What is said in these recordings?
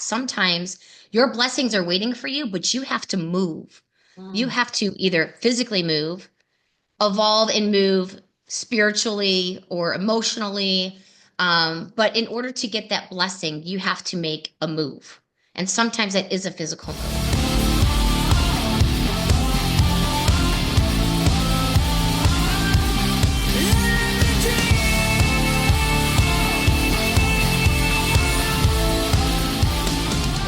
sometimes your blessings are waiting for you, but you have to move. You Mm. have to either physically move, evolve and move spiritually or emotionally. But in order to get that blessing, you have to make a move. And sometimes that is a physical move.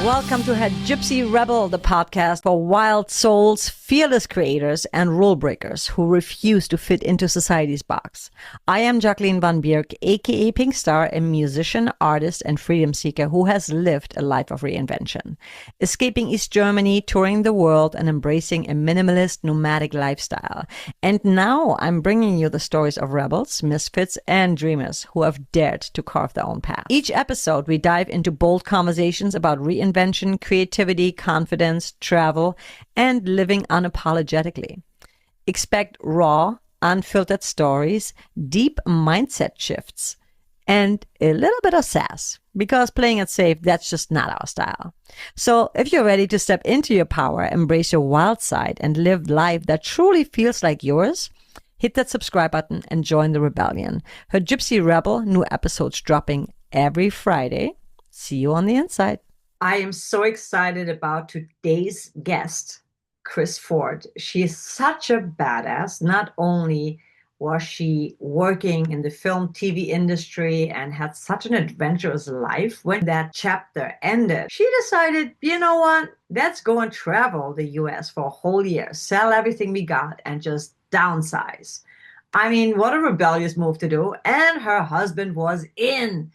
Welcome to Head Gypsy Rebel, the podcast for wild souls, fearless creators, and rule breakers who refuse to fit into society's box. I am Jacqueline Van Bierk, aka Pink Star, a musician, artist, and freedom seeker who has lived a life of reinvention, escaping East Germany, touring the world, and embracing a minimalist, nomadic lifestyle. And now I'm bringing you the stories of rebels, misfits, and dreamers who have dared to carve their own path. Each episode, we dive into bold conversations about reinvention, creativity, confidence, travel, and living unapologetically. Expect raw, unfiltered stories, deep mindset shifts, and a little bit of sass, because playing it safe, that's just not our style. So if you're ready to step into your power, embrace your wild side, and live life that truly feels like yours, hit that subscribe button and join the rebellion. Her Gypsy Rebel, new episodes dropping every Friday. See you on the inside. I am so excited about today's guest, Kris Ford. She is such a badass. Not only was she working in the film TV industry and had such an adventurous life, when that chapter ended, she decided, you know what, let's go and travel the US for a whole year, sell everything we got, and just downsize. I mean, what a rebellious move to do. And her husband was in.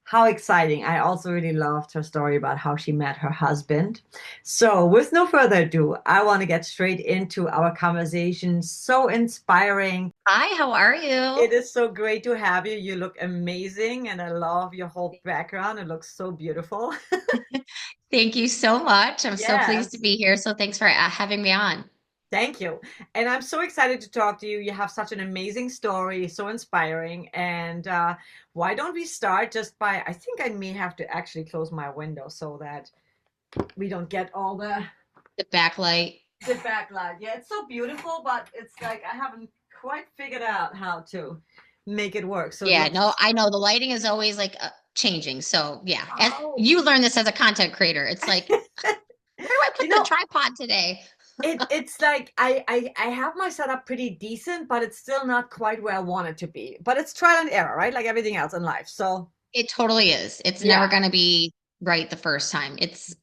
How exciting. I also really loved her story about how she met her husband. So, with no further ado, I want to get straight into our conversation. So inspiring. Hi, how are It you? is so great to have you. You look amazing, and I love your whole background. It looks so beautiful. Thank you so much. I'm so pleased to Yes. be here. So thanks for having me on. Thank you. And I'm so excited to talk to you. You have such an amazing story, so inspiring. And why don't we start just by, I think I may have to actually close my window so that we don't get all The backlight. the backlight. Yeah, it's so beautiful, but it's like I haven't quite figured out how to make it work. So Yeah, let's. no, I know the lighting is always like changing. So yeah, and Oh, you learn this as a content creator. It's like, where do I you put the know, tripod today? it's like I have my setup pretty decent, but it's still not quite where I want it to be. But it's trial and error, right? Like everything else in life. So It totally is. It's never yeah. going to be right the first time. It's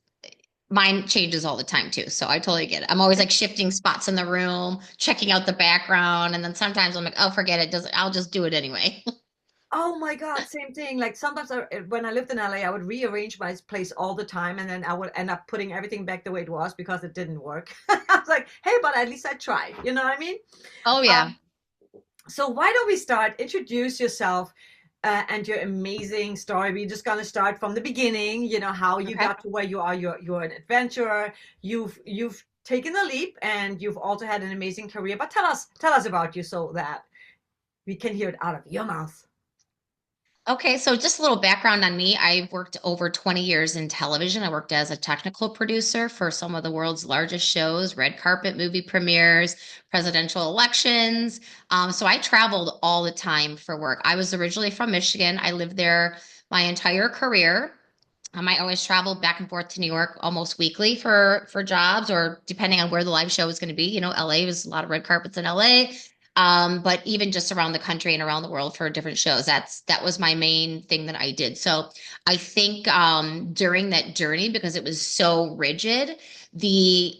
mine changes all the time too. So I totally get it. I'm always like shifting spots in the room, checking out the background, and then sometimes I'm like, oh, forget it. Does I'll just do it anyway. Oh my God, same thing. Like sometimes when I lived in LA, I would rearrange my place all the time, and then I would end up putting everything back the way it was because it didn't work. I was like, hey, but at least I tried. You know what I mean? Oh yeah. Um, so why don't we start? Introduce yourself and your amazing story. We're just gonna start from the beginning. You know how you Okay. got to where you are. You're an adventurer. You've taken a leap, and you've also had an amazing career. But tell us about you so that we can hear it out of your mouth. Okay, so just a little background on me. I've worked over 20 years in television. I worked as a technical producer for some of the world's largest shows, red carpet movie premieres, presidential elections. So I traveled all the time for work. I was originally from Michigan. I lived there my entire career. I always traveled back and forth to New York almost weekly for jobs, or depending on where the live show was going to be. You know, LA was a lot of red carpets in LA, but even just around the country and around the world for different shows. That was my main thing that I did. So I think during that journey, because it was so rigid, the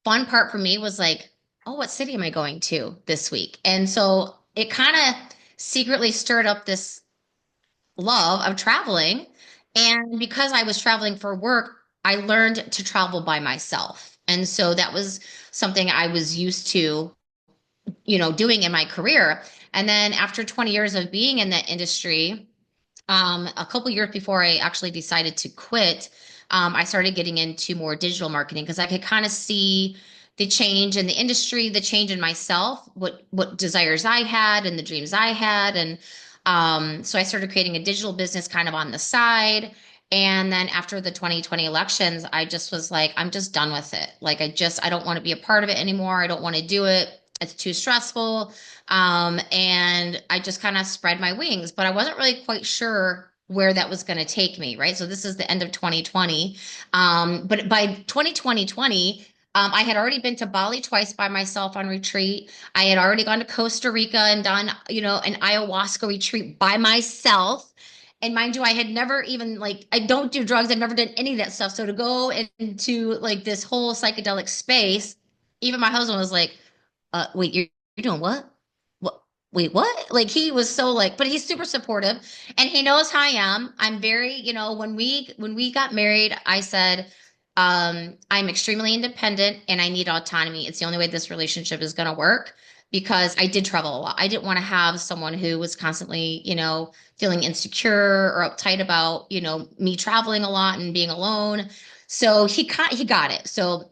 fun part for me was like, oh, what city am I going to this week? And so it kind of secretly stirred up this love of traveling. And because I was traveling for work, I learned to travel by myself. And so that was something I was used to, doing in my career. And then after 20 years of being in that industry, a couple years before I actually decided to quit, I started getting into more digital marketing because I could kind of see the change in the industry, the change in myself, what desires I had and the dreams I had. And so I started creating a digital business kind of on the side. And then after the 2020 elections, I just was like, I'm just done with it. Like, I don't want to be a part of it anymore. I don't want to do it. It's too stressful. And I just kind of spread my wings, but I wasn't really quite sure where that was going to take me, right? So this is the end of 2020. But by 2020, I had already been to Bali twice by myself on retreat. I had already gone to Costa Rica and done, an ayahuasca retreat by myself. And mind you, I had never even like I don't do drugs. I've never done any of that stuff. So to go into like this whole psychedelic space, even my husband was like, wait, you're doing what? What? Wait, what?" Like he was so like, but he's super supportive and he knows how I am. I'm very, when we got married, I said, I'm extremely independent and I need autonomy. It's the only way this relationship is going to work because I did travel a lot. I didn't want to have someone who was constantly, feeling insecure or uptight about, me traveling a lot and being alone. So he got it. So,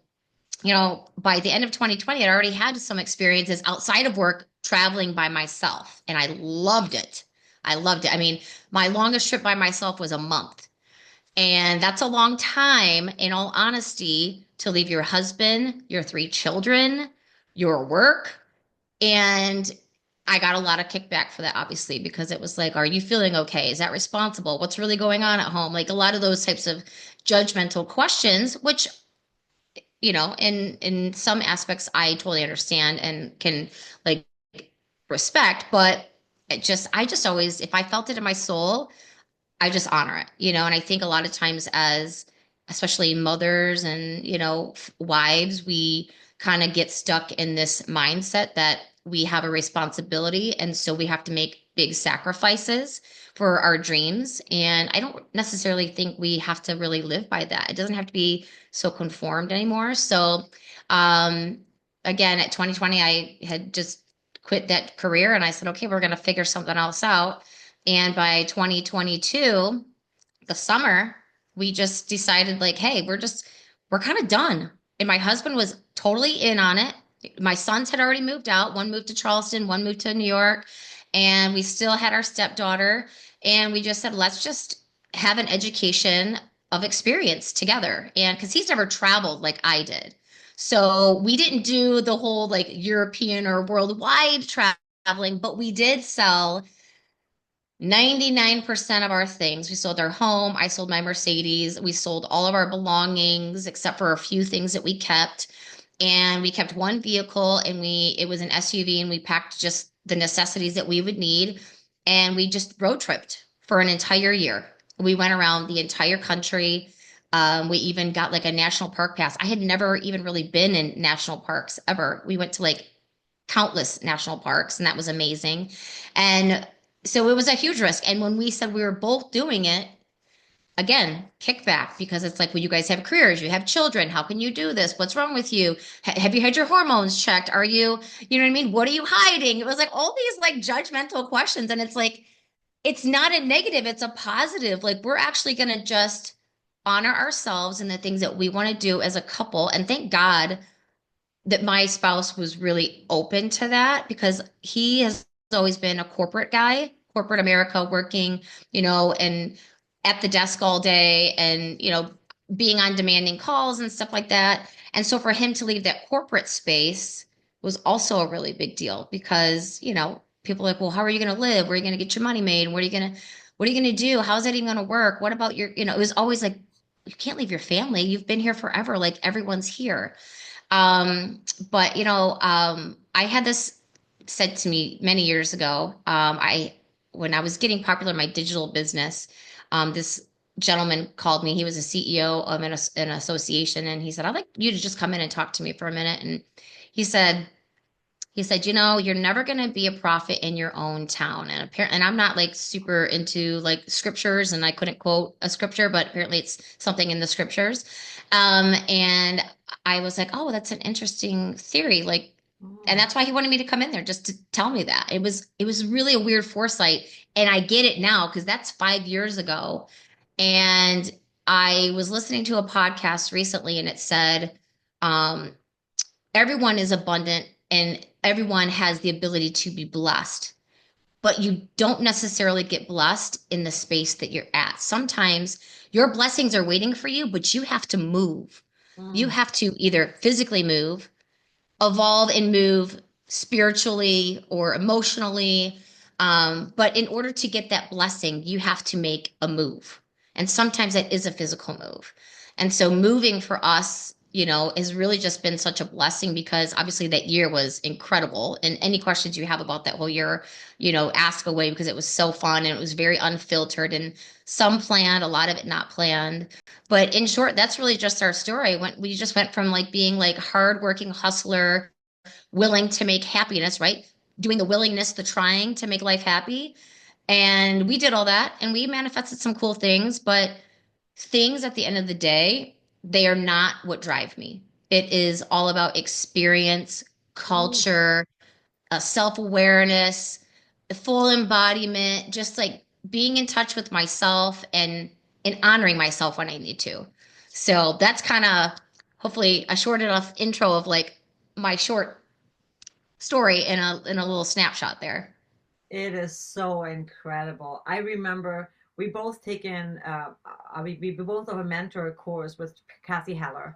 by the end of 2020, I'd already had some experiences outside of work traveling by myself, and I loved it. I loved it. I mean, my longest trip by myself was a month. And that's a long time, in all honesty, to leave your husband, your three children, your work. And I got a lot of kickback for that, obviously, because it was like, are you feeling okay? Is that responsible? What's really going on at home? Like a lot of those types of judgmental questions, which, in some aspects, I totally understand and can like respect, but I just always, if I felt it in my soul, I just honor it, and I think a lot of times as especially mothers and, wives, we kind of get stuck in this mindset that we have a responsibility. And so we have to make big sacrifices for our dreams. And I don't necessarily think we have to really live by that. It doesn't have to be so conformed anymore. So, um, again, at 2020, I had just quit that career and I said, okay, we're going to figure something else out. And by 2022, the summer, we just decided like, hey, we're kind of done. And my husband was totally in on it. My sons had already moved out. One moved to Charleston, one moved to New York, and we still had our stepdaughter. And we just said, let's just have an education of experience together. And because he's never traveled like I did. So we didn't do the whole like European or worldwide traveling, but we did sell 99% of our things. We sold our home. I sold my Mercedes. We sold all of our belongings except for a few things that we kept. And we kept one vehicle and it was an SUV and we packed just the necessities that we would need. And we just road tripped for an entire year. We went around the entire country. We even got like a national park pass. I had never even really been in national parks ever. We went to like countless national parks, and that was amazing. And so it was a huge risk. And when we said we were both doing it, again, kickback because it's like, well, you guys have careers, you have children. How can you do this? What's wrong with you? Have you had your hormones checked? Are you, you know what I mean? What are you hiding? It was like all these like judgmental questions. And it's like, it's not a negative, it's a positive. Like we're actually going to just honor ourselves and the things that we want to do as a couple. And thank God that my spouse was really open to that because he has always been a corporate guy, corporate America, working, and at the desk all day and, being on demanding calls and stuff like that. And so for him to leave that corporate space was also a really big deal because, people are like, well, how are you going to live? Where are you going to get your money made? What are you going to do? How's that even going to work? What about it was always like, you can't leave your family. You've been here forever. Like everyone's here. But I had this said to me many years ago. When I was getting popular in my digital business, this gentleman called me. He was a CEO of an association, and he said, "I'd like you to just come in and talk to me for a minute." And he said, you're never going to be a prophet in your own town. And apparently, and I'm not like super into like scriptures and I couldn't quote a scripture, but apparently it's something in the scriptures. And I was like, oh, that's an interesting theory. Like, and that's why he wanted me to come in there just to tell me that. It was really a weird foresight. And I get it now because that's 5 years ago. And I was listening to a podcast recently and it said, um, everyone is abundant and everyone has the ability to be blessed, but you don't necessarily get blessed in the space that you're at. Sometimes Your blessings are waiting for you, but you have to move. You Mm. have to either physically move, evolve and move spiritually or emotionally. But in order to get that blessing, you have to make a move. And sometimes that is a physical move. And so moving for us, has really just been such a blessing because obviously that year was incredible. And any questions you have about that whole year, ask away because it was so fun and it was very unfiltered and some planned, a lot of it not planned. But in short, that's really just our story. We just went from like being like hardworking hustler, willing to make happiness, right? Doing the willingness, the trying to make life happy. And we did all that and we manifested some cool things, but things at the end of the day, they are not what drive me. It is all about experience, Mm. culture, self-awareness, full embodiment, just like being in touch with myself and honoring myself when I need to. So that's kind of hopefully a short enough intro of like my short story in a little snapshot there. It is so incredible. I remember we both taken we both have a mentor course with Kathy Heller,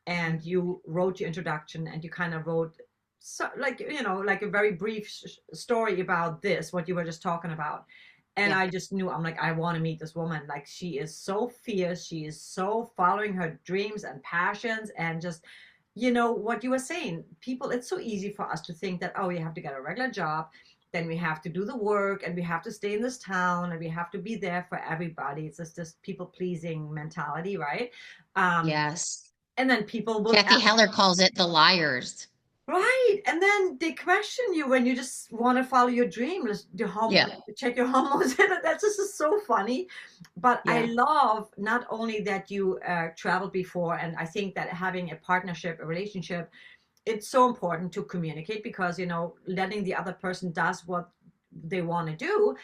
and you wrote your introduction and you kind of wrote so like like a very brief story about this what you were just talking about. And Yeah. I just knew, I'm like, I want to meet this woman. Like, she is so fierce, she is so following her dreams and passions, and just what you were saying, people, it's so easy for us to think that, oh, you have to get a regular job, then we have to do the work, and we have to stay in this town, and we have to be there for everybody. It's just this people pleasing mentality, right? um Yes. and then people will Kathy Heller calls it the liars. right, and then they question you when you just want to follow your dream. Just your home, Yeah. check your hormones. And that's just so funny. But I Yeah. love not only that you traveled before, and I think that having a partnership, a relationship, it's so important to communicate, because letting the other person does what they want to do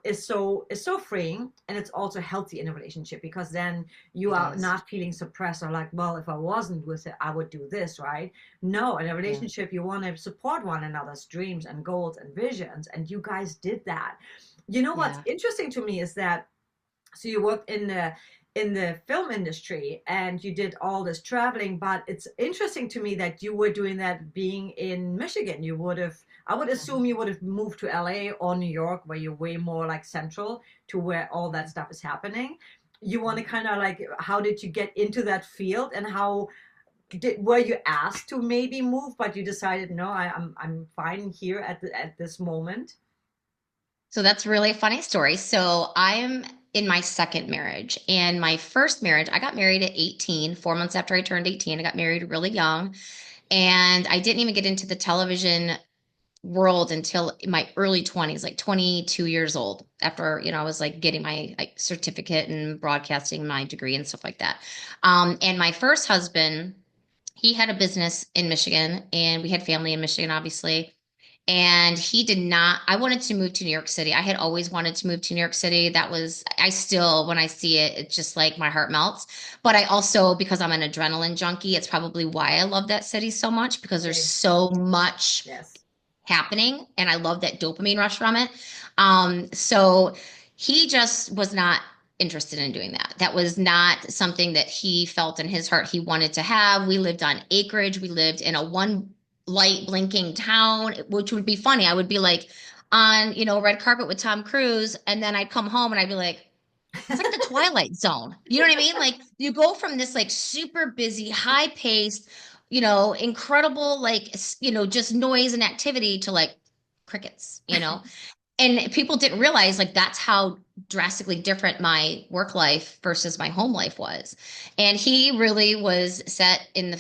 is so freeing, and it's also healthy in a relationship, because then you It are is. not feeling suppressed or like, well, if I wasn't with it I would do this, right? No, in a Yeah. relationship you want to support one another's dreams and goals and visions, and you guys did that. What's Yeah. interesting to me is that, so you worked in the film industry and you did all this traveling, but it's interesting to me that you were doing that being in Michigan. You would have, I would assume you would have moved to LA or New York, where you're way more like central to where all that stuff is happening. You want to kind of like, how did you get into that field, and how were you asked to maybe move, but you decided, no, I'm fine here at this moment? So that's really a funny story. So I'm in my second marriage. And my first marriage, I got married at 18, 4 months after I turned 18. I got married really young. And I didn't even get into the television world until my early 20s, like 22 years old, after, I was like getting my like, certificate and broadcasting my degree and stuff like that. And my first husband, he had a business in Michigan and we had family in Michigan, obviously. And he did not, I wanted to move to New York City. I had always wanted to move to New York City. That was, I still, when I see it, it's just like my heart melts. But I also, because I'm an adrenaline junkie, it's probably why I love that city so much because there's Okay. so much Yes. happening and I love that dopamine rush from it. So he just was not interested in doing that. That was not something that he felt in his heart he wanted to have. We lived on acreage. We lived in a one light blinking town, which would be funny. I would be like on, red carpet with Tom Cruise, and then I'd come home and I'd be like, it's like the Twilight Zone. You know what I mean? Like you go from this like super busy, high paced, incredible, like, just noise and activity to like crickets. And people didn't realize like that's how drastically different my work life versus my home life was. And he really was set in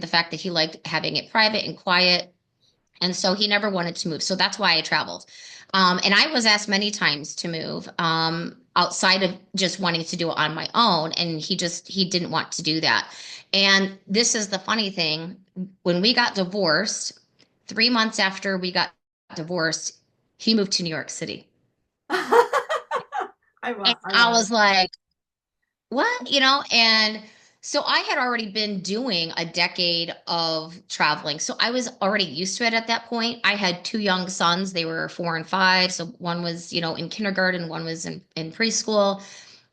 the fact that he liked having it private and quiet. And so he never wanted to move. So that's why I traveled. And I was asked many times to move outside of just wanting to do it on my own. And he didn't want to do that. And this is the funny thing. When we got divorced, 3 months after we got divorced, he moved to New York City. And I I love it. was like, what? And so I had already been doing a decade of traveling. So I was already used to it at that point. I had two young sons. They were 4 and 5. So one was, in kindergarten, one was in preschool.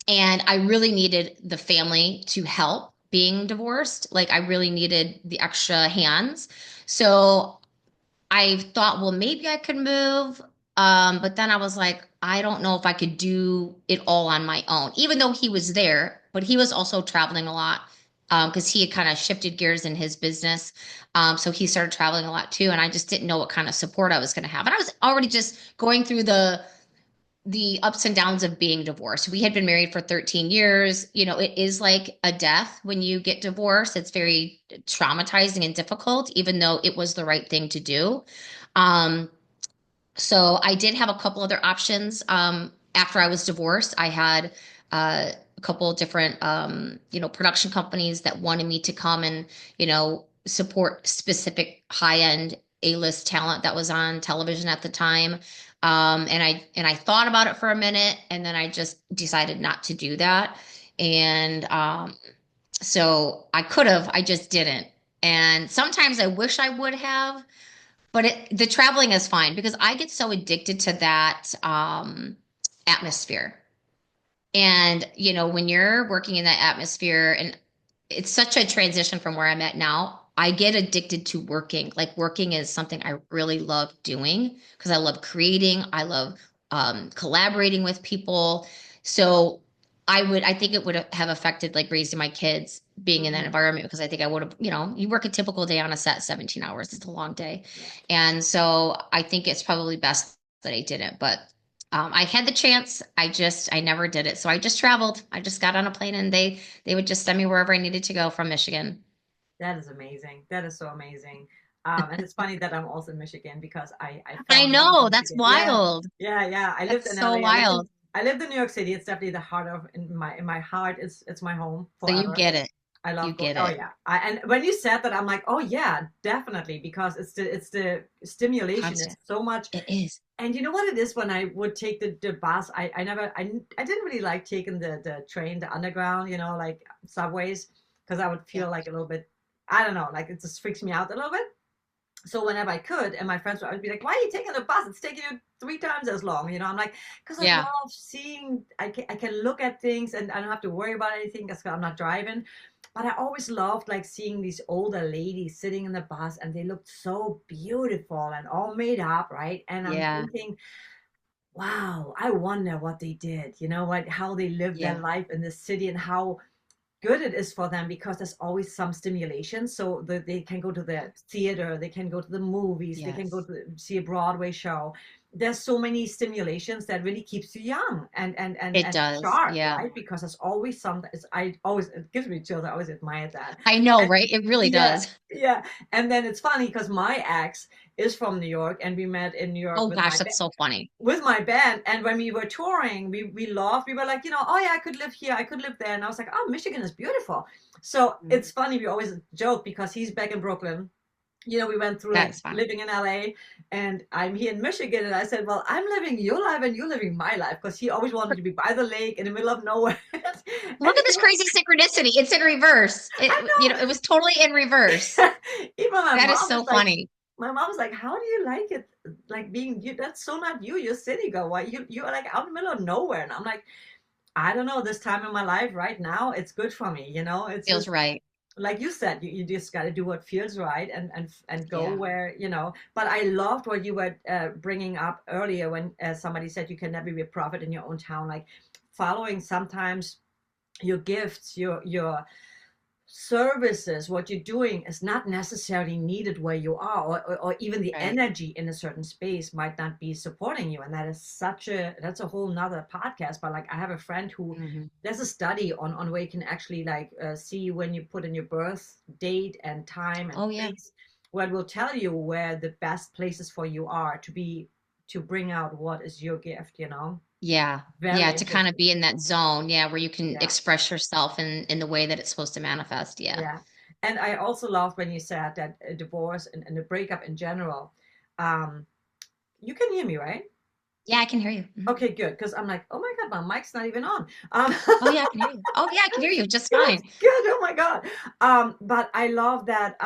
And I really needed the family to help being divorced. Like I really needed the extra hands. So I thought, well, maybe I could move. But then I was like, I don't know if I could do it all on my own, even though he was there, but he was also traveling a lot because he had kind of shifted gears in his business. So he started traveling a lot too. And I just didn't know what kind of support I was going to have. And I was already just going through the ups and downs of being divorced. We had been married for 13 years. You know, it is like a death when you get divorced. It's very traumatizing and difficult, even though it was the right thing to do. Um, so I did have a couple other options. After I was divorced, I had a couple of different, production companies that wanted me to come and, support specific high-end A-list talent that was on television at the time. And I thought about it for a minute, and then I just decided not to do that. And so I could have, I just didn't. And sometimes I wish I would have, but the traveling is fine because I get so addicted to that atmosphere. And, when you're working in that atmosphere, and it's such a transition from where I'm at now, I get addicted to working. Like, working is something I really love doing because I love creating, I love collaborating with people. So, I think it would have affected like raising my kids being in that Mhm. environment because I think I would have, you work a typical day on a set, 17 hours. It's a long day. Yeah. And so I think it's probably best that I didn't. But I had the chance. I never did it. So I just traveled. I just got on a plane and they would just send me wherever I needed to go from Michigan. That is amazing. That is so amazing. And it's funny that I'm also in Michigan because I fell I in love with know. That's Michigan. Yeah, wild. yeah, yeah. I lived That's in so LA. wild. I lived in New York City. It's definitely the heart of in my heart. It's my home So you forever. get it. I You love going. get Oh it. yeah. And when you said that, I'm like, oh yeah, definitely because it's the stimulation. Constant. It's so much. It is. And you know what it is when I would take the bus, I didn't really like taking the train, the underground, like subways, because I would Yeah. feel like a little bit, I don't know, like it just freaks me out a little bit. So whenever I could, and my friends would always be like, "Why are you taking the bus? It's taking you 3 times as long." I'm like, "Because I Yeah. love seeing. I can look at things and I don't have to worry about anything because I'm not driving." But I always loved like seeing these older ladies sitting in the bus, and they looked so beautiful and all made up, right? And I'm Yeah. thinking, wow, I wonder what they did. What how they lived their Yeah. life in the city and how good it is for them because there's always some stimulation. So they can go to the theater, they can go to the movies, they can go Yes. to see a Broadway show. There's so many stimulations that really keeps you young It and does. sharp, Yeah. right? Because there's always something. I always it gives me chills. I always admire that. I know, And right? It really yeah, does. yeah. And then it's funny because my ex is from New York, and we met in New York Oh gosh, that's so funny. with my band. And when we were touring, we loved, we were like, oh yeah, I could live here, I could live there. And I was like, oh, Michigan is beautiful. So Mhm. it's funny, we always joke because he's back in Brooklyn. We went through like That's funny. living in LA, and I'm here in Michigan. And I said, well, I'm living your life and you're living my life, because he always wanted me to be by the lake in the middle of nowhere. Look at this crazy synchronicity. It's in reverse. I It was totally in reverse. know. Even my That is mom is so like, funny. how do you like it? Like being you, that's so not you. You're city girl. Why you are like out in the middle of nowhere? And I'm like, I don't know, this time in my life right now, it's good for me. It's Feels just right. like you said, you just got to do what feels right, and go Yeah. where, but I loved what you were bringing up earlier when somebody said you can never be a prophet in your own town, like following sometimes your gifts, your services, what you're doing is not necessarily needed where you are, or even the Right. energy in a certain space might not be supporting you. And that's a whole nother podcast. But like, I have a friend who, Hmm. there's a study on where you can actually like see when you put in your birth date and time and Oh yeah. place, where it will tell you where the best places for you are to bring out what is your gift. Yeah. Very Yeah. To kind of interesting. be in that zone. Yeah. Where you can Yeah. express yourself in the way that it's supposed to manifest. Yeah. Yeah. And I also loved when you said that a divorce and a breakup in general, um, you can hear me, right? Yeah. I can hear you. Mhm. Okay, good. Because I'm like, oh my God, my mic's not even on. Oh yeah. I can hear you. Oh yeah. I can hear you just Good, fine. good. Oh my God. But I love that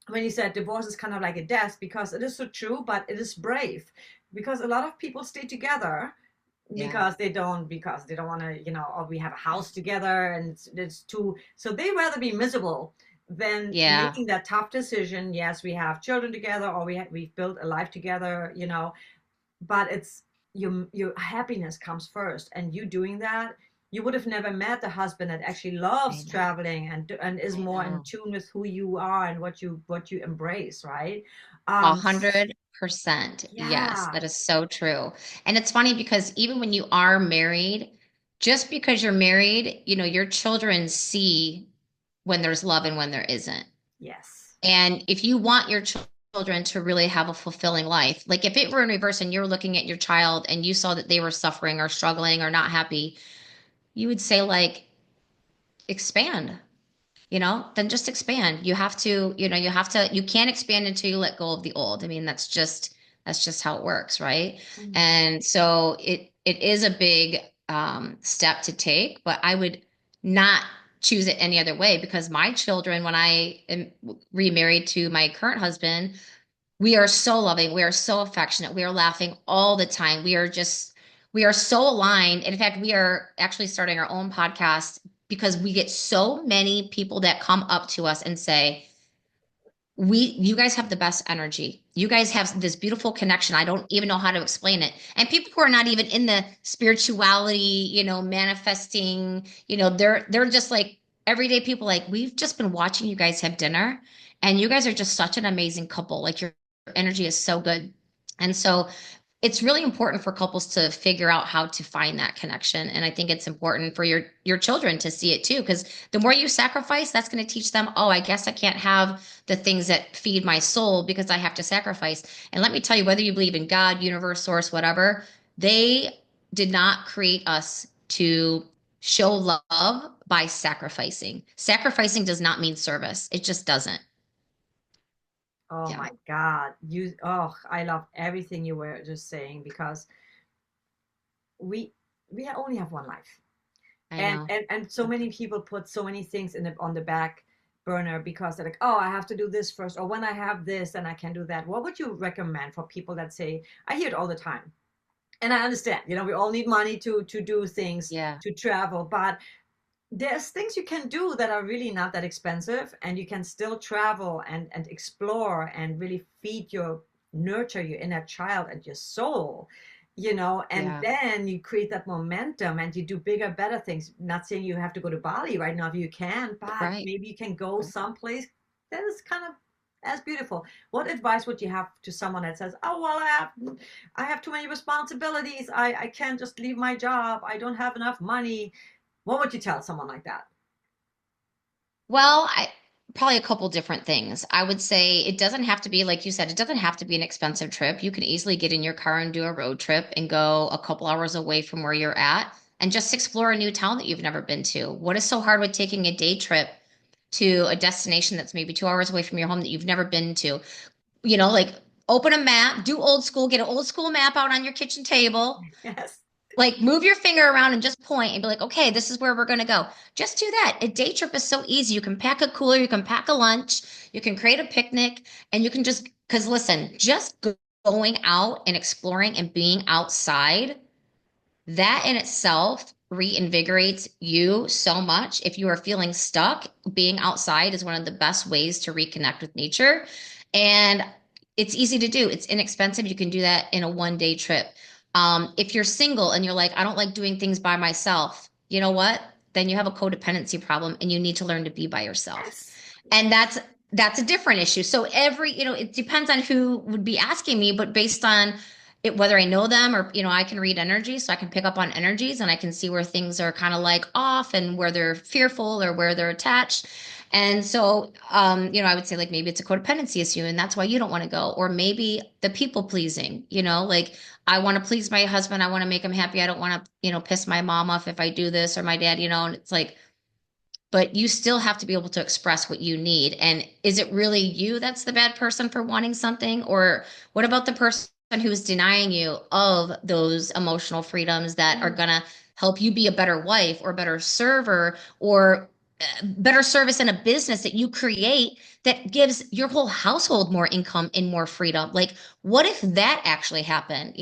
when you said divorce is kind of like a death, because it is so true, but it is brave. Because a lot of people stay together Yeah. because they don't want to, or we have a house together and it's too, so they rather be miserable than Yeah. making that tough decision. Yes, we have children together, or we've built a life together, but it's your happiness comes first, and you doing that, you would have never met the husband that actually I loves know. traveling and is I more in know. tune with who you are and what you embrace, right? A um 100%. Yes, yeah. that is so true. And it's funny because even when you are married, just because you're married, your children see when there's love and when there isn't. Yes. And if you want your children to really have a fulfilling life, like if it were in reverse and you're looking at your child and you saw that they were suffering or struggling or not happy, you would say, like, expand, then just expand. You can't expand until you let go of the old. I mean, that's just how it works, right? Mm. And so it is a big step to take, but I would not choose it any other way because my children, when I am remarried to my current husband, we are so loving. We are so affectionate. We are laughing all the time. We are so aligned. And in fact, we are actually starting our own podcast because we get so many people that come up to us and say, you guys have the best energy. You guys have this beautiful connection. I don't even know how to explain it. And people who are not even in the spirituality, manifesting, they're just like everyday people, like, we've just been watching you guys have dinner and you guys are just such an amazing couple. Like, your energy is so good. And so it's really important for couples to figure out how to find that connection. And I think it's important for your children to see it too, because the more you sacrifice, that's going to teach them, oh, I guess I can't have the things that feed my soul because I have to sacrifice. And let me tell you, whether you believe in God, universe, source, whatever, they did not create us to show love by sacrificing. Sacrificing does not mean service. It just doesn't. Oh Yeah, my God. I love everything you were just saying, because we we only have one life. I And know. and so many people put so many things on the back burner because they're like, oh, I have to do this first, or when I have this, then I can do that. What would you recommend for people that say, I hear it all the time. And I understand, we all need money to do things, Yeah, to travel, but there's things you can do that are really not that expensive, and you can still travel and explore and really nurture your inner child and your soul, and yeah, then you create that momentum and you do bigger, better things. Not saying you have to go to Bali right now if you can, but right. maybe you can go someplace that is kind of as beautiful. What advice would you have to someone that says, oh, well, I have too many responsibilities, I can't just leave my job, I don't have enough money? What would you tell someone like that? Well, probably a couple different things. I would say it doesn't have to be, like you said, it doesn't have to be an expensive trip. You can easily get in your car and do a road trip and go a couple hours away from where you're at and just explore a new town that you've never been to. What is so hard with taking a day trip to a destination that's maybe 2 hours away from your home that you've never been to? Like, open a map, do old school, get an old school map out on your kitchen table, Yes. like, move your finger around and just point and be like, okay, this is where we're going to go. Just do that. A day trip is so easy. You can pack a cooler, you can pack a lunch, you can create a picnic, and you can just, because listen, just going out and exploring and being outside, that in itself reinvigorates you so much. If you are feeling stuck, being outside is one of the best ways to reconnect with nature. And it's easy to do, it's inexpensive. You can do that in a 1 day trip. If you're single and you're like, I don't like doing things by myself, you know what? Then you have a codependency problem and you need to learn to be by yourself. Yes. And Yes. that's a different issue. So it depends on who would be asking me, but based on it, whether I know them or, I can read energy, so I can pick up on energies and I can see where things are kind of like off and where they're fearful or where they're attached. And so, I would say, like, maybe it's a codependency issue and that's why you don't want to go. Or maybe the people pleasing, like, I want to please my husband. I want to make him happy. I don't want to, piss my mom off if I do this, or my dad, and it's like, but you still have to be able to express what you need. And is it really you that's the bad person for wanting something? Or what about the person who is denying you of those emotional freedoms that are Mm. going to help you be a better wife or better server or better service in a business that you create that gives your whole household more income and more freedom? Like, what if that actually happened?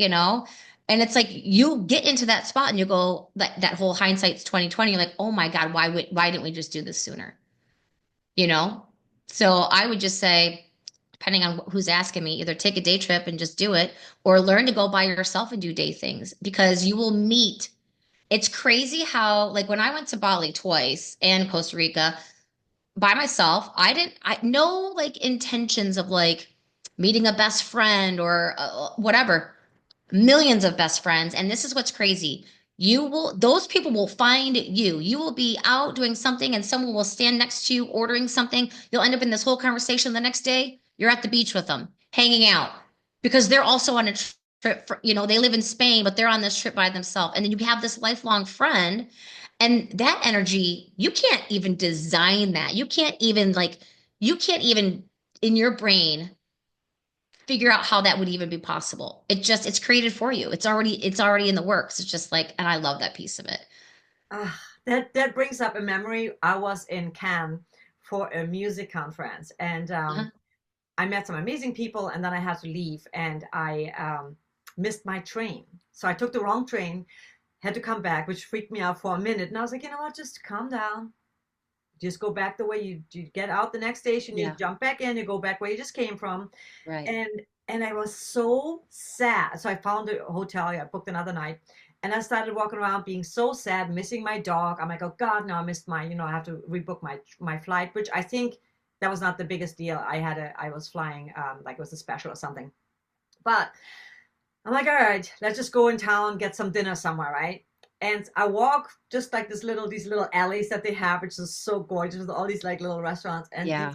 And it's like you get into that spot and you go that whole hindsight's 2020, you're like, oh my God, why didn't we just do this sooner? You know? So I would just say, depending on who's asking me, either take a day trip and just do it, or learn to go by yourself and do day things because you will meet. It's crazy how, like, when I went to Bali twice and Costa Rica by myself, I no like intentions of like meeting a best friend or whatever. Millions of best friends. And this is what's crazy. Those people will find you. You will be out doing something and someone will stand next to you ordering something. You'll end up in this whole conversation the next day. You're at the beach with them, hanging out because they're also on a trip they live in Spain, but they're on this trip by themselves. And then you have this lifelong friend and that energy, you can't even design that. You can't even in your brain figure out how that would even be possible. It's created for you. It's already in the works. It's just like, and I love that piece of it. That brings up a memory. I was in Cannes for a music conference, and Uh-huh. I met some amazing people, and then I had to leave, and I missed my train. So I took the wrong train, had to come back, which freaked me out for a minute. And I was like, you know what? Just calm down. Just go back the way you get out the next station. You Yeah, jump back in. You go back where you just came from. right. And I was so sad. So I found a hotel. I booked another night. And I started walking around being so sad, missing my dog. I'm like, oh God, no, I missed I have to rebook my flight, which I think that was not the biggest deal. I was flying like it was a special or something. But I'm like, all right, let's just go in town, get some dinner somewhere, right? And I walk just like these little alleys that they have, which is so gorgeous with all these like little restaurants. And Yeah.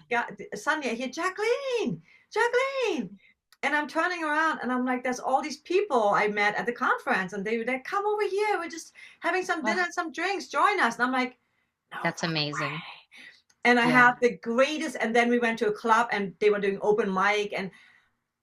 suddenly I hear Jacqueline, Jacqueline. And I'm turning around and I'm like, there's all these people I met at the conference, and they come over here. We're just having some dinner Oh, and some drinks. Join us. And I'm like, no that's fucking amazing. way. And I Yeah. had the greatest. And then we went to a club and they were doing open mic, and it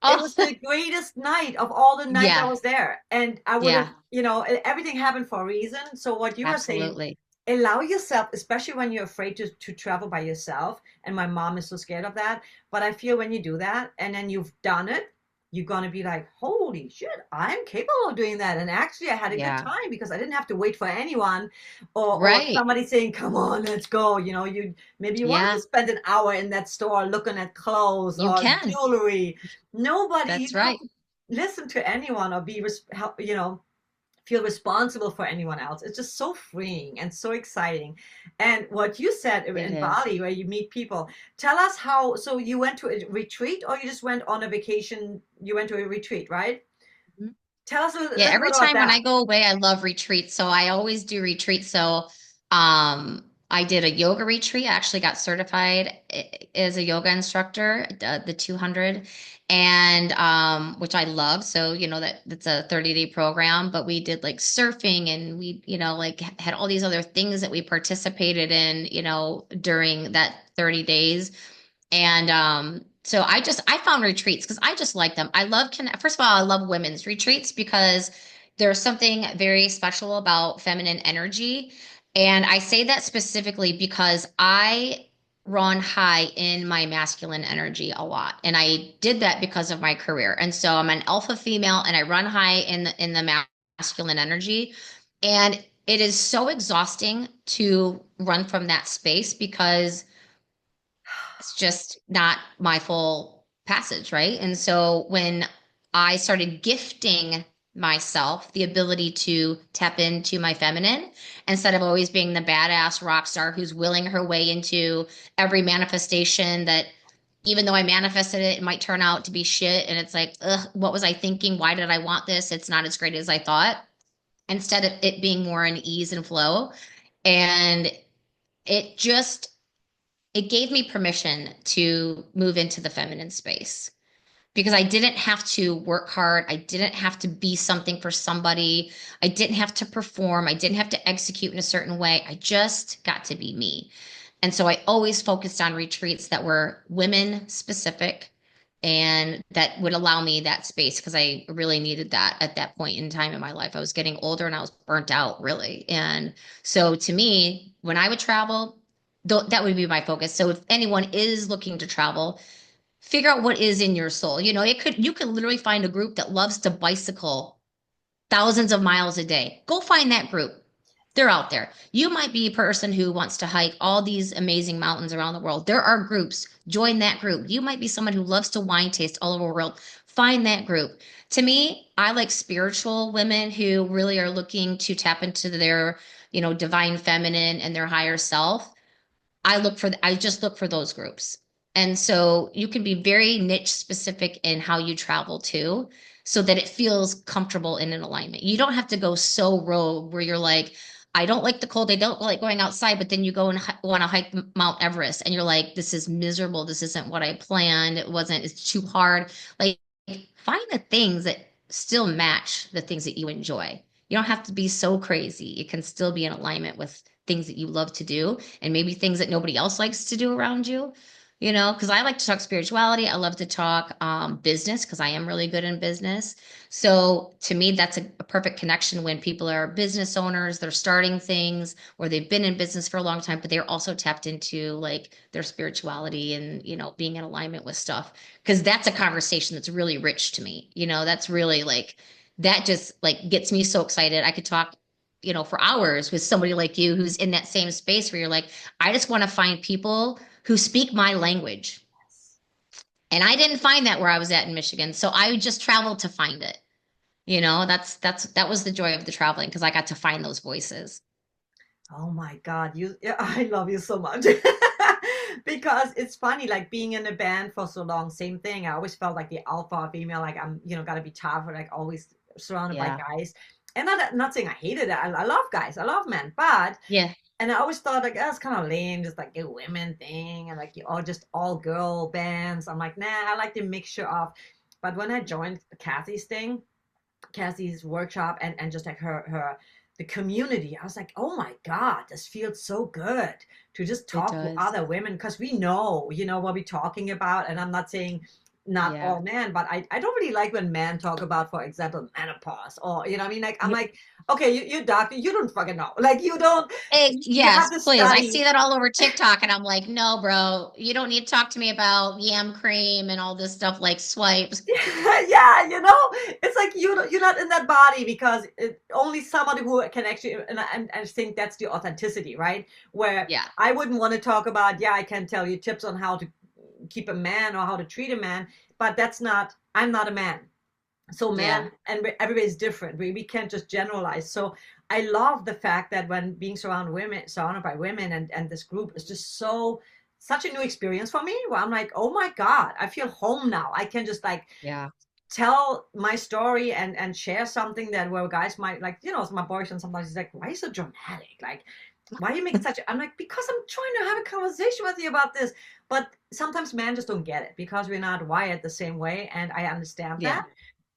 Oh, was the greatest night of all the nights I yeah. was there. And I would have, Yeah. everything happened for a reason. So what you were saying, Absolutely. allow yourself, especially when you're afraid to travel by yourself. And my mom is so scared of that. But I feel when you do that and then you've done it, you're going to be like, holy shit, I'm capable of doing that. And actually, I had a good Yeah. time because I didn't have to wait for anyone, or Right. somebody saying, come on, let's go. Maybe you wanted to Yeah. spend an hour in that store looking at clothes You or can. jewelry. Nobody, you That's don't have right. to listen to anyone or feel responsible for anyone else. It's just so freeing and so exciting. And what you said It in is. Bali, where you meet people, tell us how. So you went to a retreat, or you just went on a vacation? You went to a retreat, right? Mhm. Tell us a Yeah, little bit every about time when that. I go away, I love retreats. So I always do retreats. So I did a yoga retreat. I actually got certified as a yoga instructor, the 200, and which I love. So, that's a 30-day program, but we did like surfing and we, like had all these other things that we participated in, during that 30 days. And so I found retreats because I just like them. First of all, I love women's retreats because there's something very special about feminine energy. And I say that specifically because I run high in my masculine energy a lot. And I did that because of my career. And so I'm an alpha female and I run high in the masculine energy. And it is so exhausting to run from that space because it's just not my full passage, right? And so when I started gifting myself the ability to tap into my feminine instead of always being the badass rock star who's willing her way into every manifestation that even though I manifested it, it might turn out to be shit. And it's like, ugh, what was I thinking? Why did I want this? It's not as great as I thought. Instead of it being more an ease and flow. And it just it gave me permission to move into the feminine space because I didn't have to work hard. I didn't have to be something for somebody. I didn't have to perform. I didn't have to execute in a certain way. I just got to be me. And so I always focused on retreats that were women specific and that would allow me that space because I really needed that at that point in time in my life. I was getting older and I was burnt out really. And so to me, when I would travel, that would be my focus. So if anyone is looking to travel, figure out what is in your soul. You could literally find a group that loves to bicycle thousands of miles a day. Go find that group. They're out there. You might be a person who wants to hike all these amazing mountains around the world. There are groups. Join that group. You might be someone who loves to wine taste all over the world. Find that group. To me, I like spiritual women who really are looking to tap into their, divine feminine and their higher self. I just look for those groups. And so you can be very niche specific in how you travel too, so that it feels comfortable in an alignment. You don't have to go so rogue where you're like, I don't like the cold. I don't like going outside, but then you go and want to hike Mount Everest and you're like, this is miserable. This isn't what I planned. It's too hard. Like, find the things that still match the things that you enjoy. You don't have to be so crazy. It can still be in alignment with things that you love to do and maybe things that nobody else likes to do around you. Because I like to talk spirituality. I love to talk business because I am really good in business. So to me, that's a perfect connection when people are business owners, they're starting things, or they've been in business for a long time, but they're also tapped into like their spirituality and, being in alignment with stuff. Because that's a conversation that's really rich to me. That's really like, that just like gets me so excited. I could talk, for hours with somebody like you who's in that same space where you're like, I just want to find people who speak my language. And I didn't find that where I was at in Michigan. So I just traveled to find it. That was the joy of the traveling because I got to find those voices. Oh my God, yeah, I love you so much. Because it's funny, like being in a band for so long, same thing. I always felt like the alpha female, like I'm, gotta be tough, or like always surrounded by Yeah. guys. And not saying I hated it. I love guys, I love men, but Yeah. and I always thought like that's kind of lame, just like a women thing, and like just all girl bands. I'm like, nah, I like the mixture of. But when I joined Kathy's thing, Cassie's workshop, and just like her the community, I was like, oh my God, this feels so good to just It talk to does. other women because we know, what we're talking about. And I'm not saying not Yeah. all men, but I don't really like when men talk about, for example, menopause, or what I mean, like I'm Yeah. like, okay, you're doctor, you don't fucking know, like you don't, you have Yes, to please. I study. see that all over TikTok, and I'm like, no, bro, you don't need to talk to me about yam cream and all this stuff like swipes. Yeah, it's like you're not in that body because only somebody who can actually, and I think that's the authenticity, right? Where Yeah. I wouldn't want to talk about, yeah, I can tell you tips on how to keep a man or how to treat a man, but I'm not a man. So Yeah. man, and everybody's different. We can't just generalize. So I love the fact that when being surrounded by women, and this group is just such a new experience for me, where I'm like, oh my God, I feel home now. I can just like Yeah. tell my story, and share something that where guys might like, my boyfriend sometimes he's like, why are you so dramatic? Like, why you make such a, I'm like, because I'm trying to have a conversation with you about this. But sometimes men just don't get it because we're not wired the same way. And I understand Yeah. that.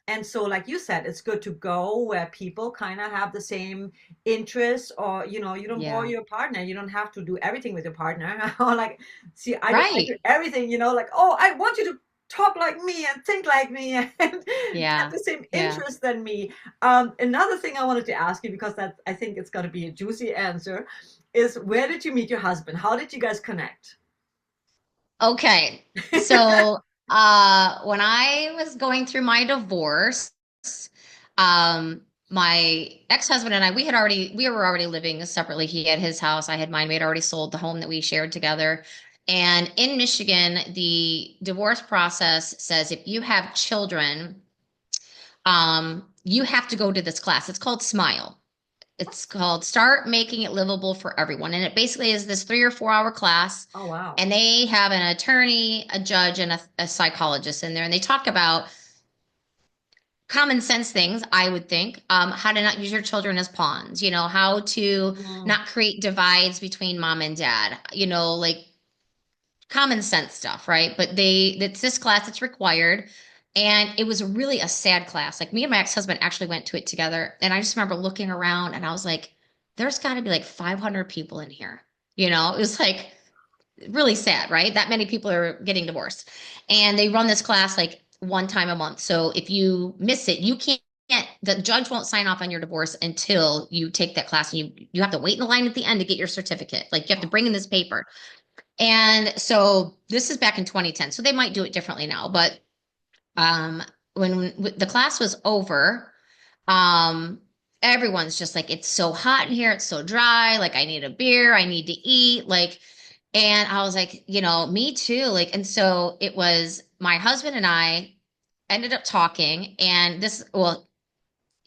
And so, like you said, it's good to go where people kind of have the same interests, or you don't bore Yeah. your partner. You don't have to do everything with your partner. Or like, see, I do Right. everything. Like, oh, I want you to talk like me and think like me and have Yeah. the same Yeah. interest than me. Another thing I wanted to ask you, because that I think it's going to be a juicy answer, is where did you meet your husband? How did you guys connect? Okay. So, when I was going through my divorce, my ex-husband and I, we were already living separately. He had his house, I had mine. We had already sold the home that we shared together. And in Michigan, the divorce process says if you have children, you have to go to this class. It's called Smile. It's called Start Making It Livable for Everyone. And it basically is this 3 or 4 hour class. Oh wow. And they have an attorney, a judge, and a psychologist in there. And they talk about common sense things, I would think, how to not use your children as pawns, how to Mm. not create divides between mom and dad, like common sense stuff, right? But it's this class that's required. And it was really a sad class. Like me and my ex-husband actually went to it together. And I just remember looking around and I was like, there's got to be like 500 people in here. It was like really sad, right? That many people are getting divorced. And they run this class like one time a month. So if you miss it, you can't, the judge won't sign off on your divorce until you take that class, and you have to wait in the line at the end to get your certificate. Like you have to bring in this paper. And so this is back in 2010. So they might do it differently now, but when the class was over, Um, everyone's just like, it's so hot in here, it's so dry, like I need a beer, I need to eat, like, and I was like, me too. Like, and so it was my husband and I ended up talking, and well,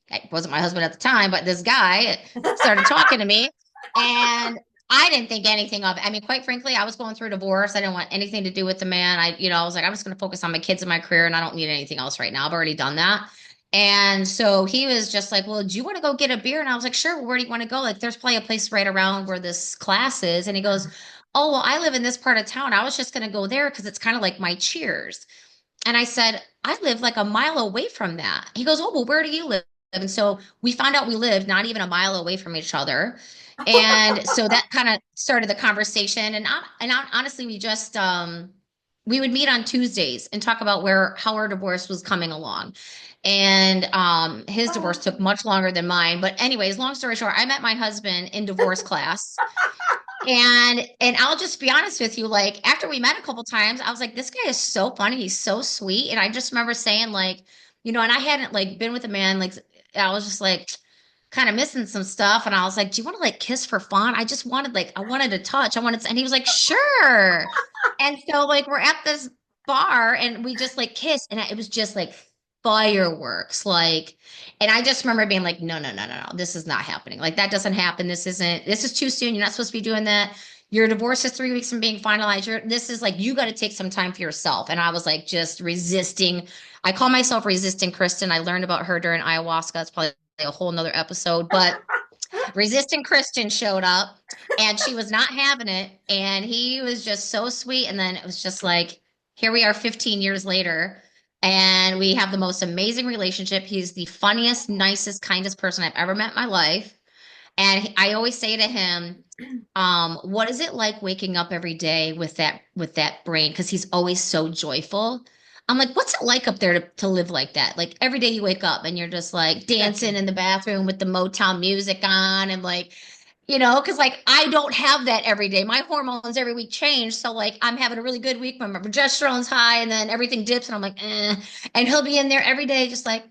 it wasn't my husband at the time, but this guy started talking to me, and I didn't think anything of it. I mean, quite frankly, I was going through a divorce. I didn't want anything to do with the man. I was like, I'm just going to focus on my kids and my career, and I don't need anything else right now. I've already done that. And so he was just like, well, do you want to go get a beer? And I was like, sure. Well, where do you want to go? Like, there's probably a place right around where this class is. And he goes, oh, well, I live in this part of town. I was just going to go there because it's kind of like my Cheers. And I said, I live like a mile away from that. He goes, oh, well, where do you live? And so we found out we lived not even a mile away from each other. And so that kind of started the conversation. Honestly, we would meet on Tuesdays and talk about how our divorce was coming along. And his divorce took much longer than mine. But anyways, long story short, I met my husband in divorce class. And I'll just be honest with you, like after we met a couple times, I was like, this guy is so funny. He's so sweet. And I just remember saying like, and I hadn't like been with a man, like I was just like kind of missing some stuff. And I was like, do you want to like kiss for fun? I wanted to touch. And he was like, sure. And so like we're at this bar and we just like kissed and it was just like fireworks. Like, and I just remember being like, no, no, no, no, no, this is not happening. Like that doesn't happen. This is too soon. You're not supposed to be doing that. Your divorce is 3 weeks from being finalized. This is like, you got to take some time for yourself. And I was like, just resisting. I call myself resisting Kristen. I learned about her during ayahuasca. It's probably a whole nother episode, but resistant Christian showed up and she was not having it. And he was just so sweet. And then it was just like, here we are 15 years later, and we have the most amazing relationship. He's the funniest, nicest, kindest person I've ever met in my life. And I always say to him, what is it like waking up every day with that brain? Because he's always so joyful. I'm like, what's it like up there to live like that? Like every day you wake up and you're just like dancing in the bathroom with the Motown music on and like, because like I don't have that every day. My hormones every week change. So like I'm having a really good week, my progesterone's high, and then everything dips, and I'm like, eh. And he'll be in there every day just like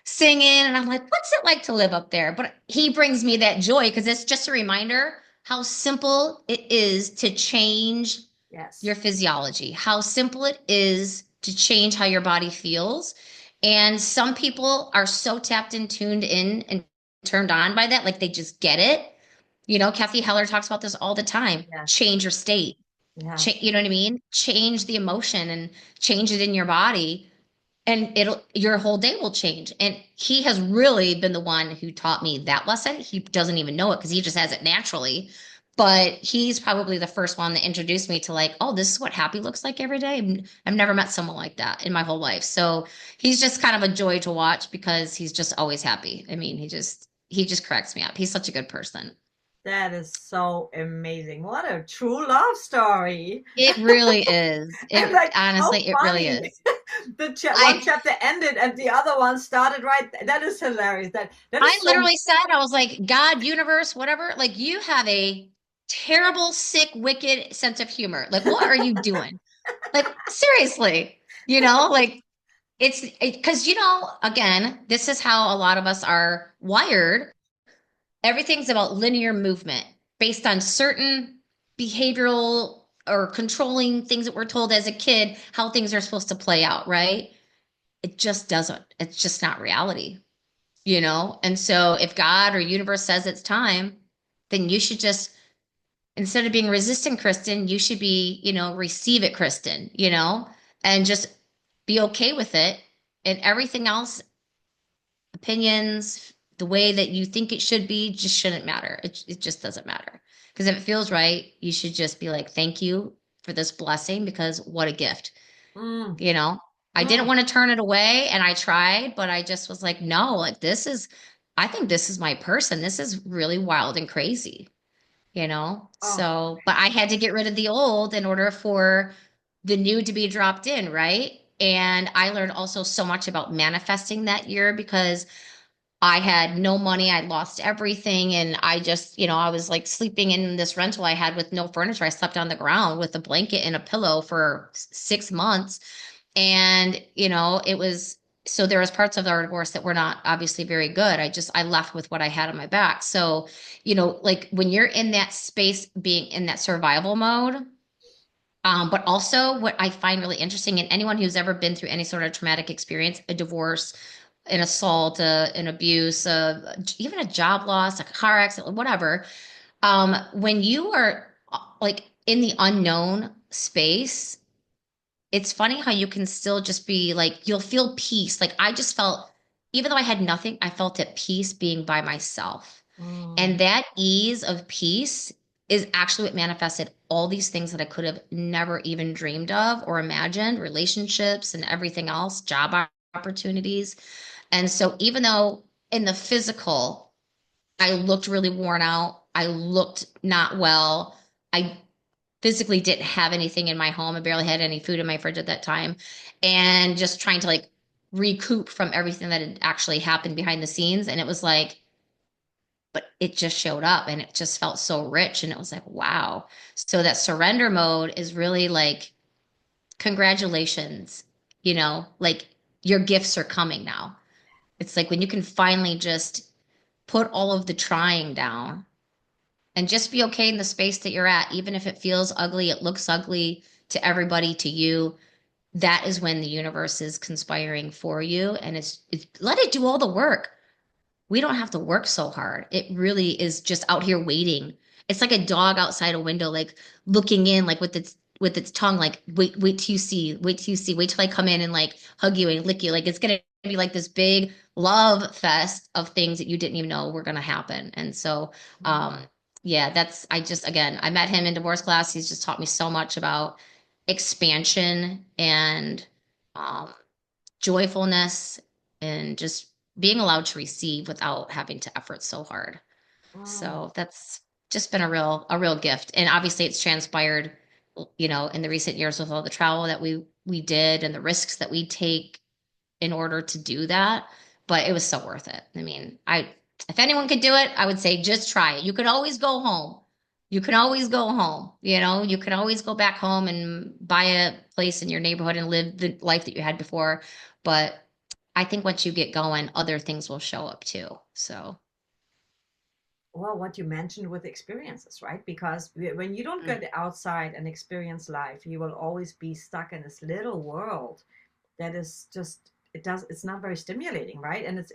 singing, and I'm like, what's it like to live up there? But he brings me that joy because it's just a reminder how simple it is to change Yes. your physiology, how simple it is to change how your body feels. And some people are so tapped and tuned in and turned on by that, like they just get it. Kathy Heller talks about this all the time. Yes. Change your state. Yes. You know what I mean? Change the emotion and change it in your body, and your whole day will change. And he has really been the one who taught me that lesson. He doesn't even know it because he just has it naturally. But he's probably the first one that introduced me to like, oh, this is what happy looks like every day. I've never met someone like that in my whole life. So he's just kind of a joy to watch because he's just always happy. I mean, he just cracks me up. He's such a good person. That is so amazing. What a true love story. It really is. And It like, how honestly, it really funny. is. One I chapter ended and the other one started right. That is hilarious. That I is so. literally said, I was like, God, universe, whatever, like you have a terrible, sick, wicked sense of humor. Like, what are you doing? Like, seriously, like it's because, again, this is how a lot of us are wired. Everything's about linear movement based on certain behavioral or controlling things that we're told as a kid, how things are supposed to play out, right? It just doesn't. It's just not reality. And so if God or universe says it's time, then you should just, instead of being resistant Kristen, you should be, receive it, Kristen, and just be okay with it. And everything else, opinions, the way that you think it should be, just shouldn't matter. It just doesn't matter. Because if it feels right, you should just be like, thank you for this blessing, because what a gift, Mm, you know? I didn't mm. want to turn it away and I tried, but I just was like, no, like I think this is my person. This is really wild and crazy. Oh, So, but I had to get rid of the old in order for the new to be dropped in, right? And I learned also so much about manifesting that year because I had no money. I lost everything. And I just, I was like sleeping in this rental I had with no furniture. I slept on the ground with a blanket and a pillow for 6 months. And, it was so there was parts of our divorce that were not obviously very good. I left with what I had on my back. So, like when you're in that space, being in that survival mode, but also what I find really interesting, and anyone who's ever been through any sort of traumatic experience, a divorce, an assault, an abuse, even a job loss, a car accident, whatever, when you are like in the unknown space, it's funny how you can still just be like, you'll feel peace. Like I just felt, even though I had nothing, I felt at peace being by myself. And Mm. that ease of peace is actually what manifested all these things that I could have never even dreamed of or imagined, relationships and everything else, opportunities. And so even though in the physical, I looked really worn out, I looked not well, I physically didn't have anything in my home. I barely had any food in my fridge at that time. And just trying to like recoup from everything that had actually happened behind the scenes. And it was like, but it just showed up and it just felt so rich. And it was like, wow. So that surrender mode is really like, congratulations, like your gifts are coming now. It's like when you can finally just put all of the trying down and just be okay in the space that you're at, even if it feels ugly, it looks ugly to everybody, to you. That is when the universe is conspiring for you, and it's let it do all the work. We don't have to work so hard. It really is just out here waiting. It's like a dog outside a window, like looking in, like with its tongue, like wait till you see, wait till you see, wait till I come in and like hug you and lick you. Like it's gonna be like this big love fest of things that you didn't even know were gonna happen. And so, yeah, that's I just again I met him in divorce class. He's just taught me so much about expansion and um, joyfulness and just being allowed to receive without having to effort so hard. Mm. So that's just been a real gift. And obviously it's transpired, in the recent years with all the travel that we did and the risks that we take in order to do that. But it was so worth it. I mean, if anyone could do it, I would say just try it. You can always go home. You can always go home. You can always go back home and buy a place in your neighborhood and live the life that you had before. But I think once you get going, other things will show up too. So, Well, what you mentioned with experiences, right? Because when you don't mm, get outside and experience life, you will always be stuck in this little world that is just it's not very stimulating, right? And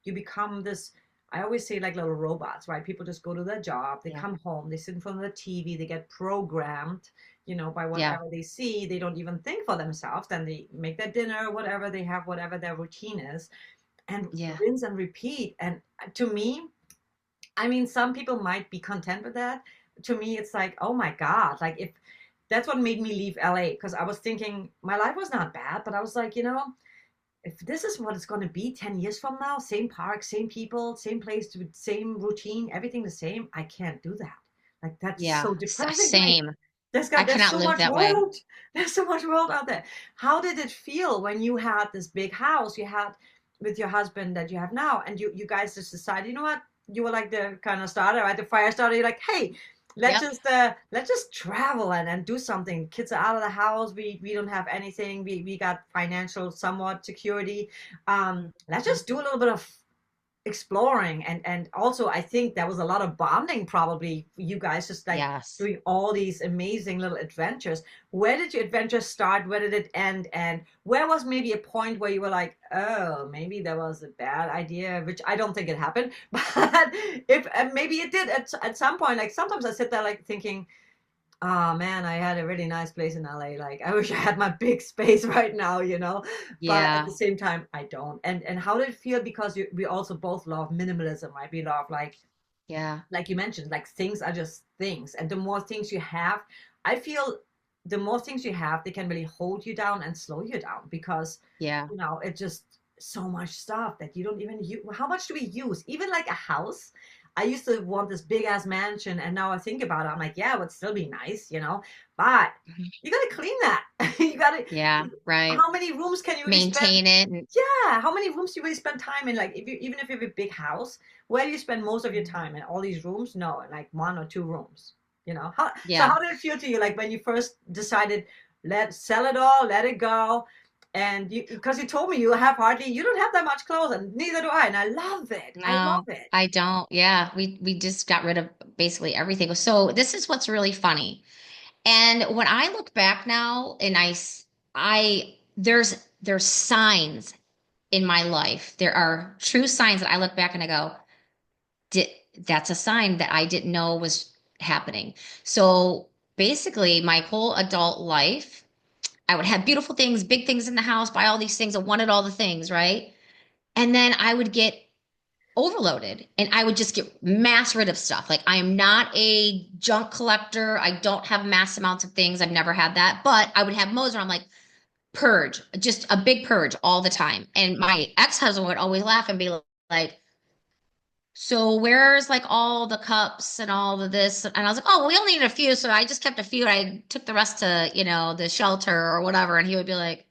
you become this. I always say like little robots, right? People just go to their job, they yeah, come home, they sit in front of the TV, they get programmed, by yeah, whatever they see. They don't even think for themselves. Then they make their dinner, whatever they have, whatever their routine is, and yeah, rinse and repeat. And to me, I mean, some people might be content with that. To me, it's like, oh my God, like if that's what made me leave LA, because I was thinking my life was not bad, but I was like, if this is what it's going to be 10 years from now, same park, same people, same place, same routine, everything the same, I can't do that. Like that's yeah. so depressing to me. Same. I There's cannot so live much that way. world. There's so much world out there. How did it feel when you had this big house you had with your husband that you have now, and you guys just decided, you know what? You were like the kind of starter, right? The fire starter. You're like, hey, Yep. let's just travel and do something. Kids are out of the house. We don't have anything. We got financial somewhat security. Let's Mhm. just do a little bit of exploring, and also I think there was a lot of bonding, probably you guys just like Yes. doing all these amazing little adventures. Where did your adventure start? Where did it end? And where was maybe a point where you were like, oh, maybe that was a bad idea, which I don't think it happened, but if maybe it did at some point. Like sometimes I sit there like thinking, oh man, I had a really nice place in LA. Like I wish I had my big space right now. But at the Yeah. same time, I don't. And how did it feel? Because we also both love minimalism, right? We love Yeah. like you mentioned, like things are just things. And the more things you have, I feel the more things you have, they can really hold you down and slow you down, because Yeah. it just so much stuff that you don't even use. How much do we use? Even like a house. I used to want this big ass mansion, and now I think about it, I'm like, yeah, it would still be nice. But Mhm. you gotta clean that. You gotta. Yeah. Right. How many rooms can you really spend? Maintain it. And, Yeah, how many rooms do you really spend time in? Like, if you even if you have a big house, where do you spend most of your time in all these rooms? No, in like one or two rooms. So yeah. how did it feel to you, like when you first decided, let sell it all, let it go, And because you told me you don't have that much clothes, and neither do I. And I love it. I love No, it. I don't. Yeah, we just got rid of basically everything. So this is what's really funny. And when I look back now and there's signs in my life. There are true signs that I look back and I go, did that's a sign that I didn't know was happening. So basically my whole adult life, I would have beautiful things, big things in the house, buy all these things. I wanted all the things, right? And then I would get overloaded and I would just get mass rid of stuff. Like I am not a junk collector. I don't have mass amounts of things. I've never had that, but I would have modes where I'm like, purge, just a big purge all the time. And my ex-husband would always laugh and be like, so where's like all the cups and all of this? And I was like, oh, well, we only need a few. So I just kept a few. I took the rest to, the shelter or whatever. And he would be like,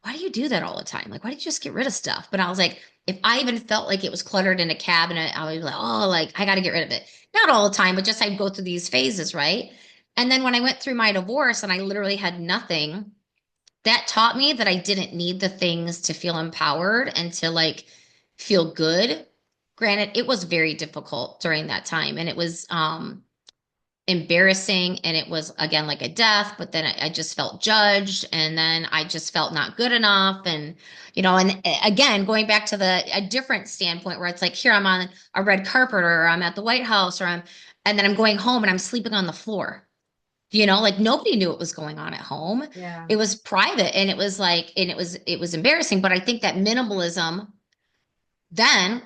why do you do that all the time? Like, why did you just get rid of stuff? But I was like, if I even felt like it was cluttered in a cabinet, I would be like, oh, like I got to get rid of it. Not all the time, but just I'd go through these phases, right? And then when I went through my divorce and I literally had nothing, that taught me that I didn't need the things to feel empowered and to like feel good. Granted, it was very difficult during that time and it was embarrassing and it was again like a death, but then I just felt judged and then I just felt not good enough and and again going back to a different standpoint where it's like here I'm on a red carpet or I'm at the White House and then I'm going home and I'm sleeping on the floor. Like nobody knew what was going on at home. Yeah. It was private and it was like, and it was embarrassing. But I think that minimalism then,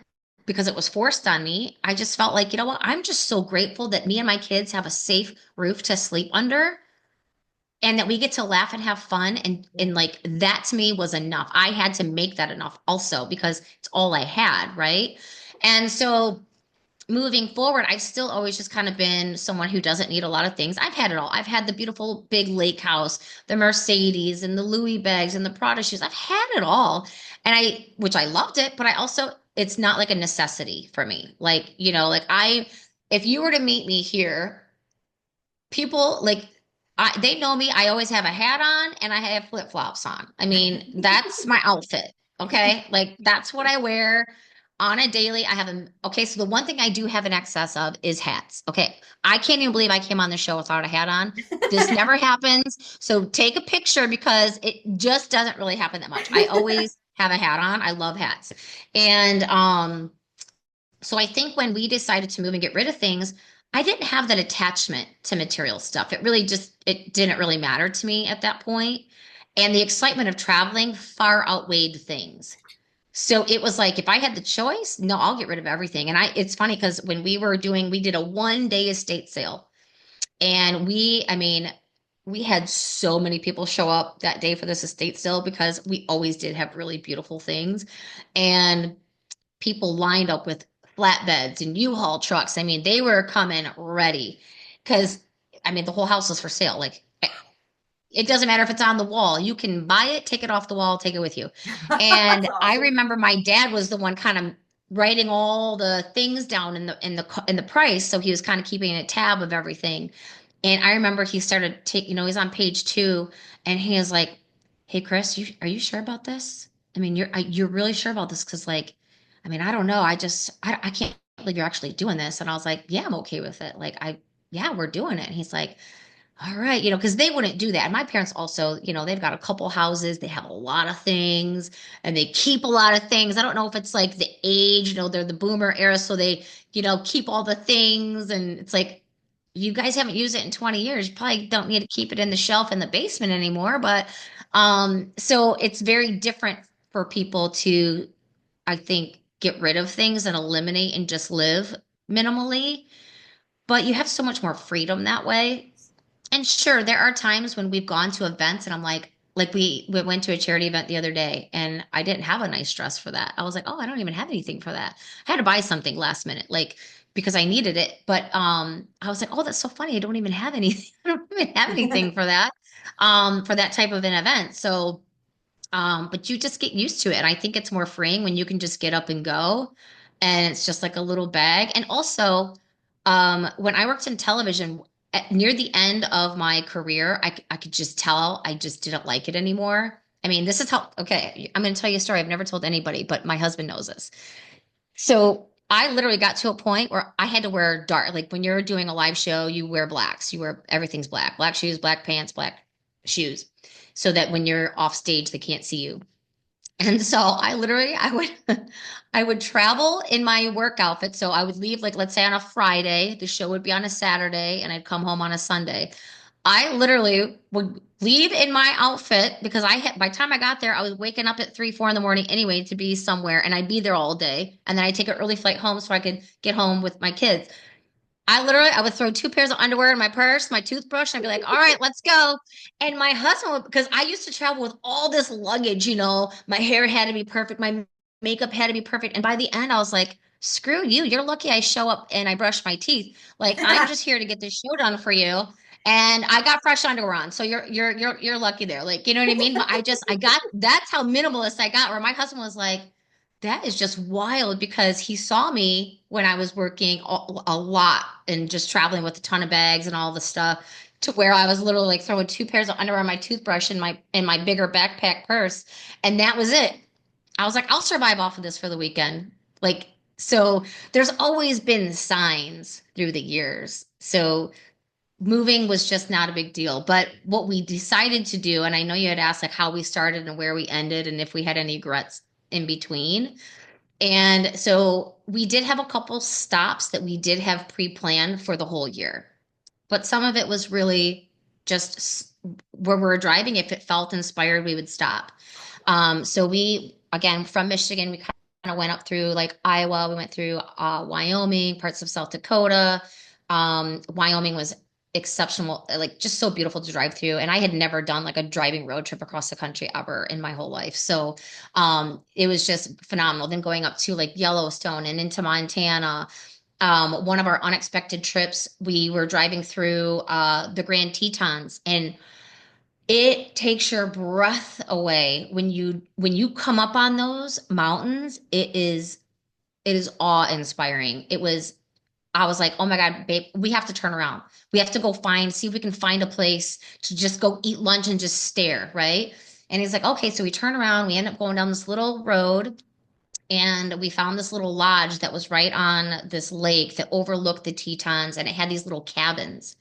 because it was forced on me, I just felt like, you know what? I'm just so grateful that me and my kids have a safe roof to sleep under and that we get to laugh and have fun. And like that to me was enough. I had to make that enough also because it's all I had. Right. And so moving forward, I've still always just kind of been someone who doesn't need a lot of things. I've had it all. I've had the beautiful big lake house, the Mercedes and the Louis bags and the Prada shoes. I've had it all. Which I loved it, but it's not like a necessity for me. Like, if you were to meet me here, people like they know me. I always have a hat on and I have flip-flops on. I mean, that's my outfit. Okay. Like that's what I wear on a daily. Okay. So the one thing I do have an excess of is hats. Okay. I can't even believe I came on the show without a hat on. This never happens. So take a picture because it just doesn't really happen that much. I always have a hat on. I love hats. And, so I think when we decided to move and get rid of things, I didn't have that attachment to material stuff. It didn't really matter to me at that point. And the excitement of traveling far outweighed things. So it was like, if I had the choice, no, I'll get rid of everything. And it's funny because when we did a 1 day estate sale and I mean, we had so many people show up that day for this estate sale because we always did have really beautiful things. And people lined up with flatbeds and U-Haul trucks. I mean, they were coming ready because, I mean, the whole house was for sale. Like, it doesn't matter if it's on the wall. You can buy it, take it off the wall, take it with you. That's And I awesome. remember my dad was the one kind of writing all the things down in the price, so he was kind of keeping a tab of everything. And I remember he started taking, he's on page 2, and he was like, "Hey, Kris, are you sure about this? I mean, you're really sure about this? Because like, I mean, I don't know. I can't believe you're actually doing this." And I was like, "Yeah, I'm okay with it. Like, yeah, we're doing it." And he's like, all right, because they wouldn't do that. And my parents also, they've got a couple houses, they have a lot of things, and they keep a lot of things. I don't know if it's like the age, they're the boomer era, so they, keep all the things. And it's like, you guys haven't used it in 20 years. You probably don't need to keep it in the shelf in the basement anymore. But so it's very different for people to, I think, get rid of things and eliminate and just live minimally. But you have so much more freedom that way. And sure, there are times when we've gone to events and I'm like we went to a charity event the other day and I didn't have a nice dress for that. I was like, oh, I don't even have anything for that. I had to buy something last minute, like because I needed it. But I was like, oh, that's so funny. I don't even have anything. I don't even have anything for that type of an event. So but you just get used to it. And I think it's more freeing when you can just get up and go. And it's just like a little bag. And also, when I worked in television, near the end of my career, I could just tell I just didn't like it anymore. I mean, this is how, okay, I'm going to tell you a story I've never told anybody, but my husband knows this. So I literally got to a point where I had to wear dark. Like when you're doing a live show, you wear blacks. You wear everything's black. Black shoes, black pants, black shoes. So that when you're off stage, they can't see you. And so I would I would travel in my work outfit. So I would leave like let's say on a Friday, the show would be on a Saturday, and I'd come home on a Sunday. I literally would leave in my outfit because I had by the time I got there, I was waking up at 3, 4 in the morning anyway to be somewhere, and I'd be there all day. And then I'd take an early flight home so I could get home with my kids. I would throw 2 pairs of underwear in my purse, my toothbrush, and I'd be like, all right, let's go. And my husband would, because I used to travel with all this luggage, my hair had to be perfect, my makeup had to be perfect. And by the end, I was like, screw you. You're lucky I show up and I brush my teeth. Like I'm just here to get this show done for you. And I got fresh underwear on. So you're lucky there. Like, you know what I mean? But I got that's how minimalist I got, where my husband was like, that is just wild because he saw me when I was working a lot and just traveling with a ton of bags and all the stuff to where I was literally like throwing 2 pairs of underwear on my toothbrush in my bigger backpack purse. And that was it. I was like, I'll survive off of this for the weekend. Like, so there's always been signs through the years. So moving was just not a big deal. But what we decided to do, and I know you had asked like how we started and where we ended and if we had any regrets in between. And so we did have a couple stops that we did have pre-planned for the whole year. But some of it was really just where we were driving. If it felt inspired, we would stop. So we, again, from Michigan, we kind of went up through like Iowa. We went through Wyoming, parts of South Dakota. Wyoming was exceptional, like just so beautiful to drive through. And I had never done like a driving road trip across the country ever in my whole life. So it was just phenomenal. Then going up to like Yellowstone and into Montana. One of our unexpected trips, we were driving through the Grand Tetons, and it takes your breath away when you come up on those mountains. It is awe-inspiring. I was like, oh my God, babe, we have to turn around. We have to go see if we can find a place to just go eat lunch and just stare, right? And he's like, okay, so we turn around, we end up going down this little road, and we found this little lodge that was right on this lake that overlooked the Tetons, and it had these little cabins.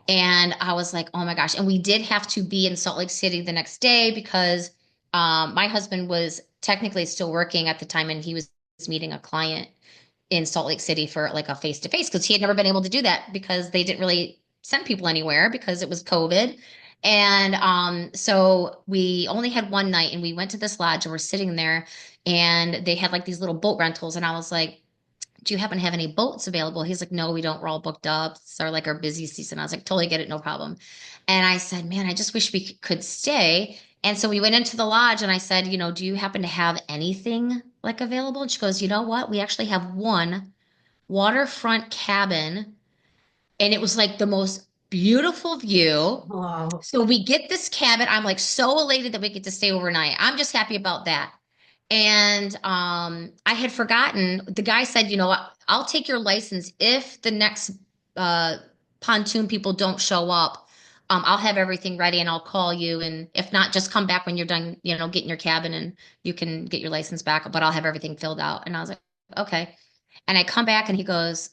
And I was like, oh my gosh. And we did have to be in Salt Lake City the next day because my husband was technically still working at the time, and he was meeting a client in Salt Lake City for like a face to face because he had never been able to do that because they didn't really send people anywhere because it was COVID. And so we only had one night, and we went to this lodge and we're sitting there, and they had like these little boat rentals. And I was like, do you happen to have any boats available? He's like, no, we don't. We're all booked up. It's our busy season. I was like, totally get it, no problem. And I said, man, I just wish we could stay. And so we went into the lodge, and I said, do you happen to have anything like available? And she goes, you know what? We actually have one waterfront cabin, and it was like the most beautiful view. Wow. So we get this cabin. I'm like so elated that we get to stay overnight. I'm just happy about that. And I had forgotten. The guy said, I'll take your license if the next uh, pontoon people don't show up. I'll have everything ready and I'll call you. And if not, just come back when you're done, getting your cabin, and you can get your license back. But I'll have everything filled out. And I was like, okay. And I come back, and he goes,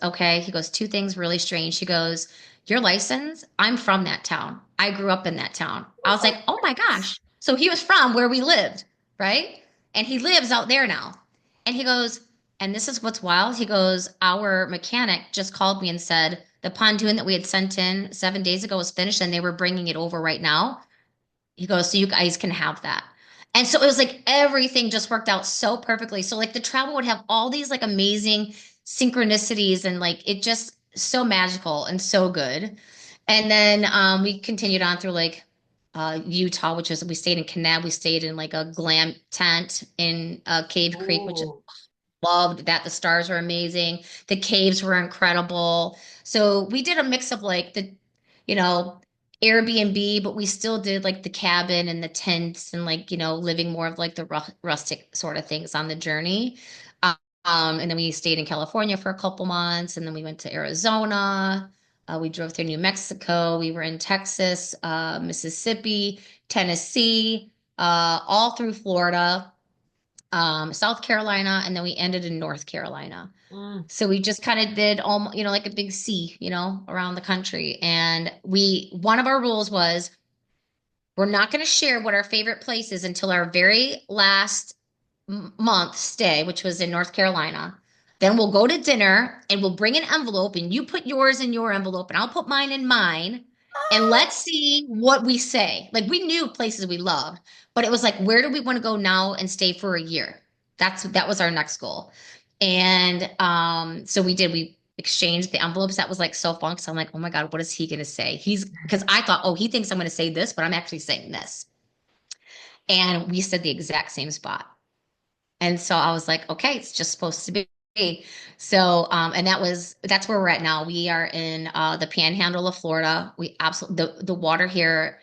okay. He goes, two things really strange. He goes, your license, I'm from that town. I grew up in that town. I was like, oh my gosh. So he was from where we lived, right? And he lives out there now. And he goes, and this is what's wild. He goes, our mechanic just called me and said the pontoon that we had sent in 7 days ago was finished, and they were bringing it over right now. He goes, so you guys can have that. And so it was like everything just worked out so perfectly. So like the travel would have all these like amazing synchronicities, and like it just so magical and so good. And then we continued on through like Utah, which is we stayed in Kanab. We stayed in like a glam tent in Cave Creek, which Oh. loved that. The stars were amazing. The caves were incredible. So we did a mix of like you know, Airbnb, but we still did like the cabin and the tents and like, living more of like the rustic sort of things on the journey. And then we stayed in California for a couple months, and then we went to Arizona. We drove through New Mexico. We were in Texas, Mississippi, Tennessee, all through Florida, South Carolina, and then we ended in North Carolina. Mm. So we just kind of did all, like a big C, around the country. And one of our rules was we're not going to share what our favorite place is until our very last month stay, which was in North Carolina. Then we'll go to dinner and we'll bring an envelope and you put yours in your envelope and I'll put mine in mine. And let's see what we say. Like we knew places we loved, but it was like, where do we want to go now and stay for a year? That was our next goal. And so we exchanged the envelopes. That was like so fun. So I'm like, oh my God, what is he gonna say? Because I thought, oh, he thinks I'm gonna say this, but I'm actually saying this. And we said the exact same spot. And so I was like, okay, it's just supposed to be. So, and that's where we're at now. We are in the Panhandle of Florida. We absolutely the water here,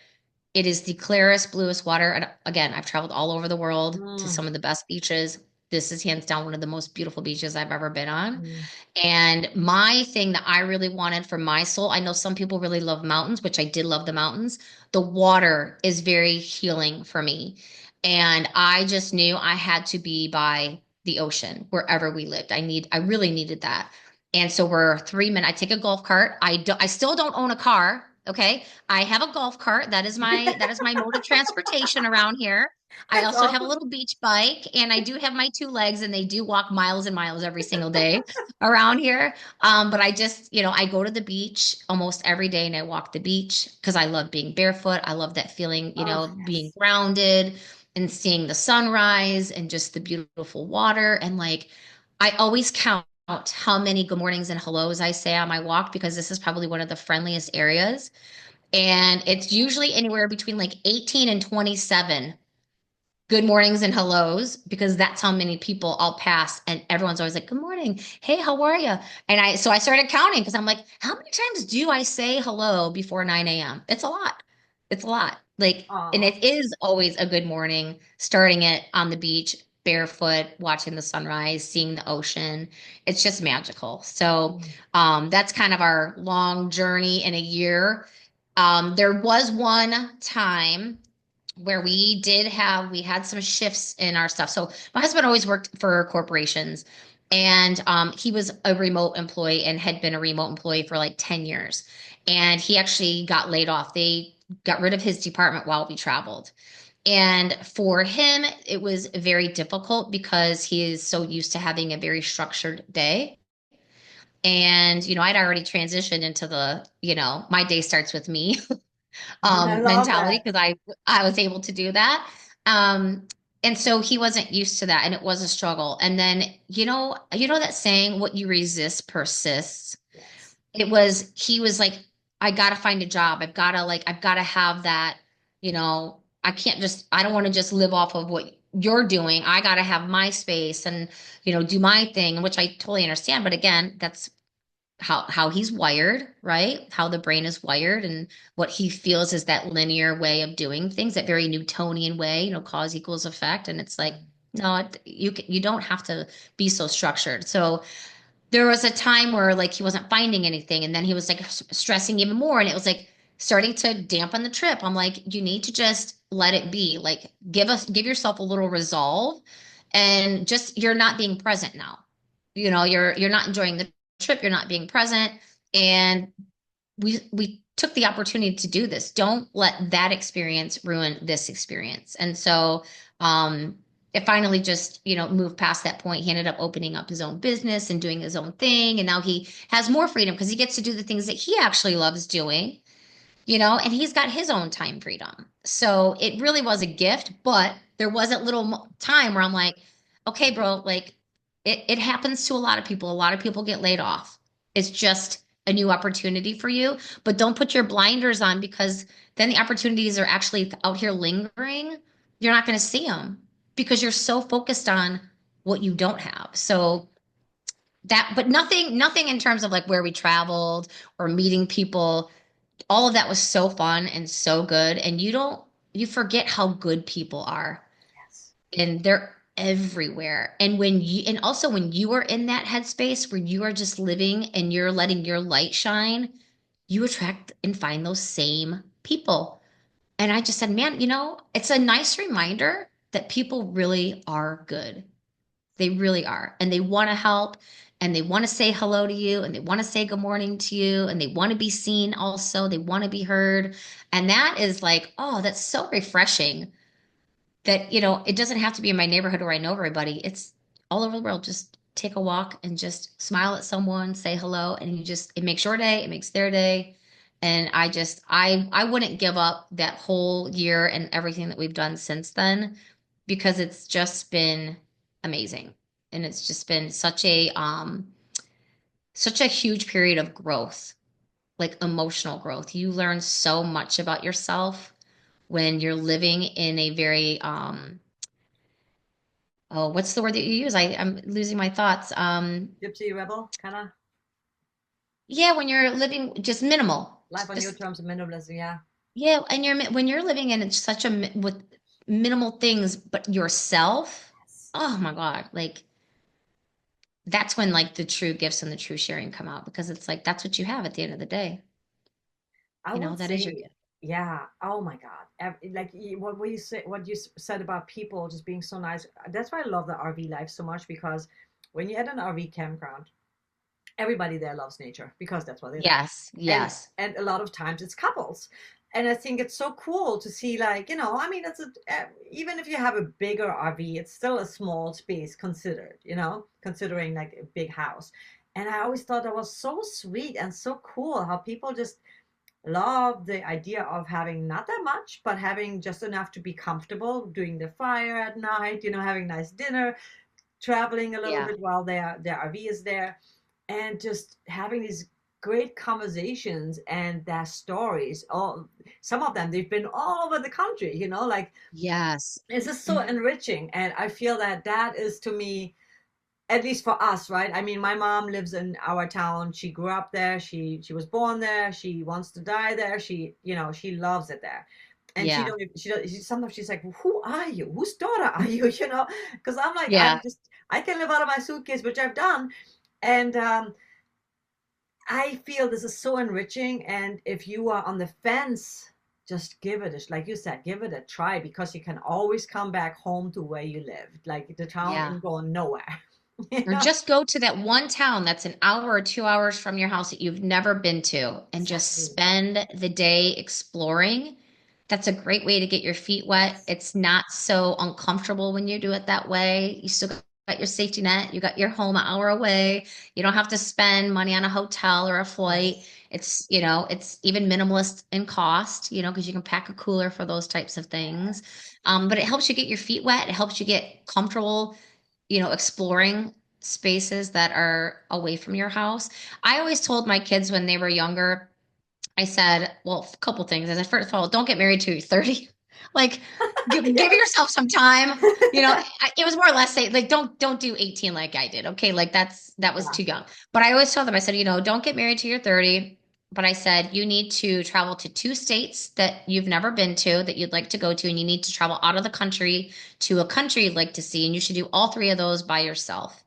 it is the clearest, bluest water. And again, I've traveled all over the world to Mm. some of the best beaches. This is hands down one of the most beautiful beaches I've ever been on. Mm. And my thing that I really wanted for my soul, I know some people really love mountains, which I did love the mountains. The water is very healing for me. And I just knew I had to be by the ocean wherever we lived. I really needed that. And so we're 3 minutes. I take a golf cart. I still don't own a car. Okay. I have a golf cart. That is my mode of transportation around here. I That's also have a awesome. little beach bike and I do have my two legs and they do walk miles and miles every single day around here. But I just, I go to the beach almost every day and I walk the beach because I love being barefoot. I love that feeling, Oh, being yes. grounded and seeing the sunrise and just the beautiful water. And like, I always count how many good mornings and hellos I say on my walk because this is probably one of the friendliest areas. And it's usually anywhere between like 18 and 27 good mornings and hellos because that's how many people I'll pass and everyone's always like, good morning. Hey, how are you? And I started counting because I'm like, how many times do I say hello before 9 a.m.? It's a lot. It's a lot. Like, and Oh. it is always a good morning, starting it on the beach, barefoot, watching the sunrise, seeing the ocean. It's just magical. So, Mm. that's kind of our long journey in a year. There was one time where we had some shifts in our stuff. So my husband always worked for corporations and he was a remote employee and had been a remote employee for like 10 years. And he actually got laid off. They got rid of his department while we traveled. And for him, it was very difficult because he is so used to having a very structured day. And, I'd already transitioned into my day starts with me I love mentality that. because I was able to do that. Um, and so he wasn't used to that, and it was a struggle. And then you know that saying, "What you resist persists." Yes. He was like, "I gotta find a job. I've gotta have that. I don't want to just live off of what you're doing. I gotta have my space and do my thing," which I totally understand. But again, that's how he's wired, right? How the brain is wired and what he feels is that linear way of doing things, that very Newtonian way, cause equals effect. And it's like, no, you don't have to be so structured. So there was a time where like he wasn't finding anything and then he was like stressing even more and it was like starting to dampen the trip. I'm like, you need to just let it be. Like give yourself a little resolve and just you're not being present now. You're not enjoying the trip, you're not being present and we took the opportunity to do this. Don't let that experience ruin this experience. And so it finally just, moved past that point. He ended up opening up his own business and doing his own thing. And now he has more freedom because he gets to do the things that he actually loves doing, and he's got his own time freedom. So it really was a gift, but there was that little time where I'm like, okay, bro, like it happens to a lot of people. A lot of people get laid off. It's just a new opportunity for you, but don't put your blinders on because then the opportunities are actually out here lingering. You're not going to see them because you're so focused on what you don't have. So but nothing in terms of like where we traveled or meeting people, all of that was so fun and so good. And you forget how good people are Yes. and they're everywhere. And also when you are in that headspace where you are just living and you're letting your light shine, you attract and find those same people. And I just said, man, it's a nice reminder that people really are good. They really are. And they want to help and they want to say hello to you and they want to say good morning to you and they want to be seen also. They want to be heard. And that is like, oh, that's so refreshing that, it doesn't have to be in my neighborhood where I know everybody. It's all over the world. Just take a walk and just smile at someone, say hello, and it makes your day, it makes their day. And I wouldn't give up that whole year and everything that we've done since then because it's just been amazing. And it's just been such a huge period of growth, like emotional growth. You learn so much about yourself when you're living in a very oh, what's the word that you use? I'm losing my thoughts. Gypsy rebel, kind of Yeah, when you're living just minimal, life on your just terms of minimalism. Yeah. yeah, and when you're living in such with minimal things, but yourself, Yes. oh my God, like that's when like the true gifts and the true sharing come out because it's like that's what you have at the end of the day. I would That is your say, gift. yeah. Oh my God. Like what you said, said about people just being so nice. That's why I love the RV life so much because when you're at an RV campground, everybody there loves nature because that's what they love. Yes, and yes, and a lot of times it's couples, and I think it's so cool to see, like, I mean, even if you have a bigger RV, it's still a small space considered, considering like a big house. And I always thought that was so sweet and so cool how people just love the idea of having not that much but having just enough to be comfortable doing the fire at night, having nice dinner, traveling a little yeah, bit while their RV is there, and just having these great conversations and their stories. All Some of them, they've been all over the country. Like, yes, this is so enriching, and I feel that that is, to me, at least for us, right? I mean, my mom lives in our town. She grew up there. She was born there. She wants to die there. She loves it there. And yeah, sometimes she's like, who are you? Whose daughter are you? Because I'm like, yeah. I can live out of my suitcase, which I've done. And I feel this is so enriching. And if you are on the fence, just give it like you said, give it a try, because you can always come back home to where you live. Like, the town Yeah. ain't going nowhere. you Or know? just go to that one town that's an hour or 2 hours from your house that you've never been to and just Exactly. spend the day exploring. That's a great way to get your feet wet. Yes. It's not so uncomfortable when you do it that way. You still got your safety net, you got your home an hour away. You don't have to spend money on a hotel or a flight. Yes. It's even minimalist in cost, because you can pack a cooler for those types of things. Yes. But it helps you get your feet wet. It helps you get comfortable, exploring spaces that are away from your house. I always told my kids when they were younger, I said, well, a couple things. I said, first of all, don't get married till you're 30. Like, give Yes. yourself some time. It was more or less say, like, don't do 18 like I did. Okay, like that was Yeah. too young. But I always told them, I said, don't get married till you're 30. But I said, you need to travel to 2 states that you've never been to that you'd like to go to, and you need to travel out of the country to a country you'd like to see, and you should do all three of those by yourself.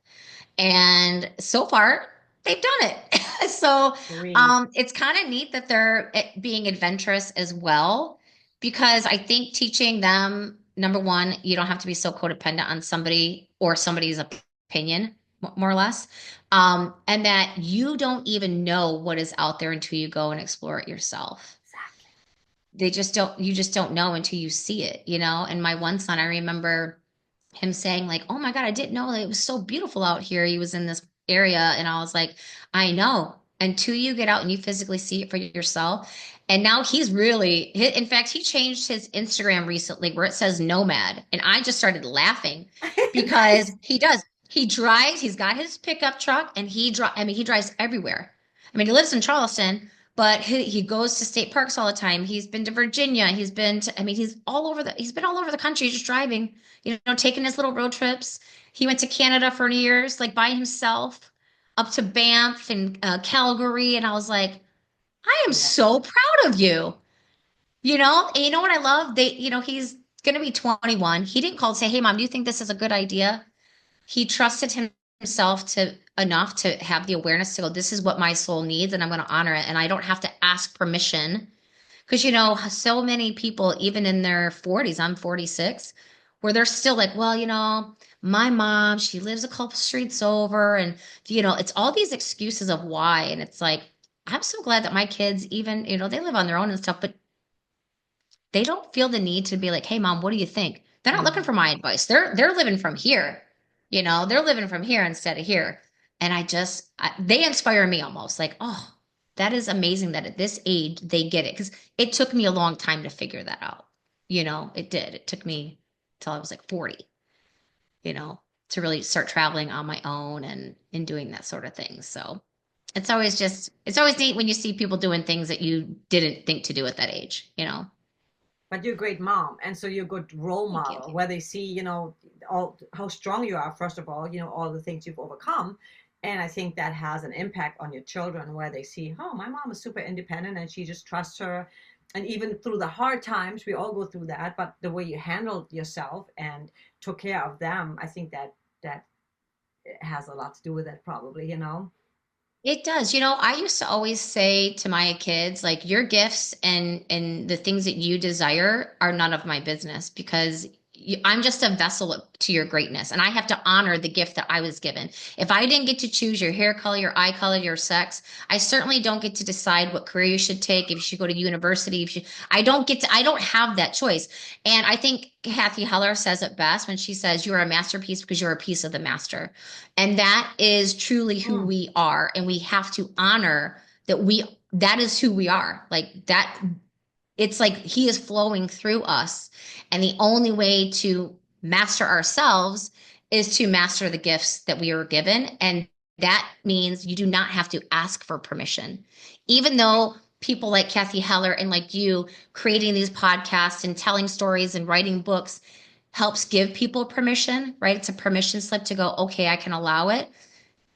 And so far, they've done it. So Agree. it's kind of neat that they're being adventurous as well, because I think teaching them, number one, you don't have to be so codependent on somebody or somebody's opinion, more or less. And that you don't even know what is out there until you go and explore it yourself. Exactly. You just don't know until you see it. And my one son, I remember him saying like, "Oh my God, I didn't know that it was so beautiful out here." He was in this area and I was like, "I know." Until you get out and you physically see it for yourself. And now in fact, he changed his Instagram recently where it says nomad. And I just started laughing because Nice. he does. He's got his pickup truck and he drives everywhere. I mean, he lives in Charleston, but he goes to state parks all the time. He's been to Virginia. I mean, he's been all over the country just driving, taking his little road trips. He went to Canada for years, like by himself, up to Banff and Calgary. And I was like, I am Yeah. so proud of you. And you know what I love? He's going to be 21. He didn't call and say, "Hey, mom, do you think this is a good idea?" He trusted himself to enough to have the awareness to go, this is what my soul needs, and I'm going to honor it. And I don't have to ask permission. Because, so many people, even in their 40s, I'm 46, where they're still like, well, my mom, she lives a couple streets over. And, it's all these excuses of why. And it's like, I'm so glad that my kids, even, they live on their own and stuff, but they don't feel the need to be like, hey, mom, what do you think? They're not looking Mhm. for my advice. They're living from here. They're living from here instead of here. And they inspire me almost like, oh, that is amazing that at this age they get it. Because it took me a long time to figure that out. It did. It took me till I was like 40, you know, to really start traveling on my own and doing that sort of thing. So it's always neat when you see people doing things that you didn't think to do at that age. But you're a great mom, and so you're a good role Thank you. model where they see, all how strong you are, first of all, all the things you've overcome. And I think that has an impact on your children where they see, oh, my mom is super independent and she just trusts her. And even through the hard times, we all go through that, but the way you handled yourself and took care of them, I think that has a lot to do with it, probably. It does. I used to always say to my kids, like, your gifts and the things that you desire are none of my business because I'm just a vessel to your greatness, and I have to honor the gift that I was given. If I didn't get to choose your hair color, your eye color, your sex, I certainly don't get to decide what career you should take, if you should go to university, I don't have that choice. And I think Kathy Heller says it best when she says, you are a masterpiece because you're a piece of the master. And that is truly who Mm. we are. And we have to honor that is who we are. Like that, it's like he is flowing through us. And the only way to master ourselves is to master the gifts that we are given. And that means you do not have to ask for permission. Even though people like Kathy Heller and like you creating these podcasts and telling stories and writing books helps give people permission, right? It's a permission slip to go, okay, I can allow it.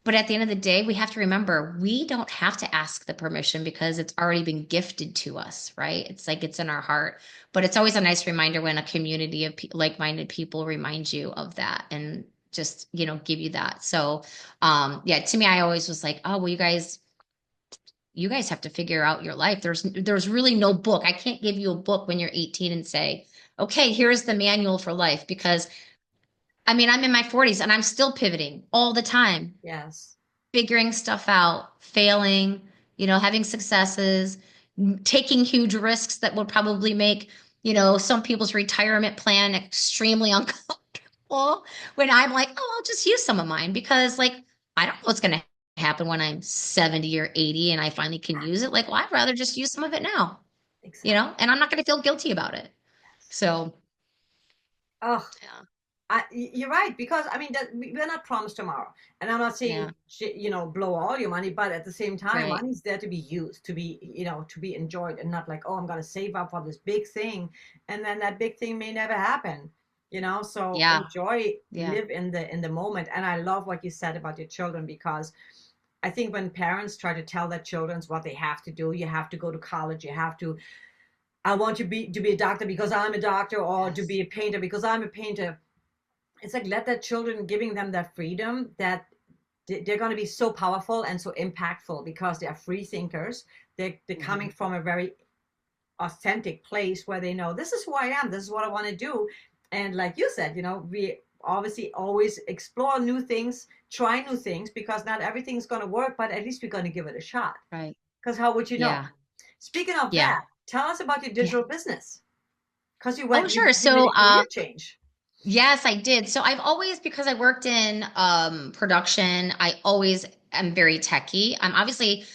But at the end of the day, we have to remember we don't have to ask the permission because it's already been gifted to us, right? It's like it's in our heart. But it's always a nice reminder when a community of like-minded people remind you of that and just, give you that. So, yeah, to me, I always was like, oh, well, you guys have to figure out your life. There's really no book. I can't give you a book when you're 18 and say, okay, here's the manual for life because I mean, I'm in my 40s and I'm still pivoting all the time, Yes. figuring stuff out, failing, having successes, taking huge risks that would probably make, some people's retirement plan extremely uncomfortable when I'm like, oh, I'll just use some of mine because like I don't know what's going to happen when I'm 70 or 80 and I finally can use it. Like, well, I'd rather just use some of it now, Exactly. and I'm not going to feel guilty about it. Yes. So, Oh, yeah, you're right, because I mean that we're not promised tomorrow, and I'm not yeah, saying blow all your money, but at the same time, right. money's there to be used, to be enjoyed, and not like, oh, I'm gonna save up for this big thing, and then that big thing may never happen. So Yeah, enjoy, yeah, live in the moment, and I love what you said about your children because I think when parents try to tell their children what they have to do, you have to go to college, you have to. I want to be a doctor because I'm a doctor, or to yes, be a painter because I'm a painter. It's like, let their children, giving them that freedom, that they're going to be so powerful and so impactful because they are free thinkers. They're coming hmm from a very authentic place where they know, this is who I am, this is what I want to do. And like you said, we obviously always explore new things, try new things, because not everything's going to work, but at least we're going to give it a shot. right. Because how would you know? Yeah. Speaking of Yeah. that, tell us about your Yeah. digital business, because you Oh, went you, sure. you made So, a career change. yes, I did. So I've always, because I worked in production, I always am very techy. I'm obviously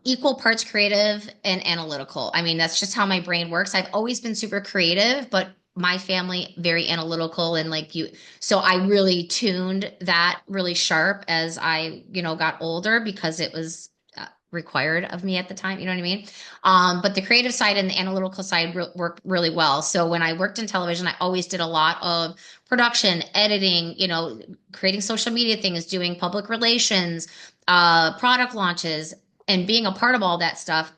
equal parts creative and analytical. I mean, that's just how my brain works. I've always been super creative, but my family very analytical and like you. So I really tuned that really sharp as I, got older because it was required of me at the time. You know what I mean? But the creative side and the analytical side work really well. So when I worked in television, I always did a lot of production, editing, creating social media things, doing public relations, product launches, and being a part of all that stuff.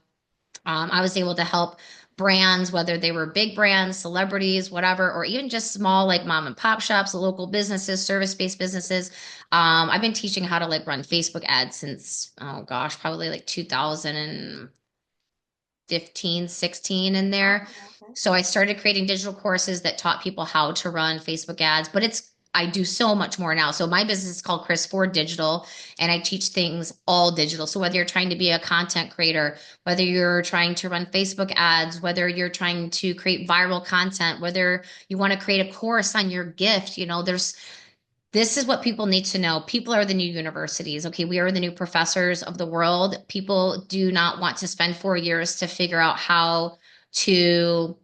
I was able to help brands, whether they were big brands, celebrities, whatever, or even just small like mom and pop shops, local businesses, service-based businesses. I've been teaching how to like run Facebook ads since, oh gosh, probably like 2015, 16 in there. Okay. So I started creating digital courses that taught people how to run Facebook ads, but I do so much more now. So my business is called Kris for Digital, and I teach things all digital. So whether you're trying to be a content creator, whether you're trying to run Facebook ads, whether you're trying to create viral content, whether you want to create a course on your gift, this is what people need to know. People are the new universities. Okay, we are the new professors of the world. People do not want to spend 4 years to figure out how to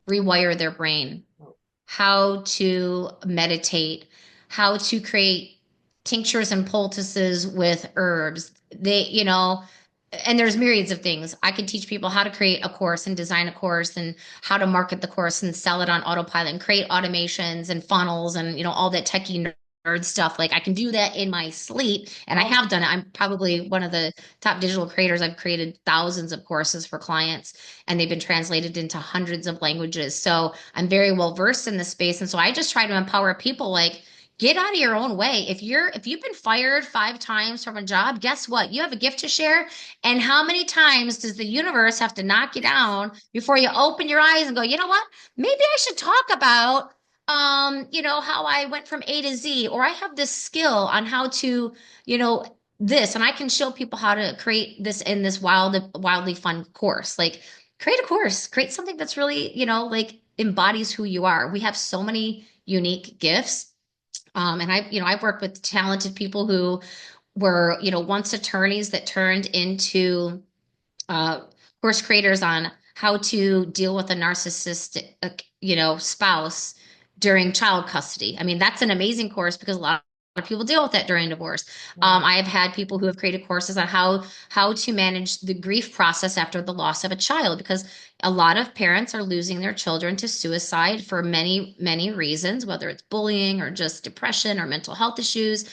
rewire their brain, how to meditate, how to create tinctures and poultices with herbs. And there's myriads of things. I could teach people how to create a course and design a course and how to market the course and sell it on autopilot and create automations and funnels and all that techie nerd stuff. Like I can do that in my sleep and I Oh, have done it. I'm probably one of the top digital creators. I've created thousands of courses for clients and they've been translated into hundreds of languages. So I'm very well versed in this space. And so I just try to empower people like get out of your own way. If you've been fired 5 times from a job, guess what? You have a gift to share. And how many times does the universe have to knock you down before you open your eyes and go, you know what? Maybe I should talk about how I went from A to Z, or I have this skill on how to, this, and I can show people how to create this in this wildly fun course. Like create a course, create something that's really, like embodies who you are. We have so many unique gifts. And I've worked with talented people who were, once attorneys that turned into uh, course creators on how to deal with a narcissistic, spouse during child custody. I mean, that's an amazing course because a lot of people deal with that during divorce. yeah. I have had people who have created courses on how to manage the grief process after the loss of a child because a lot of parents are losing their children to suicide for many, many reasons, whether it's bullying or just depression or mental health issues.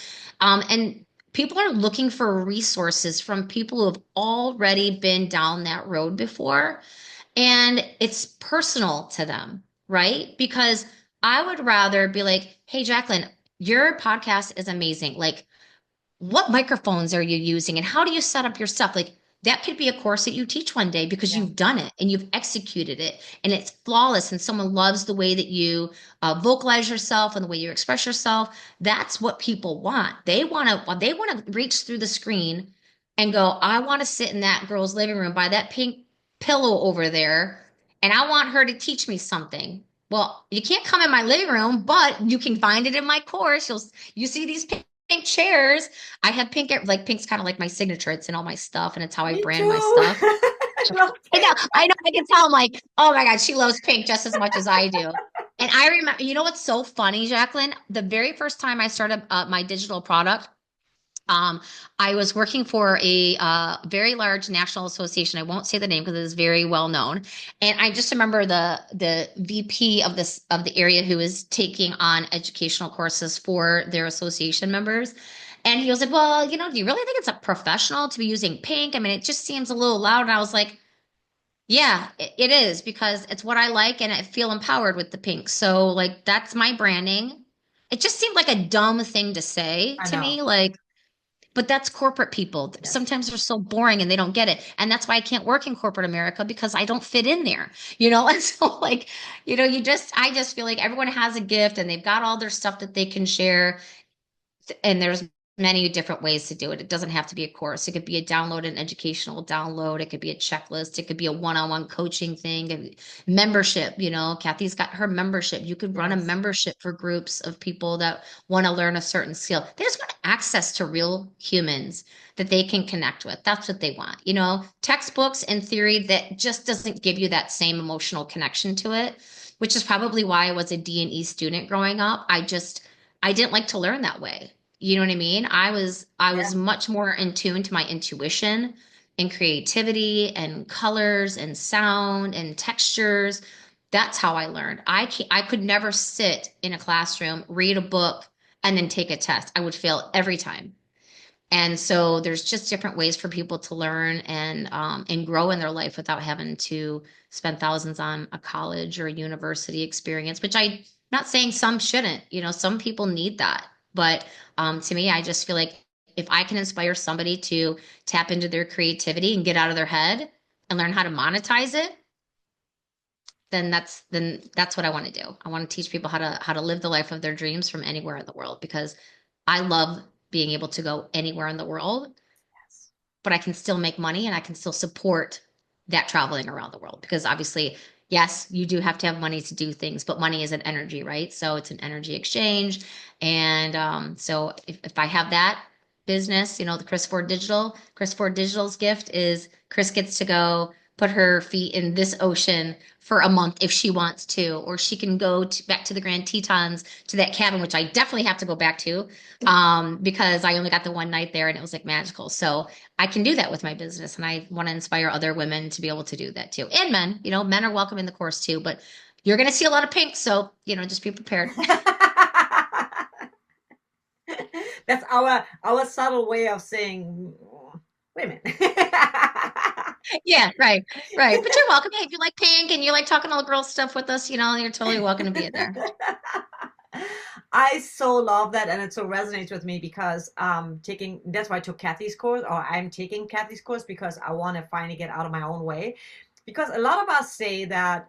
And people are looking for resources from people who have already been down that road before. And it's personal to them, right? Because I would rather be like, hey, Jacqueline, your podcast is amazing. Like, what microphones are you using and how do you set up your stuff? Like, that could be a course that you teach one day because Yeah. you've done it and you've executed it and it's flawless and someone loves the way that you vocalize yourself and the way you express yourself. That's what people want. They want to reach through the screen and go, I want to sit in that girl's living room by that pink pillow over there and I want her to teach me something. Well, you can't come in my living room, but you can find it in my course. You see these pink chairs. I have pink, like pink's kind of like my signature. It's in all my stuff and it's how I Me brand my too. stuff. I love pink. I know, I can tell. I'm like, oh my God, she loves pink just as much as I do. And I remember, you know what's so funny, Jacqueline? The very first time I started my digital product, um, I was working for a very large national association. I won't say the name because it is very well known. And I just remember the VP of the area who was taking on educational courses for their association members. And he was like, "Well, do you really think it's a professional to be using pink? I mean, it just seems a little loud." And I was like, "Yeah, it is because it's what I like, and I feel empowered with the pink. So, like, that's my branding." It just seemed like a dumb thing to say I to know. me, like. But that's corporate people. Yes. Sometimes they're so boring and they don't get it. And that's why I can't work in corporate America because I don't fit in there. And so like, I just feel like everyone has a gift and they've got all their stuff that they can share and there's many different ways to do it. It doesn't have to be a course. It could be a download, an educational download. It could be a checklist. It could be a one-on-one coaching thing. Membership, Kathy's got her membership. You could run a Yes. membership for groups of people that want to learn a certain skill. They just want access to real humans that they can connect with. That's what they want. Textbooks in theory that just doesn't give you that same emotional connection to it, which is probably why I was a D&E student growing up. I didn't like to learn that way. You know what I mean? I was Yeah. much more in tune to my intuition and creativity and colors and sound and textures. That's how I learned. I could never sit in a classroom, read a book, and then take a test. I would fail every time. And so there's just different ways for people to learn and grow in their life without having to spend thousands on a college or a university experience, which I'm not saying some shouldn't. Some people need that. But to me, I just feel like if I can inspire somebody to tap into their creativity and get out of their head and learn how to monetize it, then that's what I want to do. I want to teach people how to live the life of their dreams from anywhere in the world because I love being able to go anywhere in the world, Yes. but I can still make money and I can still support that traveling around the world because obviously, yes, you do have to have money to do things, but money is an energy, right? So it's an energy exchange. And so if I have that business, the Chris Ford Digital's gift is Kris gets to go put her feet in this ocean for a month if she wants to, or she can go back to the Grand Tetons to that cabin, which I definitely have to go back to because I only got the one night there and it was like magical. So I can do that with my business, and I want to inspire other women to be able to do that too. And men, men are welcome in the course too, but you're going to see a lot of pink. So, just be prepared. That's our subtle way of saying, wait a minute. Yeah, right, right. But you're welcome. Hey, if you like pink and you like talking all the girl stuff with us, you're totally welcome to be in there. I so love that, and it so resonates with me because taking that's why I took Kathy's course, or I'm taking Kathy's course because I want to finally get out of my own way. Because a lot of us say that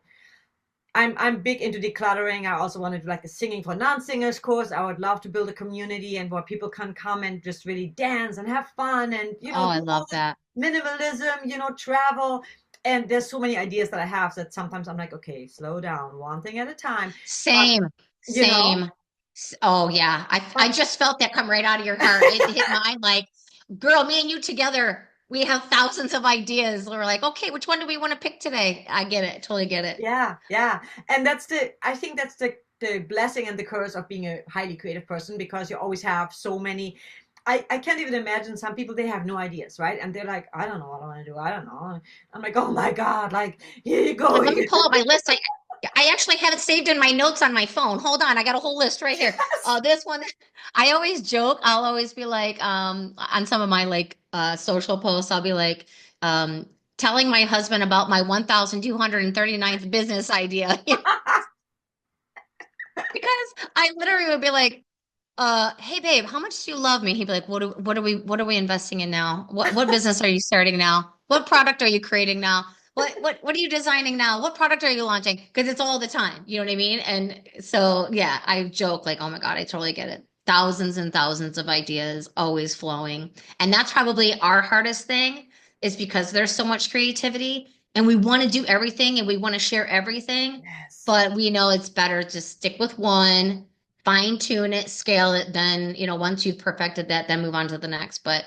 I'm big into decluttering. I also want to do like a singing for non-singers course. I would love to build a community and where people can come and just really dance and have fun and Oh, I do all love this that. minimalism, travel. And there's so many ideas that I have that sometimes I'm like, okay, slow down, one thing at a time. But Same, you know, same. Oh yeah, I but just felt that come right out of your heart. It hit mine like, girl, me and you together, we have thousands of ideas. We're like, okay, which one do we want to pick today? I get it, totally get it. yeah, yeah. And I think that's the blessing and the curse of being a highly creative person because you always have so many. I can't even imagine some people, they have no ideas, right? And they're like, I don't know what I want to do. I don't know. I'm like, oh my God, like, here you I'm go. like, let me pull out my list. I actually have it saved in my notes on my phone. Hold on, I got a whole list right here. This one, I always joke. I'll always be like, on some of my like social posts, I'll be like, telling my husband about my 1,239th business idea. Because I literally would be like, hey babe, how much do you love me? He'd be like, what are we investing in now? What business are you starting now? What product are you creating now? What are you designing now? What product are you launching? Because it's all the time. You know what I mean? And so yeah, I joke like, oh my God, I totally get it. Thousands and thousands of ideas always flowing. And that's probably our hardest thing is because there's so much creativity and we want to do everything and we want to share everything, Yes. but we know it's better to stick with one, fine tune it, scale it, then, once you've perfected that, then move on to the next. But,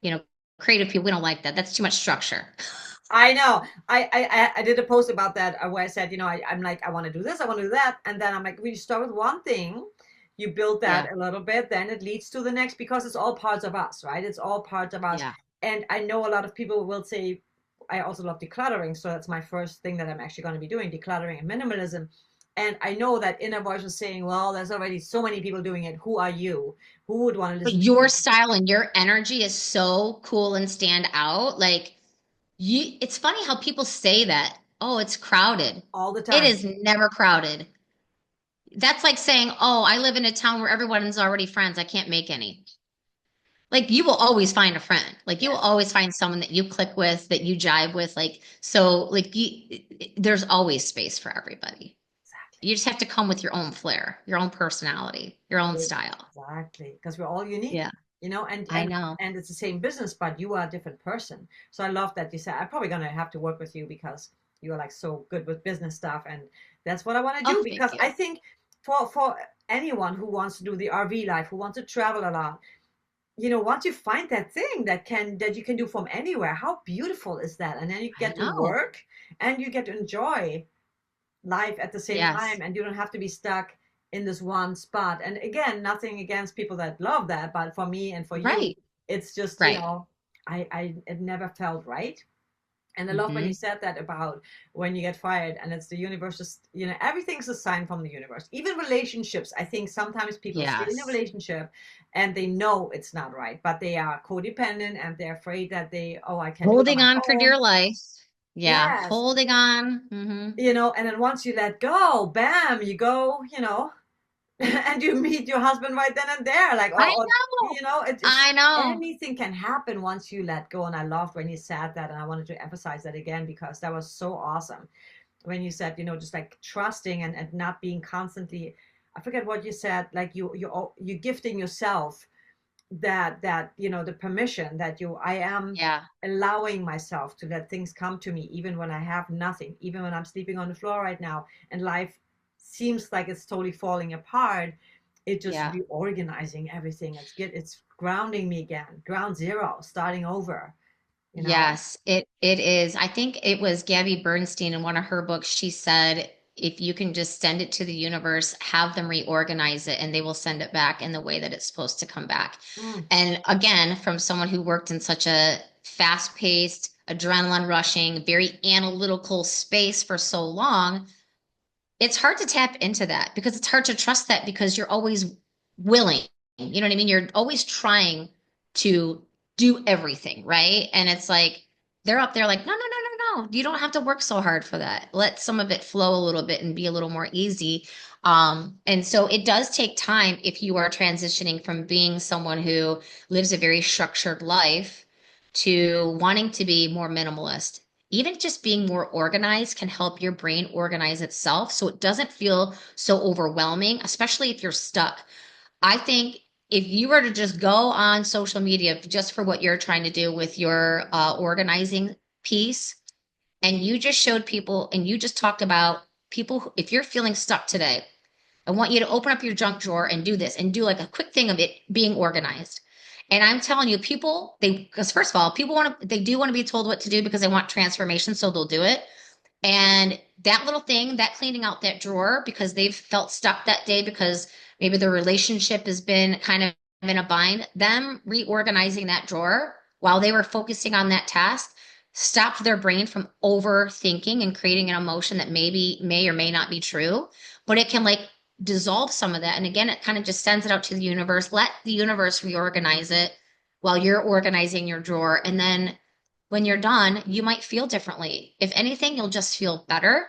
you know, creative people, we don't like that. That's too much structure. I know. I did a post about that where I said, I'm like, I want to do this, I want to do that. And then I'm like, we start with one thing, you build Yeah. that a little bit, then it leads to the next because it's all parts of us, right? It's all parts of us. Yeah. And I know a lot of people will say, I also love decluttering. So that's my first thing that I'm actually going to be doing, decluttering and minimalism. And I know that inner voice is saying, well, there's already so many people doing it. Who are you? Who would want to But listen to your you style and your energy is so cool and stand out. Like it's funny how people say that, oh, it's crowded. all the It time? is never crowded. That's like saying, oh, I live in a town where everyone's already friends. I can't make any. Like you will always find a friend. Like you will Yes, always find someone that you click with, that you jive with. Like so, like there's always space for everybody. exactly. You just have to come with your own flair, your own personality, your own style. Exactly, because we're all unique, Yeah, and I know. it's the same business, but you are a different person. So I love that you said I'm probably gonna have to work with you because you are like so good with business stuff, and that's what I want to Oh, do thank because you. I think for anyone who wants to do the RV life, who wants to travel a lot, once you find that thing that you can do from anywhere, how beautiful is that? And then you I get to know. work and you get to enjoy life at the same Yes. time and you don't have to be stuck in this one spot. And again, nothing against people that love that, but for me and for you, Right. it's just, Right. I it never felt right. And I love when you Hmm. said that about when you get fired and it's the universe, just, everything's a sign from the universe. Even relationships. I think sometimes people stay in a Yes. relationship and they know it's not right, but they are codependent and they're afraid that oh, I can do it on Holding my on for own. dear life. Yeah. Yes. Holding on. Hmm. And then once you let go, bam, you go, and you meet your husband right then and there. Like, I oh, know. it's I know. anything can happen once you let go. And I loved when you said that. And I wanted to emphasize that again because that was so awesome when you said, just like trusting and not being constantly, I forget what you said, like you gifting yourself the permission that I am Yeah. allowing myself to let things come to me, even when I have nothing, even when I'm sleeping on the floor right now and life seems like it's totally falling apart. It just Yeah. reorganizing everything. It's grounding me again, ground zero, starting over, you know Yes, it is. I think it was Gabby Bernstein in one of her books. She said, if you can just send it to the universe, have them reorganize it, and they will send it back in the way that it's supposed to come back. Mm, And again, from someone who worked in such a fast-paced, adrenaline rushing, very analytical space for so long, it's hard to tap into that because it's hard to trust that because you're always willing. You know what I mean? You're always trying to do everything, right? And it's like they're up there like, no, no, no, no, no. You don't have to work so hard for that. Let some of it flow a little bit and be a little more easy. And so it does take time if you are transitioning from being someone who lives a very structured life to wanting to be more minimalist. Even just being more organized can help your brain organize itself so it doesn't feel so overwhelming, especially if you're stuck. I think if you were to just go on social media just for what you're trying to do with your organizing piece, and you just showed people and you just talked about people, if you're feeling stuck today, I want you to open up your junk drawer and do this and do like a quick thing of it being organized. And I'm telling you, people, because first of all, people they do want to be told what to do because they want transformation, so they'll do it. And that little thing, that cleaning out that drawer because they've felt stuck that day because maybe their relationship has been kind of in a bind, them reorganizing that drawer while they were focusing on that task stopped their brain from overthinking and creating an emotion that maybe may or may not be true. But it can like dissolve some of that. And again, it kind of just sends it out to the universe. Let the universe reorganize it while you're organizing your drawer. And then when you're done, you might feel differently. If anything, you'll just feel better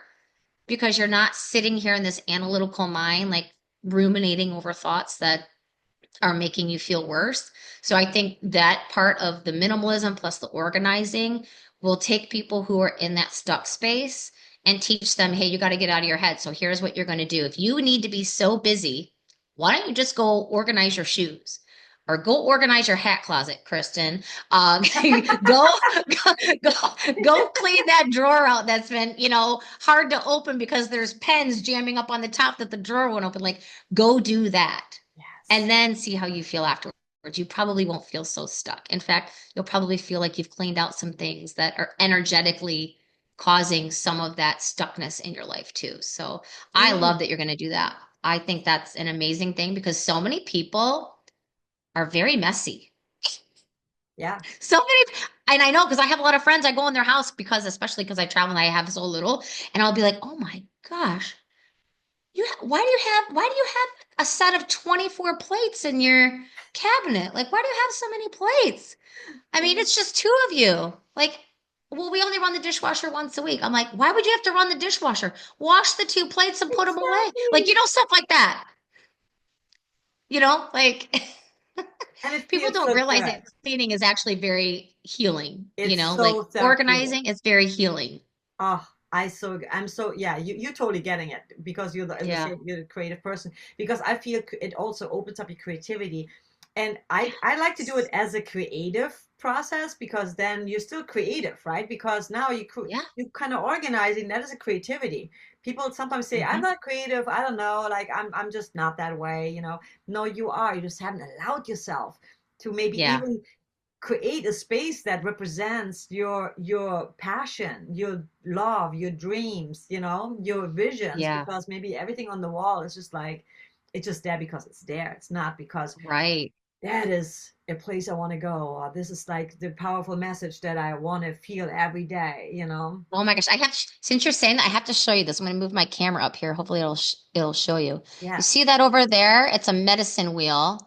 because you're not sitting here in this analytical mind, like ruminating over thoughts that are making you feel worse. So I think that part of the minimalism plus the organizing will take people who are in that stuck space and teach them, hey, you got to get out of your head. So here's what you're going to do. If you need to be so busy, why don't you just go organize your shoes? Or go organize your hat closet, Kristen. Go, go, go clean that drawer out that's been, hard to open because there's pens jamming up on the top that the drawer won't open. Like, go do that and yes. then see how you feel afterwards. You probably won't feel so stuck. In fact, you'll probably feel like you've cleaned out some things that are energetically causing some of that stuckness in your life too. So I love Mm, that you're going to do that. I think that's an amazing thing because so many people are very messy. yeah. So many, and I know because I have a lot of friends. I go in their house because, especially because I travel and I have so little, and I'll be like, oh my gosh, why do you have a set of 24 plates in your cabinet? Like, why do you have so many plates? I mean, it's just two of you. Like, well, we only run the dishwasher once a week. I'm like, why would you have to run the dishwasher? Wash the two plates and put them away. Like, Exactly. stuff like that. Like And it people feels don't so realize that good. Cleaning is actually very healing, It's like so therapeutic. organizing is very healing. Oh, I'm so, yeah, you're totally getting it because you're the Yeah. same, you're a creative person. Because I feel it also opens up your creativity. And I like to do it Yes. as a creative process because then you're still creative, right? Because now Yeah. you kind of organizing, that is a creativity. People sometimes say, I'm Hmm. not creative, I don't know, like I'm just not that way. No, you are. You just haven't allowed yourself to maybe Yeah. even create a space that represents your passion, your love, your dreams, your visions, Yeah. because maybe everything on the wall is just like it's just there because it's there. It's not because Right. that is a place I want to go. Or this is like the powerful message that I want to feel every day, you know? Oh my gosh, since you're saying that, I have to show you this. I'm going to move my camera up here. Hopefully it'll show you. You see Yes. that over there? It's a medicine wheel.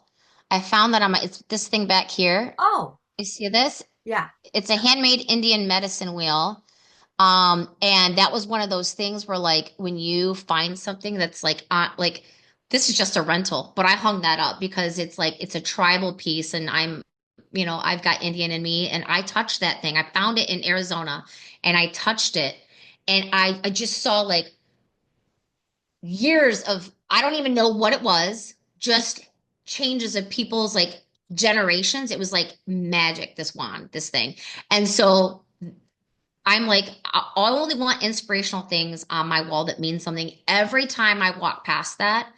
I found that it's this thing back here. Oh, You see this? yeah. It's a handmade Indian medicine wheel. And that was one of those things where like when you find something that's like this is just a rental, but I hung that up because it's like it's a tribal piece and I've got Indian in me and I touched that thing. I found it in Arizona and I touched it and I just saw like years of I don't even know what it was, just changes of people's like generations. It was like magic, this wand, this thing. And so I'm like, I only want inspirational things on my wall that mean something. Every time I walk past that,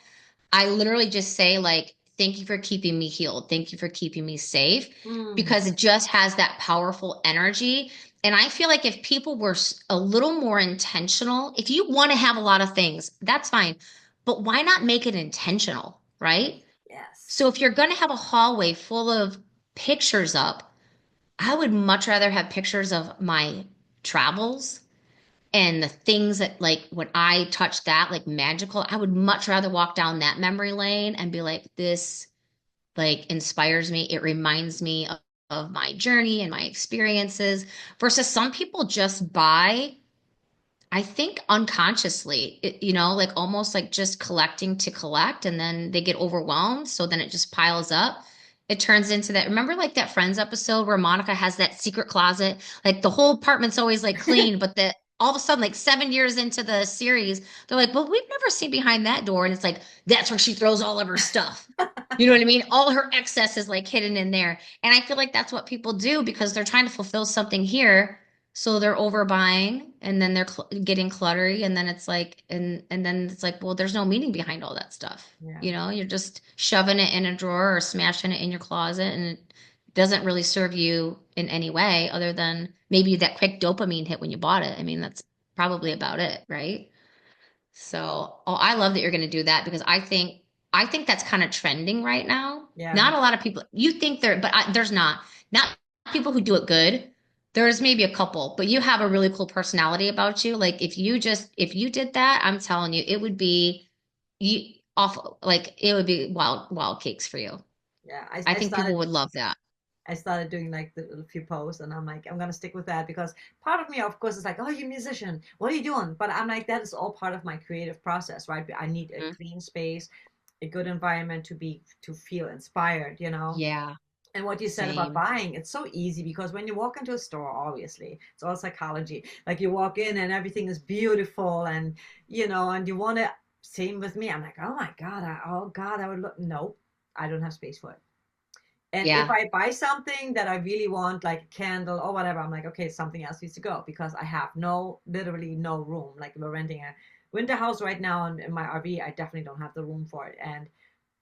I literally just say, like, thank you for keeping me healed. Thank you for keeping me safe Mm, because it just has that powerful energy. And I feel like if people were a little more intentional, if you want to have a lot of things, that's fine. But why not make it intentional, right? yes. So if you're going to have a hallway full of pictures up, I would much rather have pictures of my travels and the things that like when I touch that like magical, I would much rather walk down that memory lane and be like, this like inspires me. It reminds me of my journey and my experiences versus some people just buy, I think unconsciously, like almost like just collecting to collect and then they get overwhelmed. So then it just piles up. It turns into that. Remember like that Friends episode where Monica has that secret closet? Like the whole apartment's always like clean, but that all of a sudden, like 7 years into the series, they're like, well, we've never seen behind that door. And it's like, that's where she throws all of her stuff. You know what I mean? All her excess is like hidden in there. And I feel like that's what people do because they're trying to fulfill something here so they're overbuying and then they're getting cluttery and then it's like and then it's like, well, there's no meaning behind all that stuff. Yeah. You're just shoving it in a drawer or smashing it in your closet and it doesn't really serve you in any way other than maybe that quick dopamine hit when you bought it. I mean, that's probably about it, right? So, oh, I love that you're going to do that because I think that's kind of trending right now. Yeah, Not me. a lot of people. You think there, but there's not people who do it good. There's maybe a couple, but you have a really cool personality about you. Like if you did that, I'm telling you, it would be you off like it would be wild cakes for you. Yeah, I I think people started would love that. I started doing like the little few posts, and I'm like, I'm gonna stick with that because part of me, of course, is like, oh, you're a musician. What are you doing? But I'm like, that is all part of my creative process, right? I need a Mhm. clean space, a good environment to feel inspired, you know. Yeah, And what you said about same. buying, it's so easy because when you walk into a store, obviously, it's all psychology. Like you walk in and everything is beautiful, and and you want to. Same with me. I'm like, oh my God, oh God, I would look. Nope, I don't have space for it. And if Yeah. I buy something that I really want, like a candle or whatever, I'm like, okay, something else needs to go because I have literally no room. Like we're renting a winter house right now in my RV. I definitely don't have the room for it. And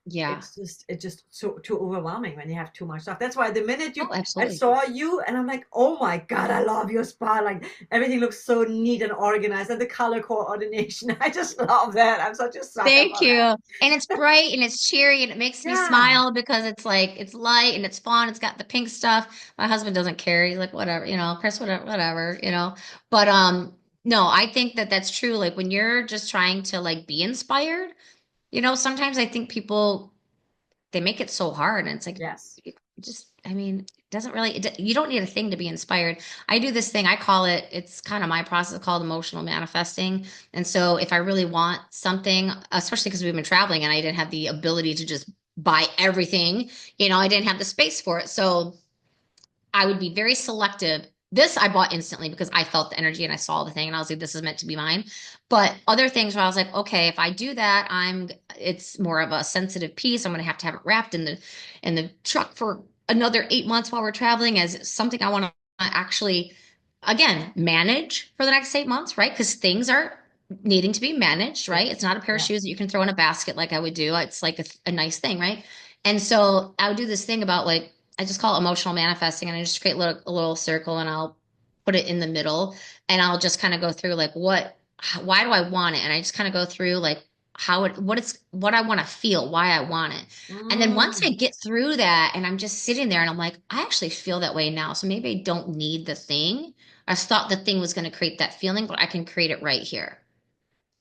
Yeah. it's just so too overwhelming when you have too much stuff. That's why the minute Oh, I absolutely. saw you and I'm like, oh my God, I love your spot. Like everything looks so neat and organized and the color coordination. I just love that. I'm such a sucker Thank for you. that. And it's bright and it's cheery and it makes me Yeah. smile because it's like it's light and it's fun. It's got the pink stuff. My husband doesn't care. He's like, whatever, Chris, whatever, whatever. But no, I think that that's true. Like when you're just trying to like be inspired, sometimes I think people they make it so hard and it's like Yes. just I mean it doesn't really you don't need a thing to be inspired. I do this thing, I call it's kind of my process called emotional manifesting. And so if I really want something, especially because we've been traveling and I didn't have the ability to just buy everything, I didn't have the space for it, so I would be very selective. This I bought instantly because I felt the energy and I saw the thing and I was like, this is meant to be mine. But other things where I was like, okay, if I do that, it's more of a sensitive piece. I'm gonna have it wrapped in the truck for another 8 months while we're traveling as something I want to actually again manage for the next 8 months, right? Because things are needing to be managed, right? It's Yes. not a pair of shoes Yes. that you can throw in a basket like I would do. It's like a nice thing, right? And so I would do this thing about like I just call it emotional manifesting, and I just create a little circle, and I'll put it in the middle, and I'll just kind of go through like why do I want it, and I just kind of go through like what I want to feel, why I want it. And then once I Mm. get through that and I'm just sitting there and I'm like, I actually feel that way now. So maybe I don't need the thing. I thought the thing was going to create that feeling, but I can create it right here,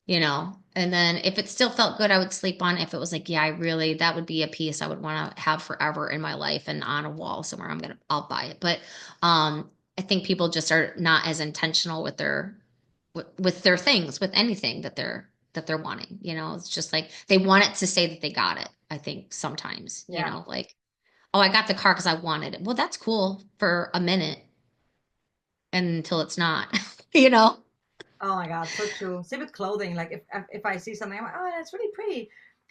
you know? And then if it still felt good, I would sleep on it. If it was like, yeah, I really, that would be a piece I would want to have forever in my life and on a wall somewhere. I'll buy it. But I think people just are not as intentional with with their things, with anything that they're wanting. You know, it's just like they want it to say that they got it. I think sometimes, you Yeah. know, like, oh, I got the car because I wanted it. Well, that's cool for a minute and until it's not, you know? Oh my God, so true. Same with clothing. Like if I see something, I'm like, oh, that's really pretty,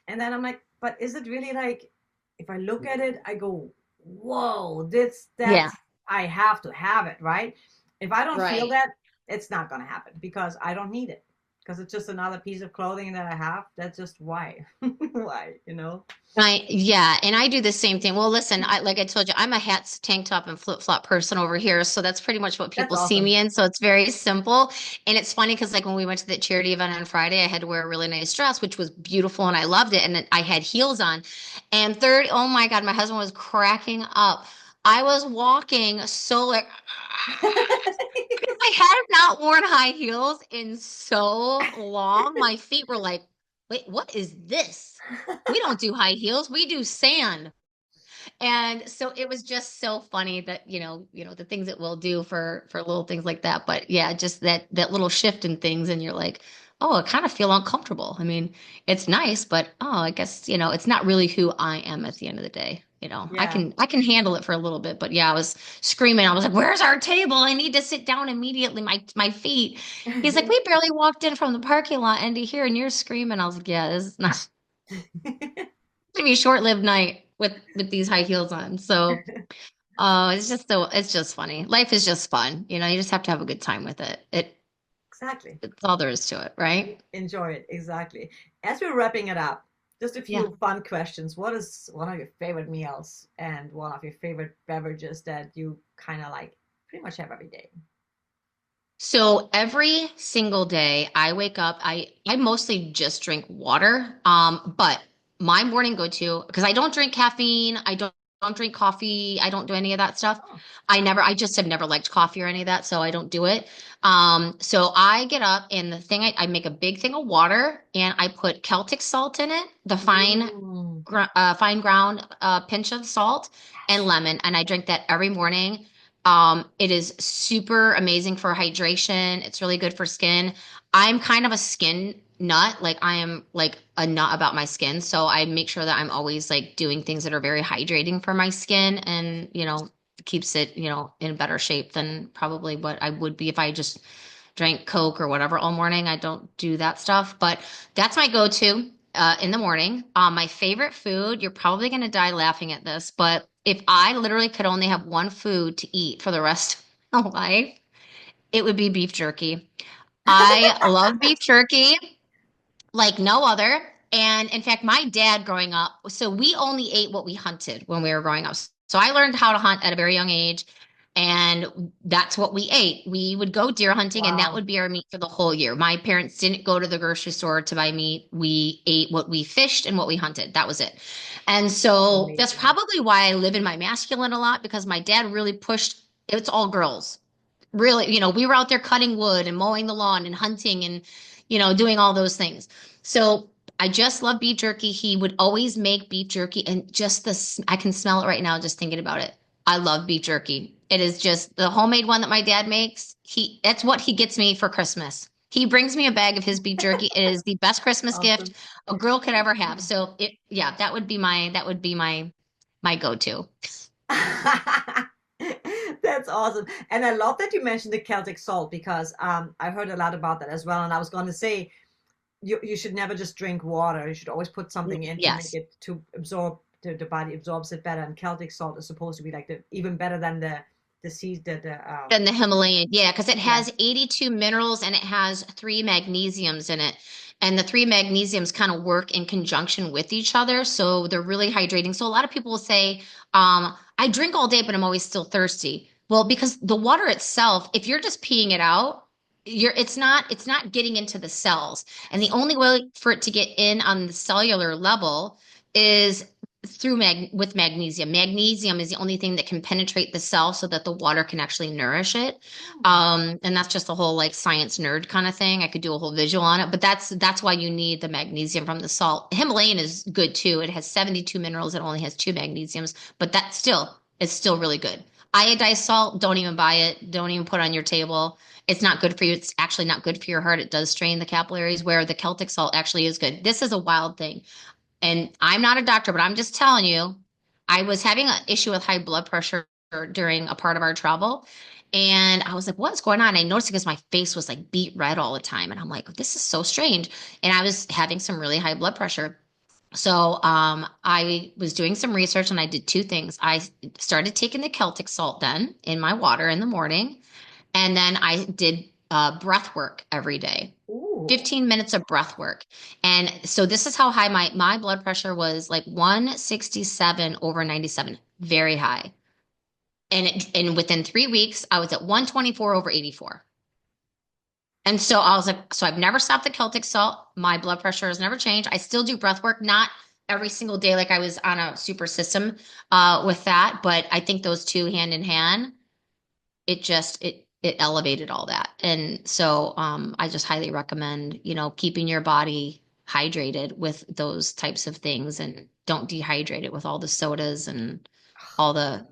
and then I'm like, but is it really like? If I look at it, I go, whoa, this Yeah. that's I have to have it, right? If I don't feel Right. that, it's not gonna happen because I don't need it. Because it's just another piece of clothing that I have. That's just why, why, you know? Right. Yeah. And I do the same thing. Well, listen, like I told you, I'm a hats, tank top, and flip flop person over here. So that's pretty much what That's people see awesome. me in. So it's very simple. And it's funny because, like, when we went to that charity event on Friday, I had to wear a really nice dress, which was beautiful and I loved it. And I had heels on. And third, oh my God, my husband was cracking up. I was walking so like, because I had not worn high heels in so long. My feet were like, wait, what is this? We don't do high heels. We do sand. And so it was just so funny that, the things that we'll do for little things like that. But yeah, just that little shift in things and you're like, oh, I kind of feel uncomfortable. I mean, it's nice, but oh, I guess, it's not really who I am at the end of the day. I Yeah. can handle it for a little bit, but yeah, I was screaming. I was like, "Where's our table? I need to sit down immediately. My feet." He's like, "We barely walked in from the parking lot into here and you're screaming." I was like, "Yeah, this is not gonna be a short-lived night with these high heels on." So, it's just funny. Life is just fun. You just have to have a good time with it. Exactly. It's all there is to it, right? Enjoy it. Exactly. As we're wrapping it up, just a Yeah. few fun questions. What is one of your favorite meals and one of your favorite beverages that you kind of like pretty much have every day? So every single day I wake up, I mostly just drink water. But my morning go-to, because I don't drink caffeine, I don't drink coffee, I don't do any of that stuff. Oh, I just have never liked coffee or any of that, so I don't do it. So I get up and the thing I make a big thing of water and I put Celtic salt in it, the mm, fine ground pinch of salt and yes. lemon, and I drink that every morning. It is super amazing for hydration. It's really good for skin. I'm kind of a skin nut. Like I am like a nut about my skin. So I make sure that I'm always like doing things that are very hydrating for my skin and, keeps it, in better shape than probably what I would be if I just drank Coke or whatever all morning. I don't do that stuff, but that's my go-to in the morning. My favorite food, you're probably going to die laughing at this, but if I literally could only have one food to eat for the rest of my life, it would be beef jerky. I love beef jerky like no other. And in fact, my dad growing up, so we only ate what we hunted when we were growing up. So I learned how to hunt at a very young age, and that's what we ate. We would go deer hunting, and that Wow. would be our meat for the whole year. My parents didn't go to the grocery store to buy meat. We ate what we fished and what we hunted. That was it. And so that's Amazing. probably why I live in my masculine a lot because my dad really pushed, it's all girls really, we were out there cutting wood and mowing the lawn and hunting and, doing all those things. So I just love beef jerky. He would always make beef jerky and just I can smell it right now just thinking about it. I love beef jerky. It is just the homemade one that my dad makes. That's what he gets me for Christmas. He brings me a bag of his beef jerky. It is the best Christmas gift Awesome. a girl could ever have. So yeah, that would be my go-to. That's awesome. And I love that you mentioned the Celtic salt because I heard a lot about that as well. And I was going to say, you should never just drink water. You should always put something in to make Yes. it to absorb the body absorbs it better. And Celtic salt is supposed to be like the even better than the seed the Than the Himalayan. Yeah, because it yeah. has 82 minerals and it has three magnesiums in it. And the three magnesiums kind of work in conjunction with each other. So they're really hydrating. So a lot of people will say, I drink all day, but I'm always still thirsty. Well, because the water itself, if you're just peeing it out, it's not getting into the cells. And the only way for it to get in on the cellular level is through magnesium. Magnesium is the only thing that can penetrate the cell so that the water can actually nourish it. And that's just the whole like science nerd kind of thing. I could do a whole visual on it, but that's why you need the magnesium from the salt. Himalayan is good too. It has 72 minerals. It only has two magnesiums, but that still is still really good. Iodized salt, don't even buy it. Don't even put it on your table. It's not good for you. It's actually not good for your heart. It does strain the capillaries, where the Celtic salt actually is good. This is a wild thing. And I'm not a doctor, but I'm just telling you, I was having an issue with high blood pressure during a part of our travel. And I was like, what's going on? I noticed because my face was like beet red all the time. And I'm like, this is so strange. And I was having some really high blood pressure. So I was doing some research and I did two things. I started taking the Celtic salt then in my water in the morning. And then I did breath work every day. Ooh. 15 minutes of breath work. And so this is how high my blood pressure was, like 167 over 97, very high. And within 3 weeks, I was at 124 over 84. And so I was like, so I've never stopped the Celtic salt. My blood pressure has never changed. I still do breath work, not every single day like I was on a super system with that, but I think those two hand in hand, it elevated all that. And so I just highly recommend, keeping your body hydrated with those types of things, and don't dehydrate it with all the sodas and all the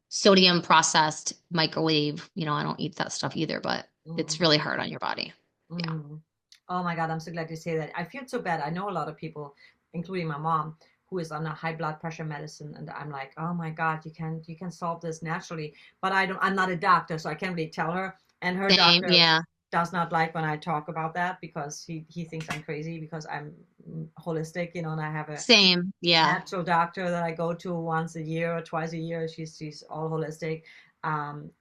sodium processed microwave. I don't eat that stuff either, but it's really Mhm. hard on your body. Yeah. Mm. Oh my God, I'm so glad you say that. I feel so bad. I know a lot of people, including my mom, who is on a high blood pressure medicine, and I'm like, oh my God, you can solve this naturally. But I'm not a doctor, so I can't really tell her. And her Same. doctor Yeah. does not like when I talk about that because he thinks I'm crazy because I'm holistic, and I have a Same. Yeah. natural doctor that I go to once a year or twice a year. She's all holistic. And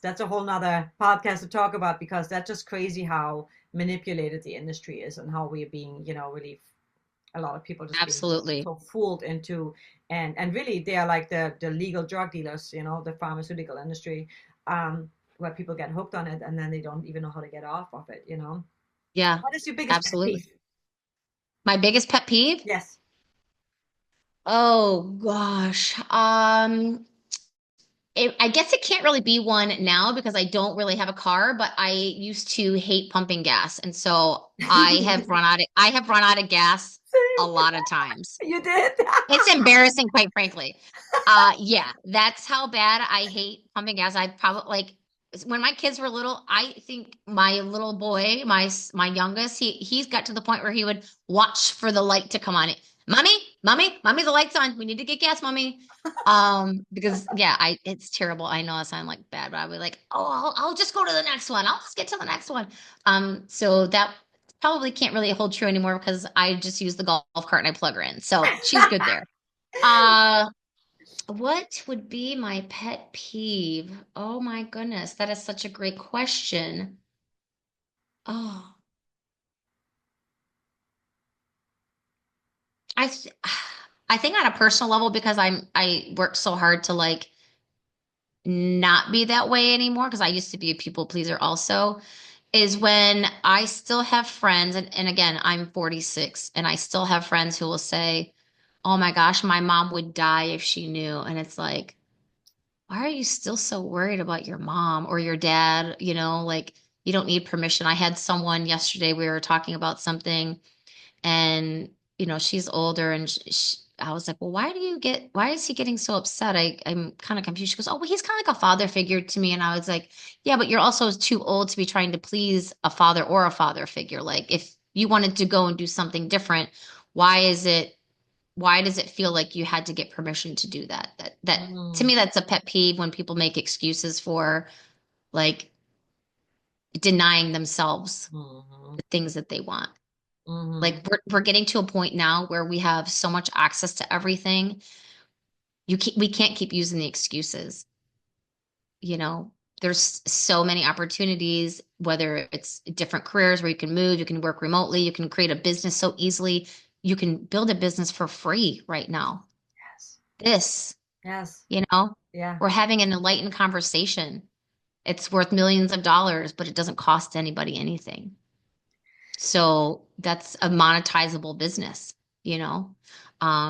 that's a whole nother podcast to talk about because that's just crazy how manipulated the industry is and how we're being, really a lot of people just being Absolutely. so fooled into and really they are like the legal drug dealers, the pharmaceutical industry, where people get hooked on it and then they don't even know how to get off of it. Yeah. What is your biggest pet Absolutely. peeve? My biggest pet peeve? Yes. Oh gosh. I guess it can't really be one now because I don't really have a car, but I used to hate pumping gas. And so I have run out of gas a lot of times. You did. It's embarrassing, quite frankly. Yeah, that's how bad I hate pumping gas. I probably like when my kids were little, I think my little boy, my youngest, he's got to the point where he would watch for the light to come on. Mommy, mommy, the light's on. We need to get gas, mommy. Because yeah, it's terrible. I know I sound like bad, but I would like, oh, I'll just go to the next one. I'll just get to the next one. So that probably can't really hold true anymore because I just use the golf cart and I plug her in. So she's good there. Uh, what would be my pet peeve? Oh my goodness, that is such a great question. Oh, I th I think on a personal level because I work so hard to like not be that way anymore because I used to be a people pleaser also, is when I still have friends, and again, I'm 46, and I still have friends who will say, oh my gosh, my mom would die if she knew. And it's like, why are you still so worried about your mom or your dad? Like you don't need permission. I had someone yesterday, we were talking about something, and she's older, and I was like, well, why is he getting so upset? I'm kind of confused. She goes, oh, well, he's kind of like a father figure to me. And I was like, yeah, but you're also too old to be trying to please a father or a father figure. Like if you wanted to go and do something different, why is it why does it feel like you had to get permission to do that? That to Mm, me, that's a pet peeve when people make excuses for like denying themselves mhm, the things that they want. mhm, Like we're getting to a point now where we have so much access to everything. We can't keep using the excuses, you know. There's so many opportunities, whether it's different careers where you can move, you can work remotely, you can create a business so easily. You can build a business for free right now. yes, This, yes, you know, yeah. we're having an enlightened conversation. It's worth millions of dollars, but it doesn't cost anybody anything. So that's a monetizable business, you know?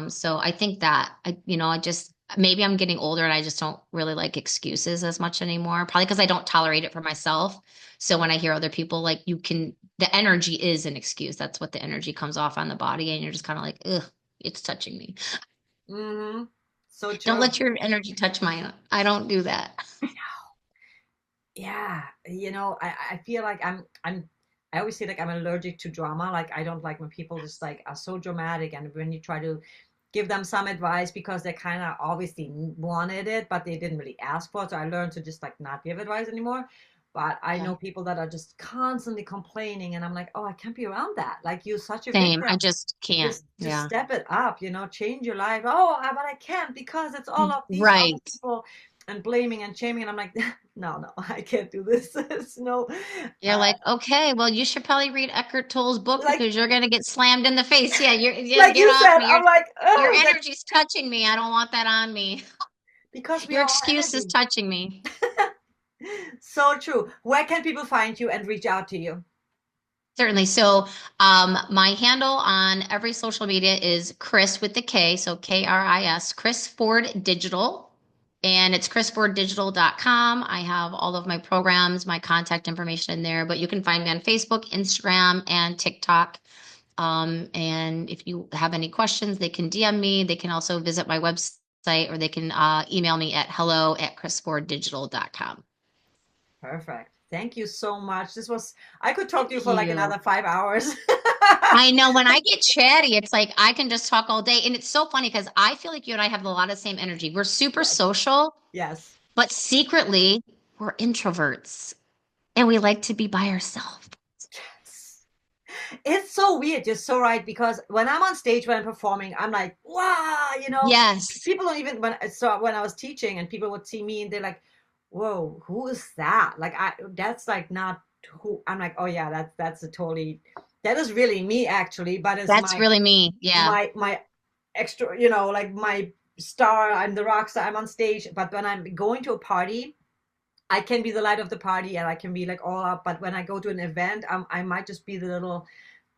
So I think that I just maybe I'm getting older and I just don't really like excuses as much anymore. Probably because I don't tolerate it for myself. So when I hear other people like the energy is an excuse. That's what the energy comes off on the body, and you're just kind of like, ugh, it's touching me. Mm-hmm. So Don't true. let your energy touch mine. I don't do that. Yeah, I feel like I always say like I'm allergic to drama. Like I don't like when people just like are so dramatic, and when you try to give them some advice because they kind of obviously wanted it, but they didn't really ask for it. So I learned to just like not give advice anymore. But I Yeah. know people that are just constantly complaining, and I'm like, oh, I can't be around that. Like you're such a Same. I victim. just can't. Just Yeah. step it up, change your life. Oh, but I can't because it's all of these other Right. people and blaming and shaming. And I'm like, no, no, I can't do this. It's no, You're uh, like, okay, well, you should probably read Eckhart Tolle's book like because you're gonna get slammed in the face. Yeah, like get you off said, me. I'm like, Your oh, like energy's touching me. I don't want that on me. because we Your are all excuse is energy. touching me. So true. Where can people find you and reach out to you? Certainly. So, my handle on every social media is Kris with the K, so Kris, Kris Ford Digital, and it's krisforddigital.com. I have all of my programs, my contact information in there, but you can find me on Facebook, Instagram, and TikTok. And if you have any questions, they can DM me. They can also visit my website, or they can email me at hello@krisforddigital.com. Perfect. Thank you so much. I could talk to you Thank for like you. another 5 hours. I know when I get chatty, it's like I can just talk all day. And it's so funny because I feel like you and I have a lot of the same energy. We're super Yes. social, Yes. but secretly we're introverts and we like to be by ourselves. It's so weird. You're so right. Because when I'm on stage, when I'm performing, I'm like, wow, Yes, people don't even, when I was teaching and people would see me and they're like, whoa, who is that? Like, that's like not who I'm like, oh yeah, that is really me actually, but it's that's really me. Yeah, my extra, like my star, I'm the rock star, I'm on stage. But when I'm going to a party, I can be the light of the party and I can be like all up. But when I go to an event, I might just be the little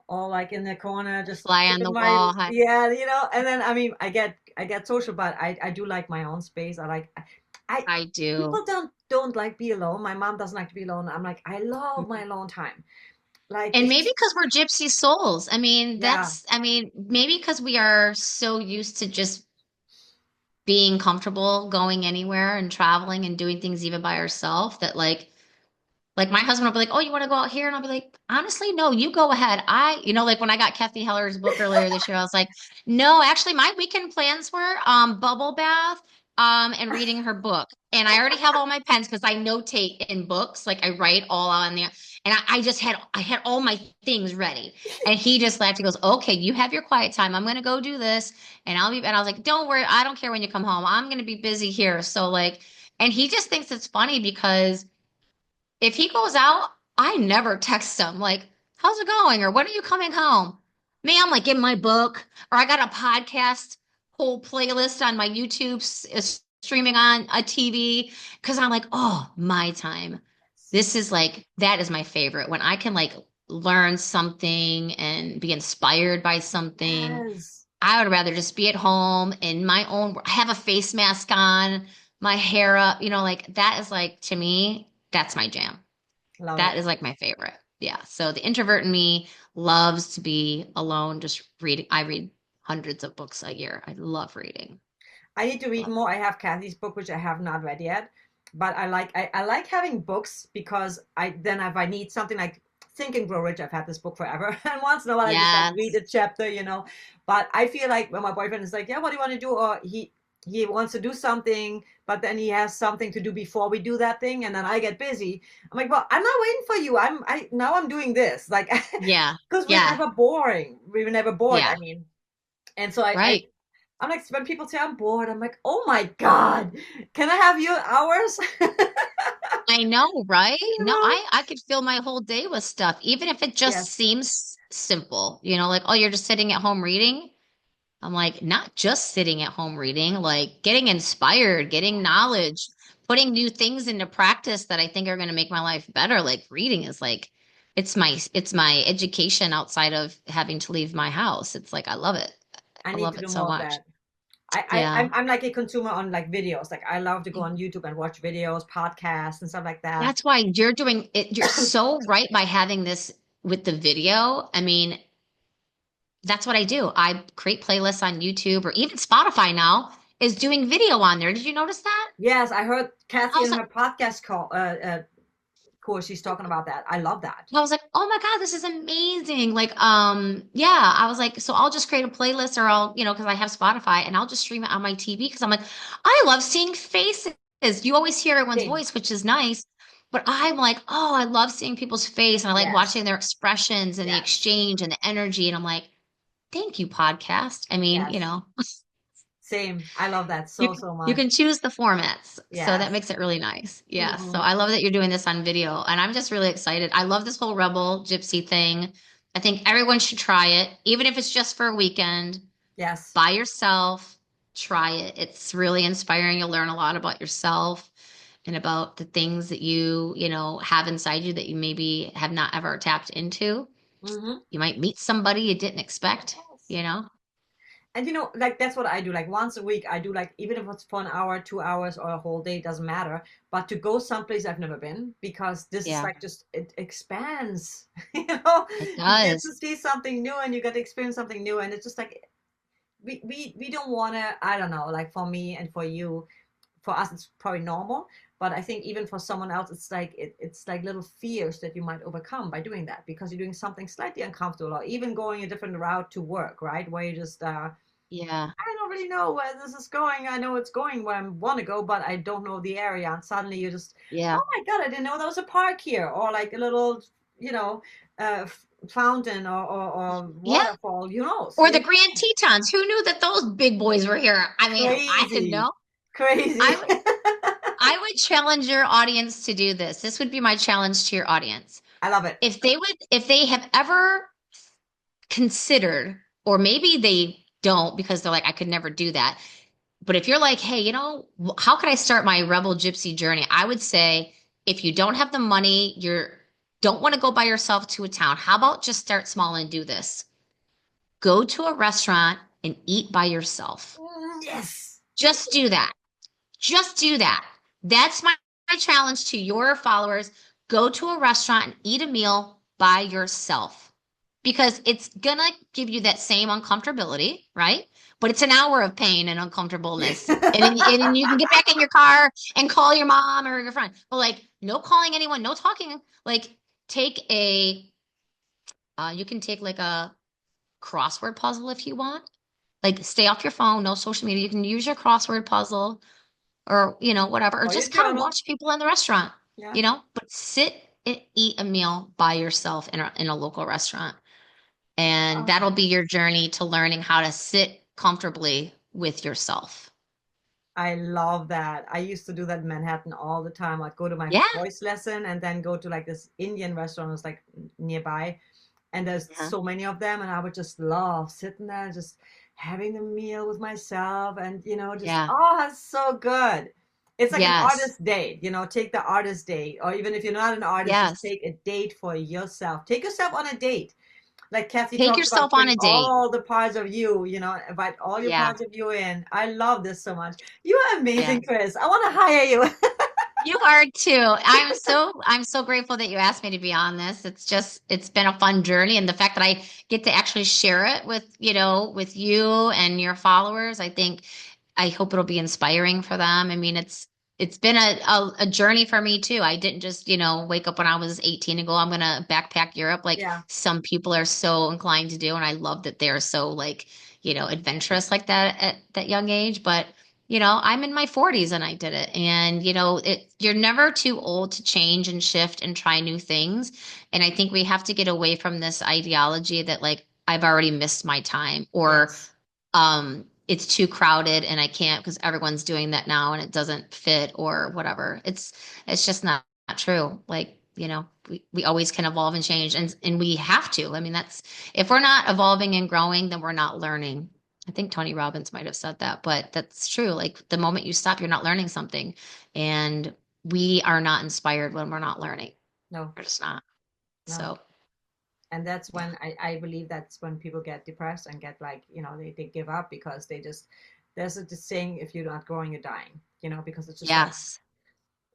all like in the corner, just fly on doing the my, wall. Hi. yeah, and then I mean I get social, but I do like my own space. I I do. people don't like be alone. My mom doesn't like to be alone. I'm like, I love my alone time. Like And it's maybe just, because we're gypsy souls. yeah, I mean, maybe because we are so used to just being comfortable going anywhere and traveling and doing things even by ourselves that like my husband will be like, "Oh, you want to go out here?" And I'll be like, "Honestly, no, you go ahead." Like when I got Kathy Heller's book earlier this year, I was like, "No, actually, my weekend plans were bubble bath, and reading her book. And I already have all my pens because I notate in books, like I write all on there. And I had all my things ready. And he just laughed. He goes, "Okay, you have your quiet time. I'm gonna go do this, and I was like, "Don't worry, I don't care when you come home. I'm gonna be busy here." So like, and he just thinks it's funny because if he goes out, I never text him like, "How's it going?" or "When are you coming home?" Me, I'm like in my book, or I got a podcast whole playlist on my YouTube streaming on a TV because I'm like, oh, my time. This is like that is my favorite when I can like learn something and be inspired by something. yes, I would rather just be at home in my own, have a face mask on, my hair up, like that is like to me, that's my jam. love That it. is like my favorite. Yeah. So the introvert in me loves to be alone, just reading. I read hundreds of books a year. I love reading. I need to read Love more. I have Kathy's book, which I have not read yet, but I like having books because I then if I need something like Think and Grow Rich, I've had this book forever, and once in a while I just like read Yes. a chapter. But I feel like when my boyfriend is like, yeah, what do you want to do? Or he wants to do something, but then he has something to do before we do that thing, and then I get busy. I'm like, well, I'm not waiting for you. I now I'm doing this, like, Yeah. because we're Yeah. never boring. We were never bored. Yeah. I mean, and so I Right. I'm like, when people say I'm bored, I'm like, oh my God, can I have your hours? I know, right? You No, know? I could fill my whole day with stuff, even if it just Yes. seems simple, like, oh, you're just sitting at home reading. I'm like, not just sitting at home reading, like getting inspired, getting knowledge, putting new things into practice that I think are going to make my life better. Like reading is like it's my education outside of having to leave my house. It's like I love it. I I need love to it do so more of much. that. Yeah. I'm like a consumer on like videos. Like I love to go on YouTube and watch videos, podcasts, and stuff like that. That's why you're doing it. You're so right by having this with the video. I mean, that's what I do. I create playlists on YouTube or even Spotify now is doing video on there. Did you notice that? Yes, I heard I Kathy was in like, her podcast course. She's talking about that. I love that. I was like, oh my God, this is amazing. Like, yeah, I was like, so I'll just create a playlist or I'll, because I have Spotify and I'll just stream it on my TV because I'm like, I love seeing faces. You always hear everyone's Same. voice, which is nice. But I'm like, oh, I love seeing people's face and I like watching Yes. their expressions and the Yes. exchange and the energy. And I'm like, thank you, podcast. I mean, Yes. Same. I love that you so, so you much. can choose the formats, so that Yes. makes it really nice. Yeah. So Hmm. I love that you're doing this on video, and I'm just really excited. I love this whole Rebel Gypsy thing. I think everyone should try it, even if it's just for a weekend, Yes. by yourself. Try it. It's really inspiring. You'll learn a lot about yourself and about the things that you have inside you that you maybe have not ever tapped into. Hmm. You might meet somebody you didn't expect, Yes. you know? And like that's what I do. Like once a week, I do like even if it's for an hour, 2 hours, or a whole day, doesn't matter. But to go someplace I've never been because this is Yeah, like just it expands. You know, it you get does. to see something new and you get to experience something new, and it's just like we don't want to. I don't know. Like for me and for you, for us it's probably normal, but I think even for someone else it's like it's like little fears that you might overcome by doing that because you're doing something slightly uncomfortable or even going a different route to work, right, where you just Yeah, I don't really know where this is going. I know it's going where I want to go, but I don't know the area. And suddenly you just, yeah. oh my God, I didn't know there was a park here, or like a little, you know, fountain or Yeah. waterfall. You know, Or the Grand Tetons. Who knew that those big boys were here? I mean, I didn't crazy, know. I crazy. would I would challenge your audience to do this. This would be my challenge to your audience. I love it. If they have ever considered, or maybe they don't because they're like, I could never do that. But if you're like, hey, how could I start my Rebel Gypsy journey? I would say if you don't have the money, don't want to go by yourself to a town, how about just start small and do this? Go to a restaurant and eat by yourself. Yes. Just do that. Just do that. That's my challenge to your followers. Go to a restaurant and eat a meal by yourself because it's gonna give you that same uncomfortability, right? But it's an hour of pain and uncomfortableness. And then you can get back in your car and call your mom or your friend. But like, no calling anyone, no talking. Like, you can take like a crossword puzzle if you want. Like, stay off your phone, no social media. You can use your crossword puzzle or whatever, or Or your just kind of journal. watch people in the restaurant, Yeah. but sit and eat a meal by yourself in a local restaurant. And Oh, that'll be your journey to learning how to sit comfortably with yourself. I love that. I used to do that in Manhattan all the time. I'd go to my Yeah. voice lesson and then go to like this Indian restaurant that's like nearby. And there's Yeah. so many of them. And I would just love sitting there, just having the meal with myself and, just, Yeah. oh, it's so good. It's like an Yes. artist date, take the artist date. Or even if you're not an artist, just Yes. take a date for yourself. Take yourself on a date like Kathy Take talks about, yourself on bring a date. all the parts of you, invite all your Yeah. parts of you in. I love this so much. You are Yeah. amazing, Kris. I want to hire you. You are too. I'm so grateful that you asked me to be on this. It's been a fun journey and the fact that I get to actually share it with you and your followers, I hope it'll be inspiring for them. I mean, it's been a journey for me too. I didn't just, wake up when I was 18 and go, I'm gonna backpack Europe like Yeah. some people are so inclined to do. And I love that they're so like, adventurous like that at that young age. But I'm in my 40s and I did it. And, you're never too old to change and shift and try new things. And I think we have to get away from this ideology that like I've already missed my time or Yes. it's too crowded and I can't because everyone's doing that now and it doesn't fit or whatever. It's just not true. Like, we always can evolve and change and we have to. I mean, if we're not evolving and growing, then we're not learning. I think Tony Robbins might have said that, but that's true. Like the moment you stop, you're not learning something. And we are not inspired when we're not learning. No, We're just not. no. So, And that's yeah. when I believe that's when people get depressed and get like, they give up because they just, there's a this saying, if you're not growing, you're dying, because it's just like, Yes.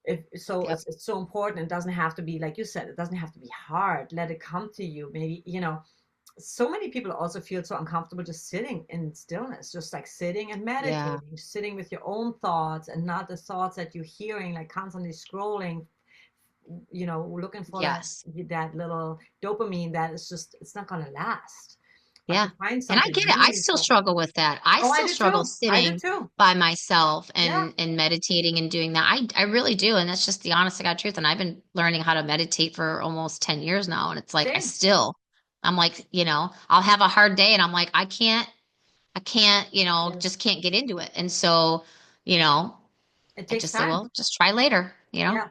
if so Yep. it's so important. It doesn't have to be like you said, it doesn't have to be hard. Let it come to you. Maybe, so many people also feel so uncomfortable just sitting in stillness, just like sitting and Yeah. meditating, sitting with your own thoughts and not the thoughts that you're hearing, like constantly scrolling, looking for Yes. that little dopamine that is just, it's not going to last. But Yeah. to find And I something get it. I still meaningful. struggle with that. I Oh, I still do struggle too. I do sitting too. by myself Yeah, and meditating and doing that. I really do. And that's just the honest to God truth. And I've been learning how to meditate for almost 10 years now. And it's like same. I'm like, I'll have a hard day and I'm like, I can't, Yes, just can't get into it. And so, you know, it I takes just say, time. well, just try later, Yeah.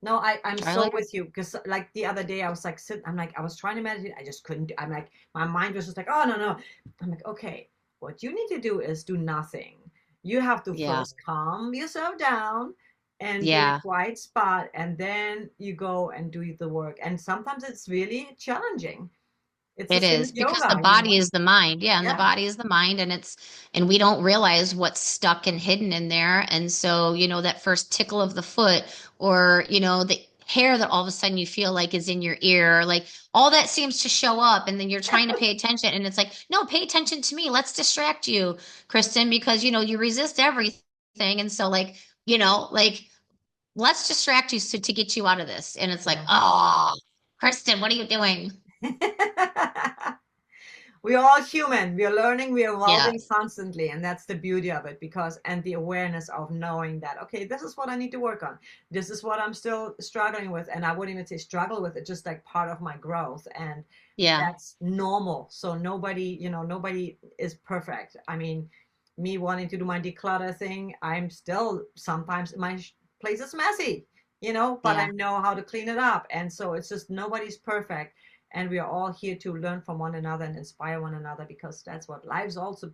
No, I'm try so later. with you because like the other day I was like sitting, I'm like, I was trying to meditate, I just couldn't I'm like, my mind was just like, oh no, no. I'm like, okay, what you need to do is do nothing. You have to Yeah. first calm yourself down and get a Yeah. quiet spot, and then you go and do the work. And sometimes it's really challenging. It's the It same as is because the yoga. body is the mind. Yeah, and the Yeah, body is the mind and we don't realize what's stuck and hidden in there. And so, that first tickle of the foot or, the hair that all of a sudden you feel like is in your ear, like all that seems to show up and then you're trying to pay attention and it's like, no, pay attention to me. Let's distract you, Kristen, because you resist everything. And so like let's distract you to get you out of this. And it's like, yeah. oh, Kristen, what are you doing? We're all human. We are learning, we are evolving Yes. constantly. And that's the beauty of it, because, and the awareness of knowing that, okay, this is what I need to work on. This is what I'm still struggling with. And I wouldn't even say struggle with it, just like part of my growth. And Yeah. that's normal. So nobody is perfect. I mean, me wanting to do my declutter thing, I'm still sometimes my place is messy, but I Yeah. know how to clean it up. And so it's just nobody's perfect, and we are all here to learn from one another and inspire one another, because that's what life's also,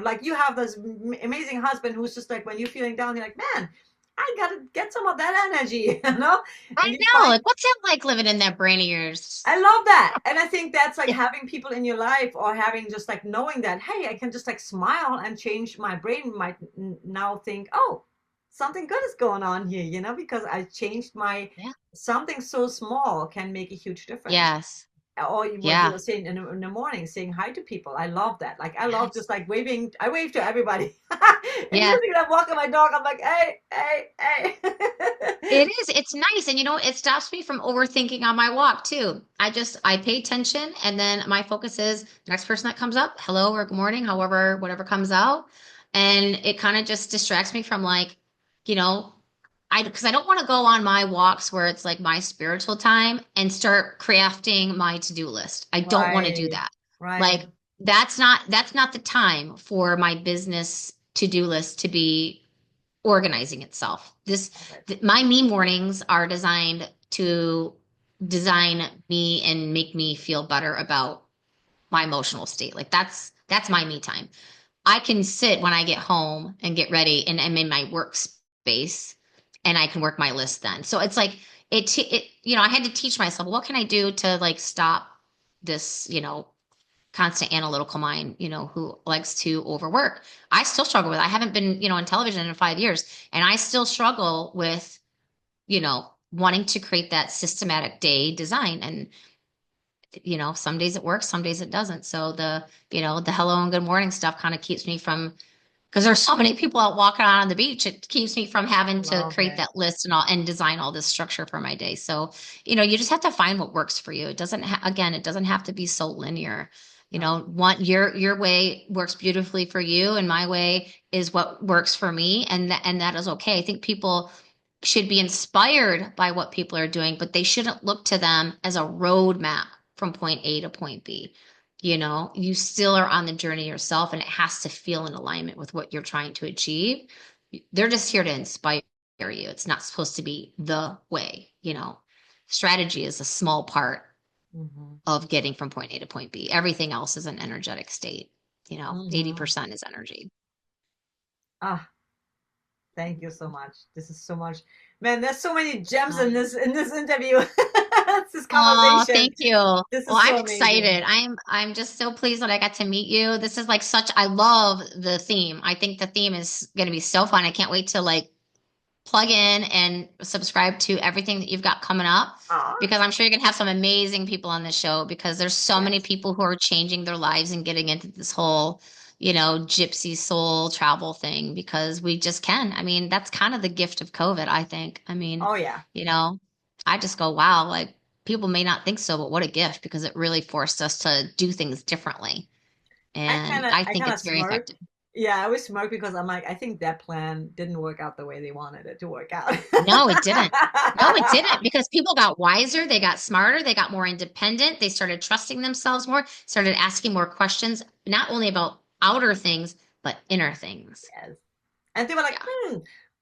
like you have this amazing husband who's just like, when you're feeling down, you're like, man, I gotta get some of that energy, I and you know. find, Like, what's it like living in that brain of yours? I love that. And I think that's like Yeah. having people in your life, or having just like knowing that, hey, I can just like smile and change. My brain might now think, oh, something good is going on here, because I changed my, Yeah. something so small can make a huge difference. Yes. Or what you Yeah. were saying in the morning, saying hi to people. I love that. Like, I love Yes. just like waving. I wave to everybody. And Yeah. usually when I'm walking my dog, I'm like, hey, hey, hey. It is. It's nice. And it stops me from overthinking on my walk too. I pay attention and then my focus is the next person that comes up, hello or good morning, however, whatever comes out. And it kind of just distracts me from like, you know, because I don't want to go on my walks where it's like my spiritual time and start crafting my to-do list. I don't want to do Right, that. right. Like that's not the time for my business to-do list to be organizing itself. Love it. My me mornings are designed to design me and make me feel better about my emotional state. Like that's my me time. I can sit when I get home and get ready and I'm in my workspace and I can work my list then. So it's like I had to teach myself, what can I do to like stop this, constant analytical mind, who likes to overwork. I still struggle with it. I haven't been, in television in 5 years, and I still struggle with, wanting to create that systematic day design. And, some days it works, some days it doesn't. So the hello and good morning stuff kind of keeps me from, because there's so many people out walking on the beach. It keeps me from having to Love create it. that list and design all this structure for my day. So, you just have to find what works for you. It doesn't again, it doesn't have to be so linear. No. Your way works beautifully for you and my way is what works for me, and that is okay. I think people should be inspired by what people are doing, but they shouldn't look to them as a roadmap from point A to point B. You still are on the journey yourself, and it has to feel in alignment with what you're trying to achieve. They're just here to inspire you. It's not supposed to be the way. Strategy is a small part Hmm. of getting from point A to point B. Everything else is an energetic state. Mm-hmm. 80% is energy. Ah, thank you so much. This is so much. Man, there's so many gems Oh, in this interview. This oh, conversation. thank you. Well, This is I'm so amazing. excited. I'm just so pleased that I got to meet you. This is like such, I love the theme. I think the theme is going to be so fun. I can't wait to like plug in and subscribe to everything that you've got coming up Ah, because I'm sure you're going to have some amazing people on the show because there's so many yes. people who are changing their lives and getting into this whole, gypsy soul travel thing because we just can. I mean, that's kind of the gift of COVID, I think. I mean, Oh yeah. you know, I just go, wow, like people may not think so, but what a gift because it really forced us to do things differently. And I I think kind of it's very smirk. effective. Yeah, I always smirk because I'm like, I think that plan didn't work out the way they wanted it to work out. No, it didn't. No, it didn't because people got wiser, they got smarter, they got more independent, they started trusting themselves more, started asking more questions, not only about outer things, but inner things. Yes. And they were like, Yeah.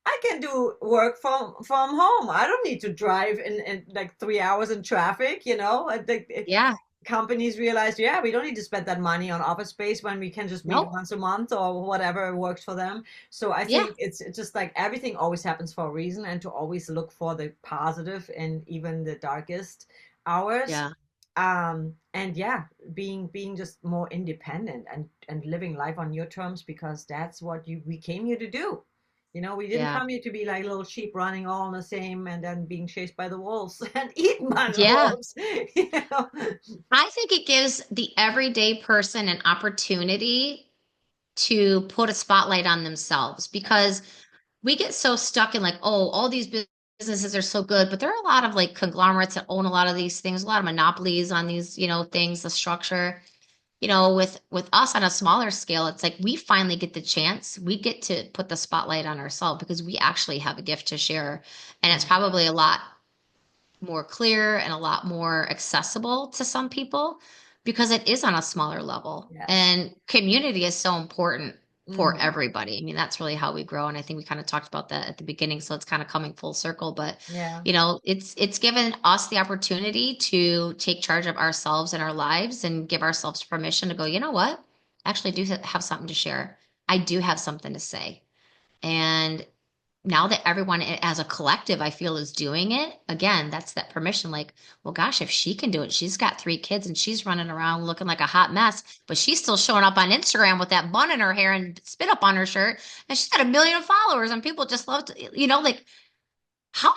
I can do work from home. I don't need to drive in like 3 hours in traffic, you know? And Yeah. companies realized, yeah, we don't need to spend that money on office space when we can just meet Nope. once a month or whatever works for them. So I Yeah. think it's just like everything always happens for a reason, and to always look for the positive in even the darkest hours. Yeah. And yeah, being just more independent and living life on your terms, because that's what you we came here to do. You know, we didn't Yeah. come here to be like little sheep running all the same and then being chased by the wolves and eaten by the Yeah. wolves. You know? I think it gives the everyday person an opportunity to put a spotlight on themselves because we get so stuck in like, oh, all these businesses are so good, but there are a lot of like conglomerates that own a lot of these things, a lot of monopolies on these, things, the structure. With us on a smaller scale, it's like we finally get the chance. We get to put the spotlight on ourselves because we actually have a gift to share. And it's Yeah. probably a lot more clear and a lot more accessible to some people because it is on a smaller level. Yes. And community is so important for Hmm. everybody. I mean, that's really how we grow. And I think we kind of talked about that at the beginning. So it's kind of coming full circle. But, Yeah. it's given us the opportunity to take charge of ourselves and our lives and give ourselves permission to go, you know what? I actually do have something to share. I do have something to say. And now that everyone as a collective, I feel is doing it again, that's that permission. Like, well, gosh, if she can do it, she's got 3 kids and she's running around looking like a hot mess, but she's still showing up on Instagram with that bun in her hair and spit up on her shirt. And she's got 1 million followers and people just love to, like, how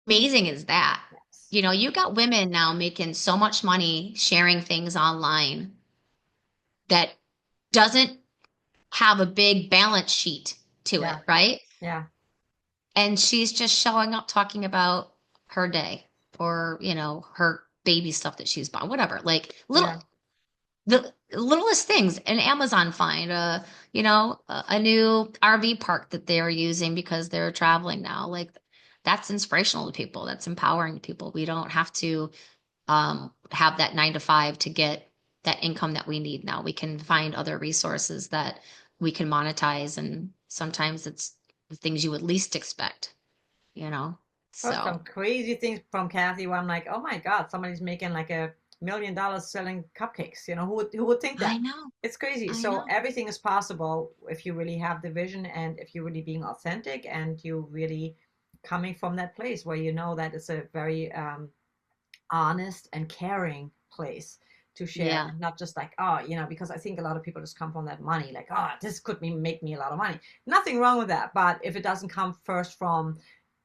amazing is that? Yes. You got women now making so much money sharing things online that doesn't have a big balance sheet to it, Yeah. right? Yeah. And she's just showing up talking about her day or her baby stuff that she's bought, whatever, like Yeah. the littlest things. An Amazon find, a new RV park that they are using because they're traveling now, like that's inspirational to people, that's empowering to people. We don't have to have that 9 to 5 to get that income that we need. Now we can find other resources that we can monetize, and sometimes it's the things you would least expect you know? Heard So some crazy things from Kathy where I'm like, oh my God, somebody's making like $1 million selling cupcakes. You know, who would think I that? know, It's crazy. I So know. everything is possible if you really have the vision, and if you're really being authentic, and you really coming from that place where you know that it's a very honest and caring place to share, Yeah, and not just like, oh, you know, because I think a lot of people just come from that money, like, oh, this could make me a lot of money. Nothing wrong with that, but if it doesn't come first from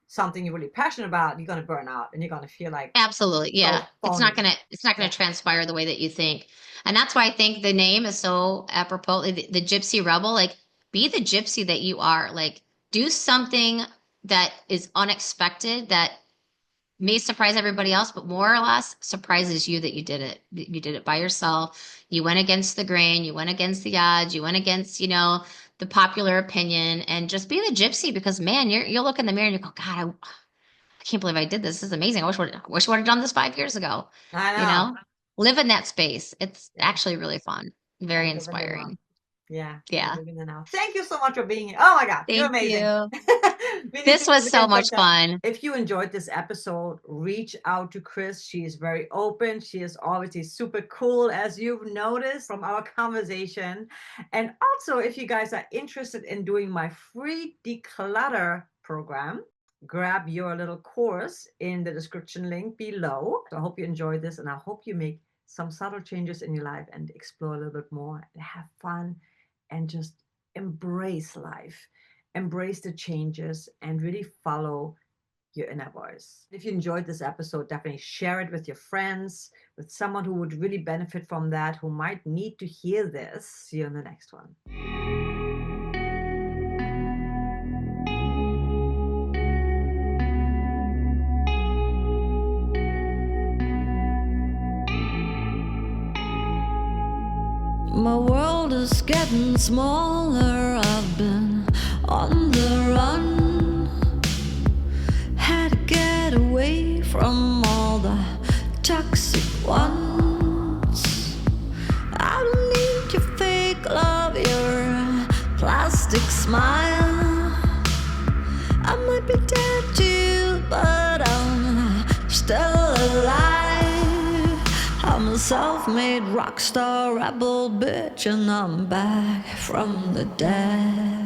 something you're really passionate about, you're going to burn out and you're going to feel like absolutely. Yeah. so It's not phony. gonna it's not Yeah. gonna transpire the way that you think. And that's why I think the name is so apropos, the Gypsy Rebel. Like, be the gypsy that you are. Like, do something that is unexpected that may surprise everybody else, but more or less surprises you that you did it. You did it by yourself. You went against the grain, you went against the odds, you went against, the popular opinion, and just be the gypsy because man, you'll look in the mirror and you go, God, I can't believe I did this. This is amazing. I wish I would have done this 5 years ago. I You know. know, live in that space. It's Yeah. actually really fun, very And live in the now. inspiring. Yeah. And Yeah. live in the now. Thank you so much for being here. Oh my God. You're Thank amazing. you. We need This to do was it so again much sometime. fun. If you enjoyed this episode, reach out to Kris. She is very open. She is obviously super cool, as you've noticed from our conversation. And also, if you guys are interested in doing my free declutter program, grab your little course in the description link below. So I hope you enjoyed this, and I hope you make some subtle changes in your life and explore a little bit more and have fun and just embrace life, embrace the changes, and really follow your inner voice. If you enjoyed this episode, definitely share it with your friends, with someone who would really benefit from that, who might need to hear this. See you in the next one. My world is getting smaller. I've been on the run. Had to get away from all the toxic ones. I don't need your fake love, your plastic smile. I might be dead to you, but I'm still alive. I'm a self-made rock star rebel bitch, and I'm back from the dead.